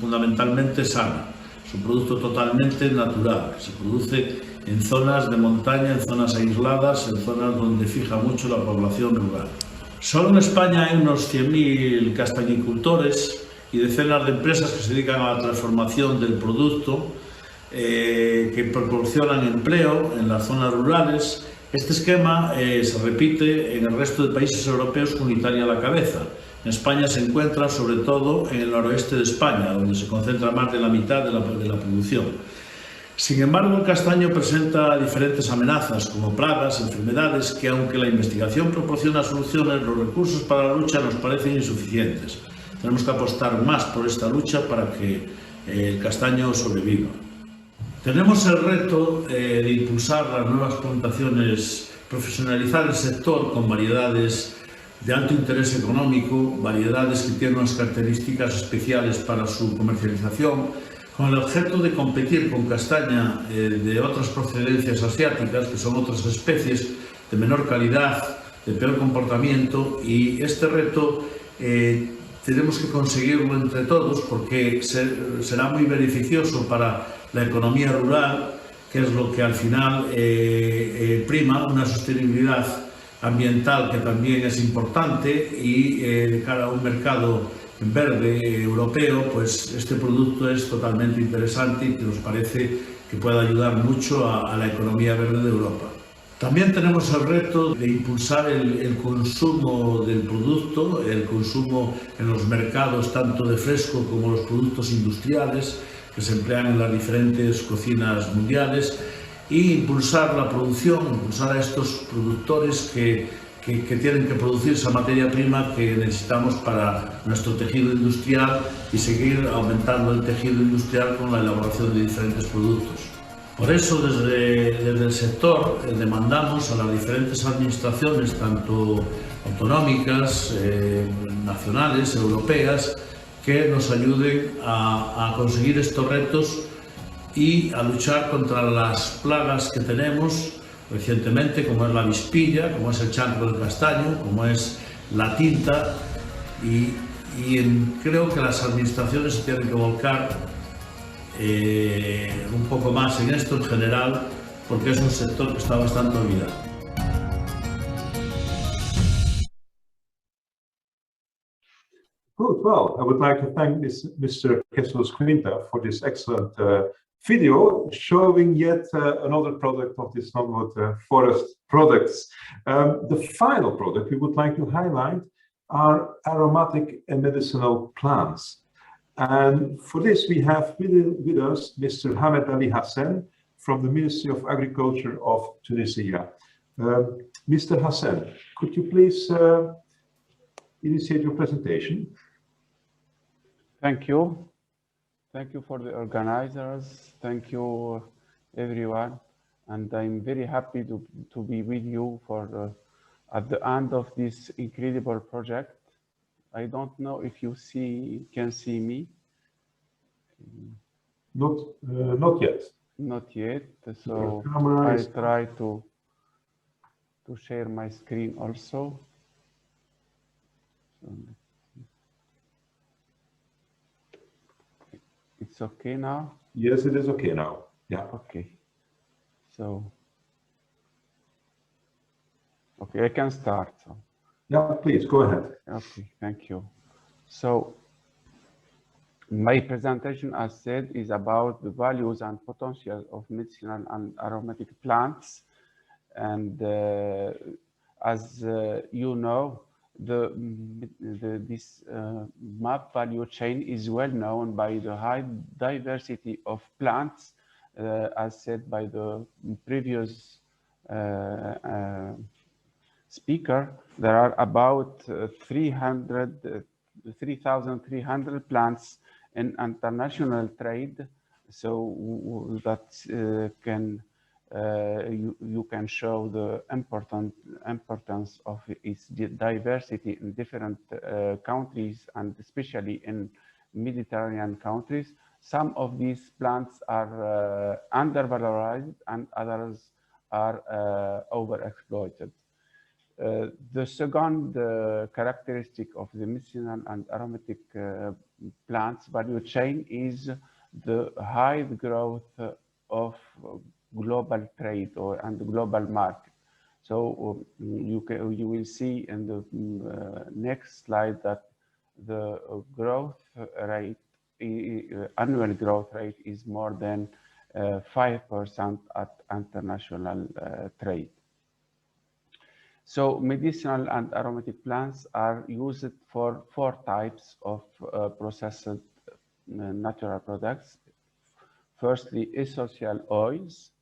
fundamentalmente sana. Es un producto totalmente natural, se produce en zonas de montaña, en zonas aisladas, en zonas donde fija mucho la población rural. Solo en España hay unos 100.000 castañicultores y decenas de empresas que se dedican a la transformación del producto, que proporcionan empleo en las zonas rurales. Este esquema se repite en el resto de países europeos con Italia a la cabeza. En España se encuentra sobre todo en el noroeste de España, donde se concentra más de la mitad de la producción. Sin embargo, el castaño presenta diferentes amenazas, como plagas, enfermedades, que aunque la investigación proporciona soluciones, los recursos para la lucha nos parecen insuficientes. Tenemos que apostar más por esta lucha para que el castaño sobreviva. Tenemos el reto de impulsar las nuevas plantaciones, profesionalizar el sector con variedades de alto interés económico, variedades que tienen unas características especiales para su comercialización, con el objeto de competir con castaña de otras procedencias asiáticas, que son otras especies de menor calidad, de peor comportamiento, y este reto tenemos que conseguirlo entre todos porque será muy beneficioso para la economía rural, que es lo que al final prima, una sostenibilidad ambiental que también es importante, y de cara a un mercado verde europeo, pues este producto es totalmente interesante y que nos parece que puede ayudar mucho a la economía verde de Europa. También tenemos el reto de impulsar el consumo del producto, el consumo en los mercados tanto de fresco como los productos industriales que se emplean en las diferentes cocinas mundiales, e impulsar la producción, impulsar a estos productores que tienen que producir esa materia prima que necesitamos para nuestro tejido industrial y seguir aumentando el tejido industrial con la elaboración de diferentes productos. Por eso, desde el sector demandamos a las diferentes administraciones, tanto autonómicas, nacionales, europeas, que nos ayuden a conseguir estos retos y a luchar contra las plagas que tenemos recientemente, como es la avispilla, como es el chancro del castaño, como es la tinta, y creo que las administraciones se tienen que volcar un poco más en esto en general, porque es un sector que está bastante olvidado. Good. Well, I would like to thank Mr. Jesus Quinta for this excellent video showing yet another product of this non-wood forest products. The final product we would like to highlight are aromatic and medicinal plants. And for this, we have with us Mr. Hamed Ali Hassan from the Ministry of Agriculture of Tunisia. Mr. Hassan, could you please initiate your presentation? Thank you. Thank you for the organizers. Thank you, everyone. And I'm very happy to be with you for at the end of this incredible project. I don't know if you can see me. Not yet. Not yet. So I try to share my screen also. It's okay now? Yes, it is okay now. Yeah. Okay. So, okay, I can start. Yeah, please go ahead. Okay, thank you. So, my presentation, as said, is about the values and potential of medicinal and aromatic plants. And as you know, this MAP value chain is well known by the high diversity of plants, as said by the previous speaker. There are about 3,300 plants in international trade, so that you can show the importance of its diversity in different countries, and especially in Mediterranean countries. Some of these plants are undervalorized and others are overexploited. The second characteristic of the medicinal and aromatic plants value chain is the high growth of global trade and global market. So you will see in the next slide that the growth rate, annual growth rate, is more than 5% at international trade. So medicinal and aromatic plants are used for 4 types of processed natural products. Firstly, essential oils,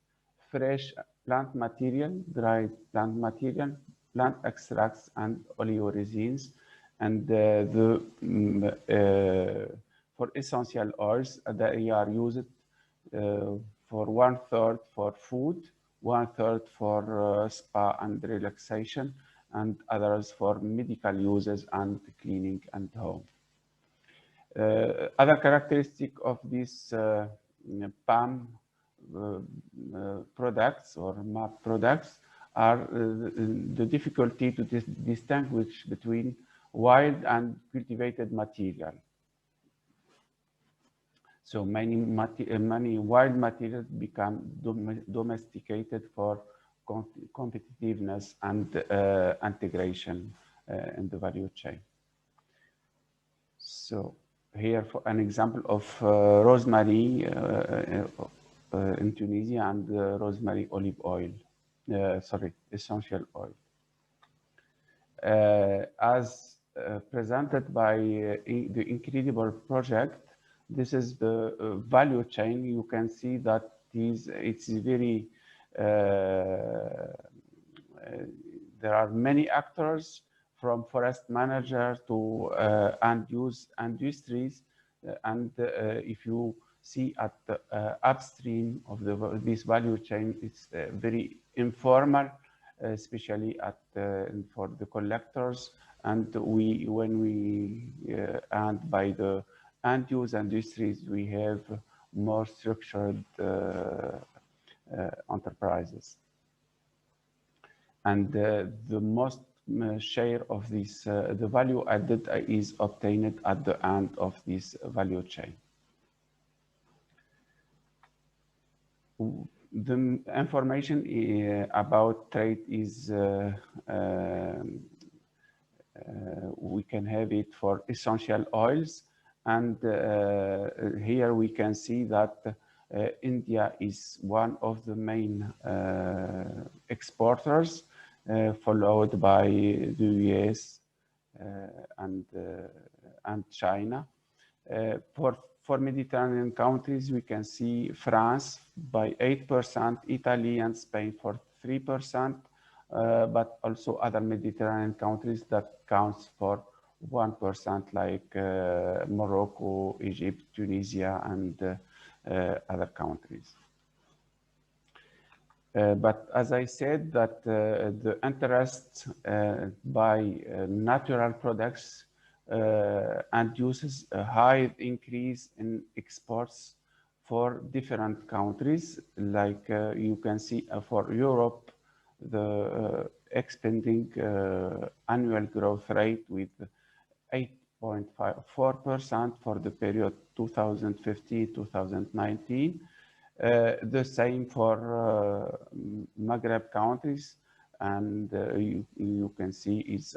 fresh plant material, dried plant material, plant extracts, and oleoresins. And for essential oils, they are used for 1/3 for food, 1/3 for spa and relaxation, and others for medical uses and cleaning and home. Other characteristic of these palm products or MAP products are the difficulty to distinguish between wild and cultivated material. So many wild materials become domesticated for competitiveness and integration in the value chain. So here for an example of rosemary in Tunisia and rosemary olive oil, essential oil. As presented by the incredible project, this is the value chain. You can see that it's very, there are many actors, from forest manager to end-use industries. And if you see at the upstream of this value chain, it's very informal, especially for the collectors. And when we and by the end-use industries, we have more structured enterprises. And the most share of this, the value added is obtained at the end of this value chain. The information about trade is, we can have it for essential oils. And here we can see that India is one of the main exporters, followed by the US and China. For Mediterranean countries, we can see France by 8%, Italy and Spain for 3%, but also other Mediterranean countries that counts for 1%, like Morocco, Egypt, Tunisia, and other countries. But as I said, that the interest by natural products and uses a high increase in exports for different countries. Like you can see for Europe, the expanding annual growth rate with 8.4% for the period 2015-2019. The same for Maghreb countries, and you can see it's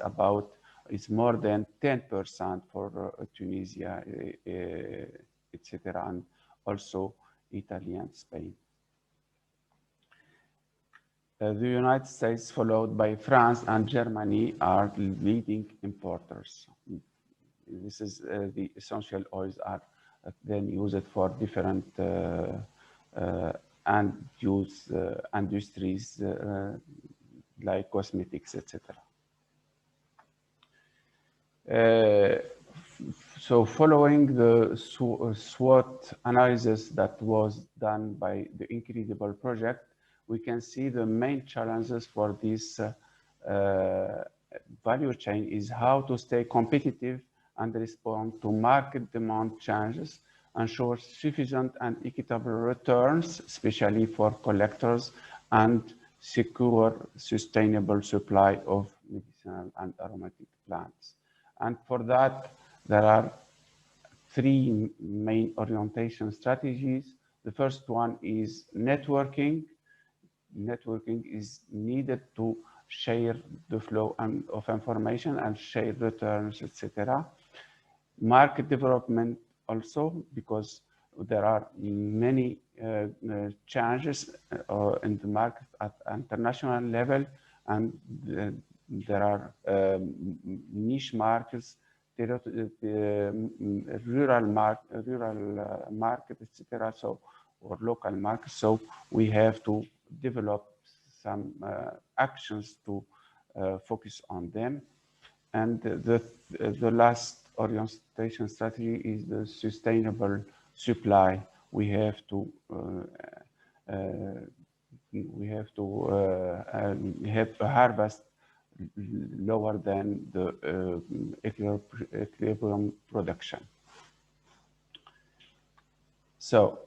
more than 10% for Tunisia, etc., and also Italy and Spain. The United States, followed by France and Germany, are leading importers. This is the essential oils are then used for different end-use industries like cosmetics, etc. So following the SWOT analysis that was done by the incredible project, we can see the main challenges for this value chain is how to stay competitive and respond to market demand changes, ensure sufficient and equitable returns, especially for collectors, and secure, sustainable supply of medicinal and aromatic plants. And for that, there are three main orientation strategies. The first one is networking. Networking is needed to share the flow of information and share returns, etc. Market development also, because there are many changes in the market at international level, and there are niche markets, rural market, etc. So, or local markets. So we have to develop some actions to focus on them. And the last orientation strategy is the sustainable supply. We have to have a harvest lower than the equilibrium production. So,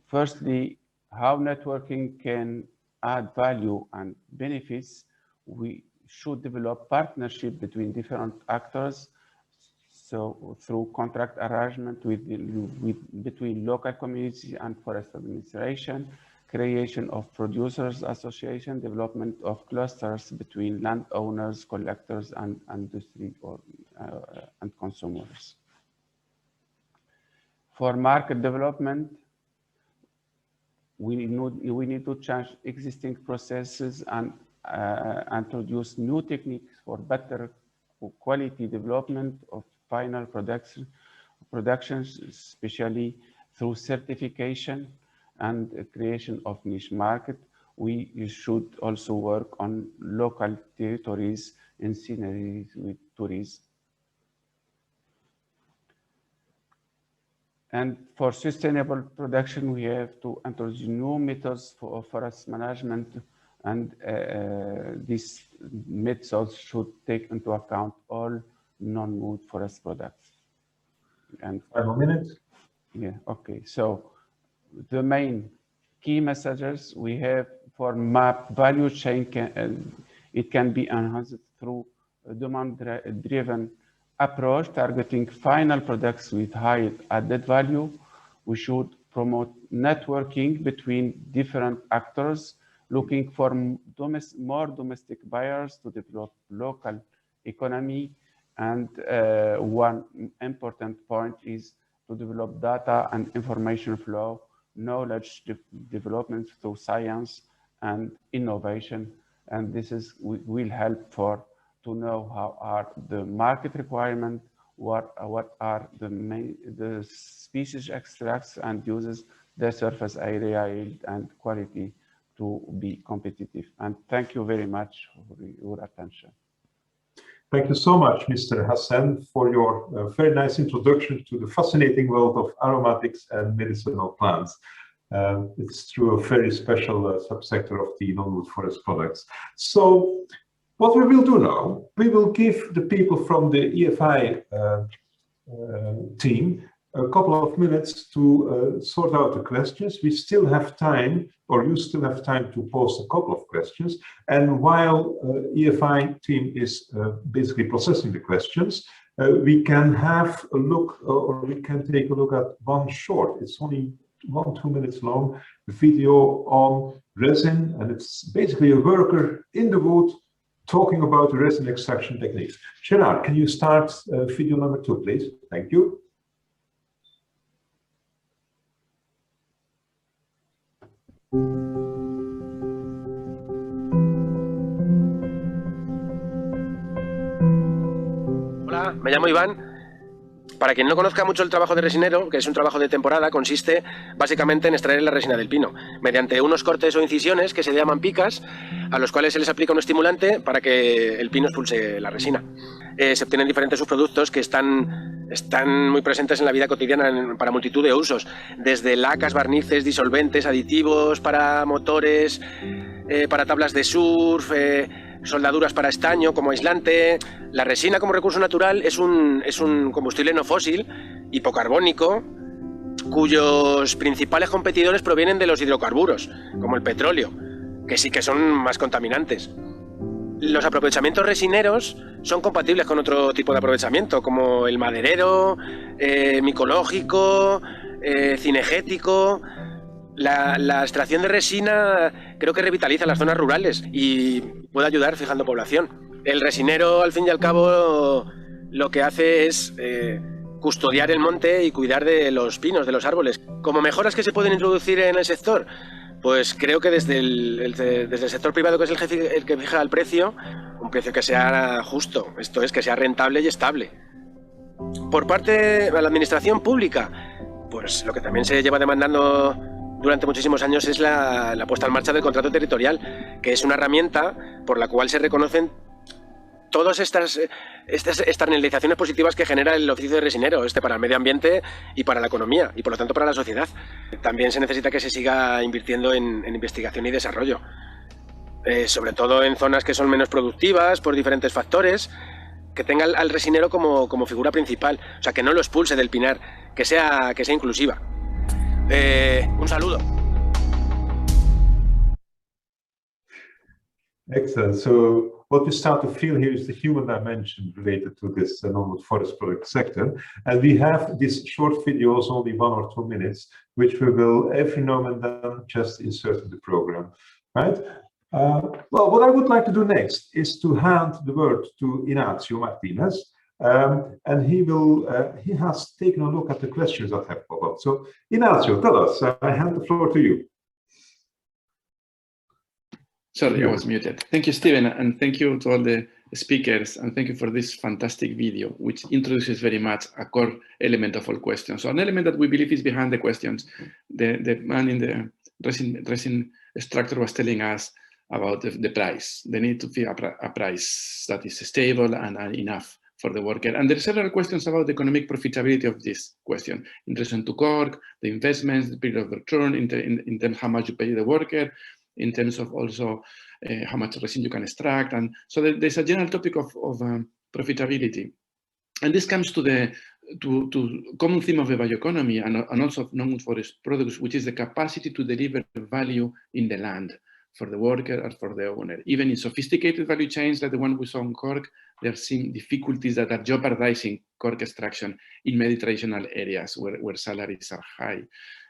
firstly, how networking can add value and benefits. We should develop partnership between different actors. So through contract arrangement between local communities and forest administration, creation of producers association, development of clusters between landowners, collectors, and industry and consumers. For market development, we need to change existing processes and introduce new techniques for better quality development of final productions, especially through certification and creation of niche market. We should also work on local territories and synergies with tourism. And for sustainable production, we have to introduce new methods for forest management, and these methods should take into account all non-wood forest products. And final minute. Yeah, okay. So the main key messages we have for MAP value chain, it can be enhanced through a demand-driven approach targeting final products with high added value. We should promote networking between different actors, looking for more domestic buyers to develop local economy. And one important point is to develop data and information flow, knowledge development through science and innovation. And this will help to know how are the market requirements, what are the species extracts and uses, their surface area yield and quality to be competitive. And thank you very much for your attention. Thank you so much, Mr. Hassan, for your very nice introduction to the fascinating world of aromatics and medicinal plants. It's true a very special subsector of the non-wood forest products. So what we will do now, we will give the people from the EFI team a couple of minutes to sort out the questions. We still have time, or you still have time to post a couple of questions. And while EFI team is basically processing the questions, we can have a look, or we can take a look at one short, it's only 1-2 minutes long, video on resin. And it's basically a worker in the wood talking about the resin extraction techniques. Gerard, can you start video number 2, please? Thank you. Hola, me llamo Iván. Para quien no conozca mucho el trabajo de resinero, que es un trabajo de temporada, consiste básicamente en extraer la resina del pino, mediante unos cortes o incisiones que se llaman picas, a los cuales se les aplica un estimulante para que el pino expulse la resina. Se obtienen diferentes subproductos que están muy presentes en la vida cotidiana para multitud de usos, desde lacas, barnices, disolventes, aditivos para motores, para tablas de surf, soldaduras para estaño como aislante. La resina como recurso natural es un combustible no fósil, hipocarbónico, cuyos principales competidores provienen de los hidrocarburos, como el petróleo. que sí que son más contaminantes. Los aprovechamientos resineros son compatibles con otro tipo de aprovechamiento, como el maderero, micológico, cinegético. La extracción de resina creo que revitaliza las zonas rurales y puede ayudar fijando población. El resinero, al fin y al cabo, lo que hace es custodiar el monte y cuidar de los pinos, de los árboles. Como mejoras que se pueden introducir en el sector, pues creo que desde el sector privado, que es el que fija el precio, un precio que sea justo, esto es, que sea rentable y estable. Por parte de la administración pública, pues lo que también se lleva demandando durante muchísimos años es la puesta en marcha del contrato territorial, que es una herramienta por la cual se reconocen todas estas externalizaciones positivas que genera el oficio de resinero, para el medio ambiente y para la economía, y por lo tanto para la sociedad. También se necesita que se siga invirtiendo en investigación y desarrollo, sobre todo en zonas que son menos productivas por diferentes factores, que tenga al resinero como figura principal, o sea, que no lo expulse del pinar, que sea inclusiva. Un saludo. Excellent. So what you start to feel here is the human dimension related to this non-wood forest product sector. And we have these short videos, only 1 or 2 minutes, which we will every now and then just insert in the program, right? Well, what I would like to do next is to hand the word to Ignacio Martinez. And he has taken a look at the questions that have popped up. So Ignacio, tell us, I hand the floor to you. Sorry, I was muted. Thank you, Stephen, and thank you to all the speakers, and thank you for this fantastic video, which introduces very much a core element of all questions. So an element that we believe is behind the questions. The man in the resin structure was telling us about the price. They need to be a price that is stable and enough for the worker. And there are several questions about the economic profitability of this question, in relation to cork, the investments, the period of return, in terms of how much you pay the worker, in terms of also how much resin you can extract. And so there's a general topic of profitability. And this comes to the common theme of the bioeconomy and also of non-wood forest products, which is the capacity to deliver value in the land for the worker or for the owner. Even in sophisticated value chains like the one we saw in cork, there are some difficulties that are jeopardizing cork extraction in many traditional areas where salaries are high.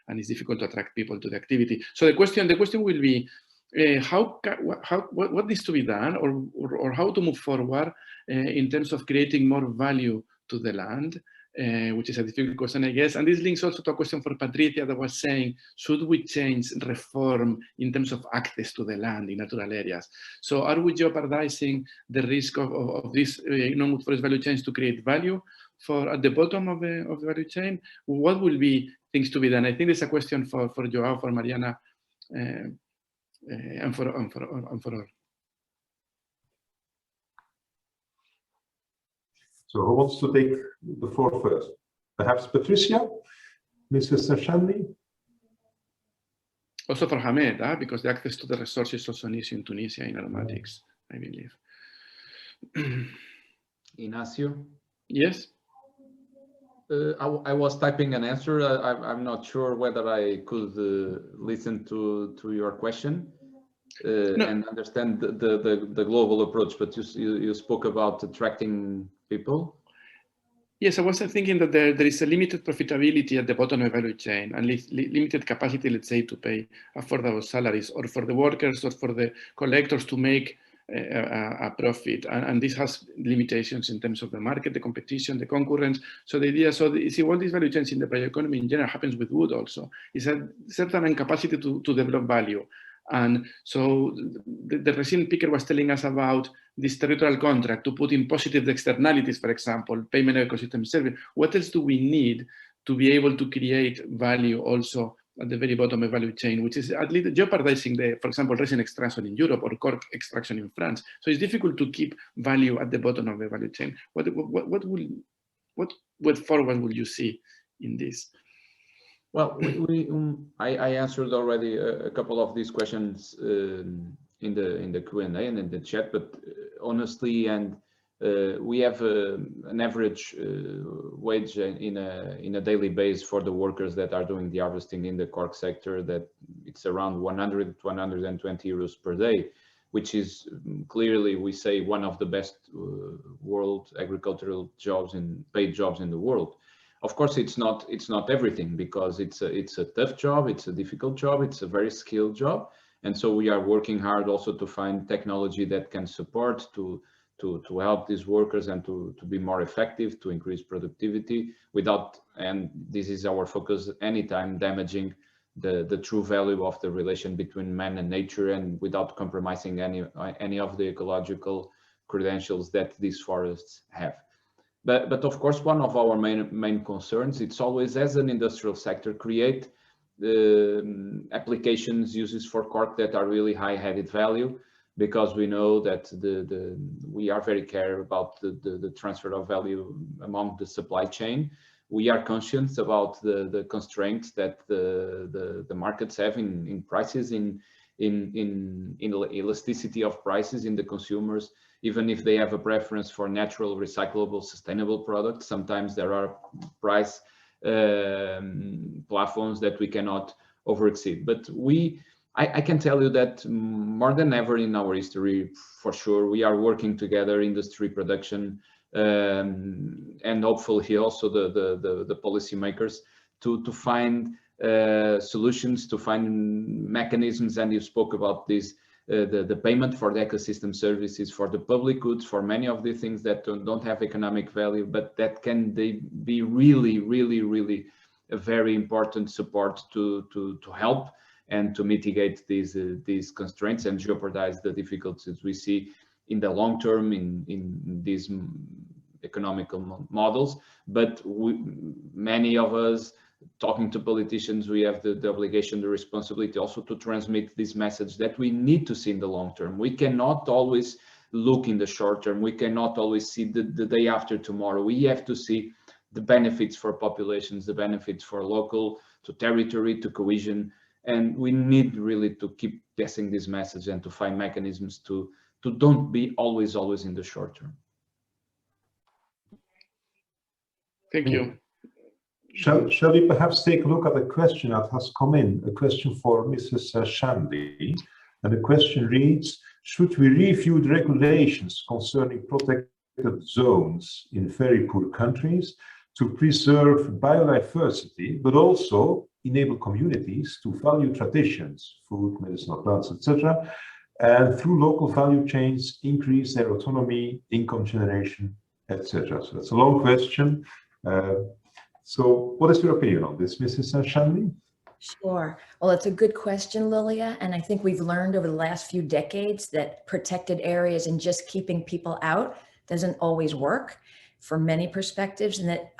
And it's difficult to attract people to the activity. So the question will be, what needs to be done, or how to move forward in terms of creating more value to the land, which is a difficult question, I guess. And this links also to a question for Patricia that was saying, should we change, reform in terms of access to the land in natural areas? So are we jeopardizing the risk of these non-wood forest value chains to create value at the bottom of the value chain? What will be things to be done? I think there's a question for Joao, for Mariana, and for all. So who wants to take the floor first? Perhaps Patricia, Mrs. Shanley? Also for Hamed, because the access to the resources is also an issue in Tunisia in aromatics, I believe. Ignacio? Yes? I was typing an answer. I'm not sure whether I could listen to your question and understand the global approach, but you spoke about attracting people. Yes, I was thinking that there is a limited profitability at the bottom of the value chain and limited capacity, let's say, to pay affordable salaries, or for the workers or for the collectors to make a profit, and this has limitations in terms of the market, the competition, the concurrence. So the idea, see, all these value chains in the bioeconomy in general happens with wood also, is a certain incapacity to develop value. And so the resin picker was telling us about this territorial contract to put in positive externalities, for example, payment ecosystem service. What else do we need to be able to create value also at the very bottom of the value chain, which is at least jeopardizing for example, resin extraction in Europe or cork extraction in France. So it's difficult to keep value at the bottom of the value chain. What forward will you see in this? Well, I answered already a couple of these questions in the Q&A and in the chat, but honestly, we have an average wage in a daily base for the workers that are doing the harvesting in the cork sector that it's around 100 to 120 euros per day, which is clearly, we say, one of the best world agricultural jobs and paid jobs in the world. Of course, it's not everything, because it's a tough job, it's a difficult job, it's a very skilled job, and so we are working hard also to find technology that can support to help these workers and to be more effective, to increase productivity without, and this is our focus, anytime damaging the true value of the relation between man and nature, and without compromising any of the ecological credentials that these forests have. But of course, one of our main concerns, it's always, as an industrial sector, create applications, uses for cork that are really high added value, because we know that we are very care about the transfer of value among the supply chain. We are conscious about the constraints that the markets have in prices, in elasticity of prices in the consumers. Even if they have a preference for natural, recyclable, sustainable products, sometimes there are price plafonds that we cannot overexceed. But I can tell you that more than ever in our history, for sure, we are working together, industry, production, and hopefully also the policymakers to find solutions, to find mechanisms. And you spoke about this, the payment for the ecosystem services, for the public goods, for many of the things that don't have economic value, but that can be really a very important support to help and to mitigate these constraints and jeopardize the difficulties we see in the long term in these economical models. But many of us, talking to politicians, we have the obligation, the responsibility also to transmit this message that we need to see in the long term. We cannot always look in the short term. We cannot always see the day after tomorrow. We have to see the benefits for populations, the benefits for local, to territory, to cohesion. And we need really to keep testing this message and to find mechanisms to don't be always in the short term. Thank you. Shall we perhaps take a look at a question that has come in, a question for Mrs. Shanley. And the question reads, should we review the regulations concerning protected zones in very poor countries to preserve biodiversity, but also enable communities to value traditions, food, medicinal plants, etc., and through local value chains, increase their autonomy, income generation, etc. So that's a long question. So what is your opinion on this, Mrs. Shanley? Sure. Well, it's a good question, Lilia. And I think we've learned over the last few decades that protected areas and just keeping people out doesn't always work for many perspectives, and that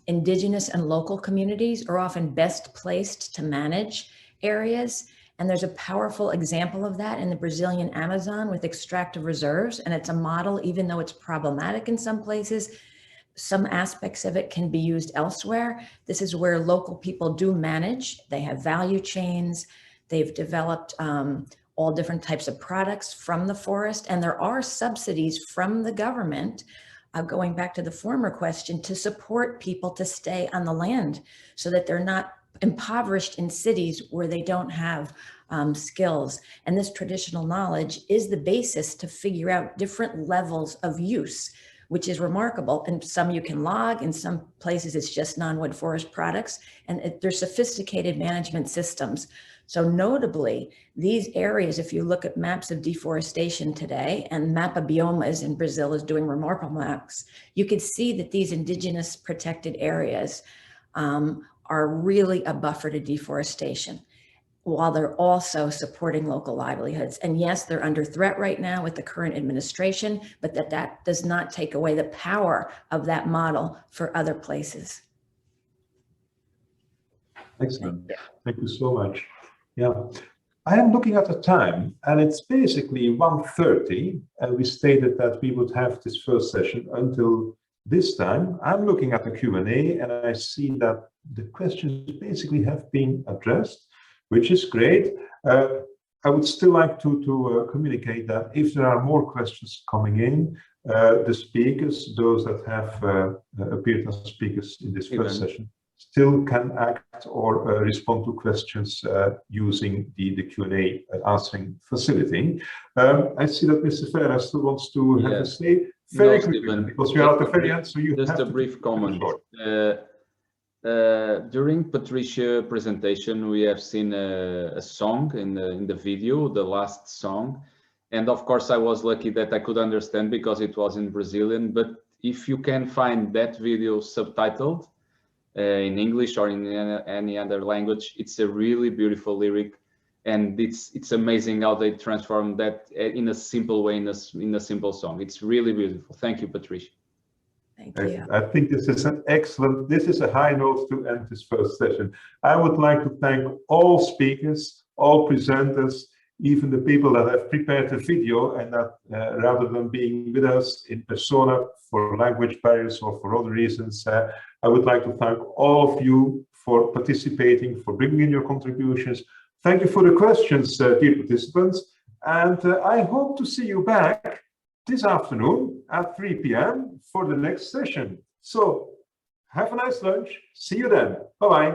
indigenous and local communities are often best placed to manage areas. And there's a powerful example of that in the Brazilian Amazon with extractive reserves. And it's a model, even though it's problematic in some places, some aspects of it can be used elsewhere. This is where local people do manage. They have value chains. They've developed all different types of products from the forest. And there are subsidies from the government, going back to the former question, to support people to stay on the land so that they're not impoverished in cities where they don't have skills. And this traditional knowledge is the basis to figure out different levels of use, which is remarkable. And some you can log, in some places it's just non-wood forest products, and there's sophisticated management systems. So notably, these areas, if you look at maps of deforestation today, and Mapa Biomas in Brazil is doing remarkable maps, you can see that these indigenous protected areas are really a buffer to deforestation, while they're also supporting local livelihoods. And yes, they're under threat right now with the current administration, but that does not take away the power of that model for other places. Excellent. Thank you so much. Yeah, I am looking at the time, and it's basically 1:30, and we stated that we would have this first session until this time. I'm looking at the Q&A, and I see that the questions basically have been addressed, which is great. I would still like to communicate that if there are more questions coming in, the speakers, those that have appeared as speakers in this first session, still can act or respond to questions using the Q&A answering facility. I see that Mr. Ferreira still wants to have a say. Very quickly, because we are at the very end, so you just have a brief comment. During Patricia's presentation, we have seen a song in the video, the last song. And of course, I was lucky that I could understand because it was in Brazilian. But if you can find that video subtitled in English or in any other language, it's a really beautiful lyric. And it's amazing how they transform that in a simple way, in a simple song. It's really beautiful. Thank you, Patricia. Thank you. I think this is an excellent, this is a high note to end this first session. I would like to thank all speakers, all presenters, even the people that have prepared the video and that rather than being with us in persona for language barriers or for other reasons, I would like to thank all of you for participating, for bringing in your contributions. Thank you for the questions, dear participants, and I hope to see you back this afternoon at 3 p.m. for the next session. So have a nice lunch. See you then. Bye-bye.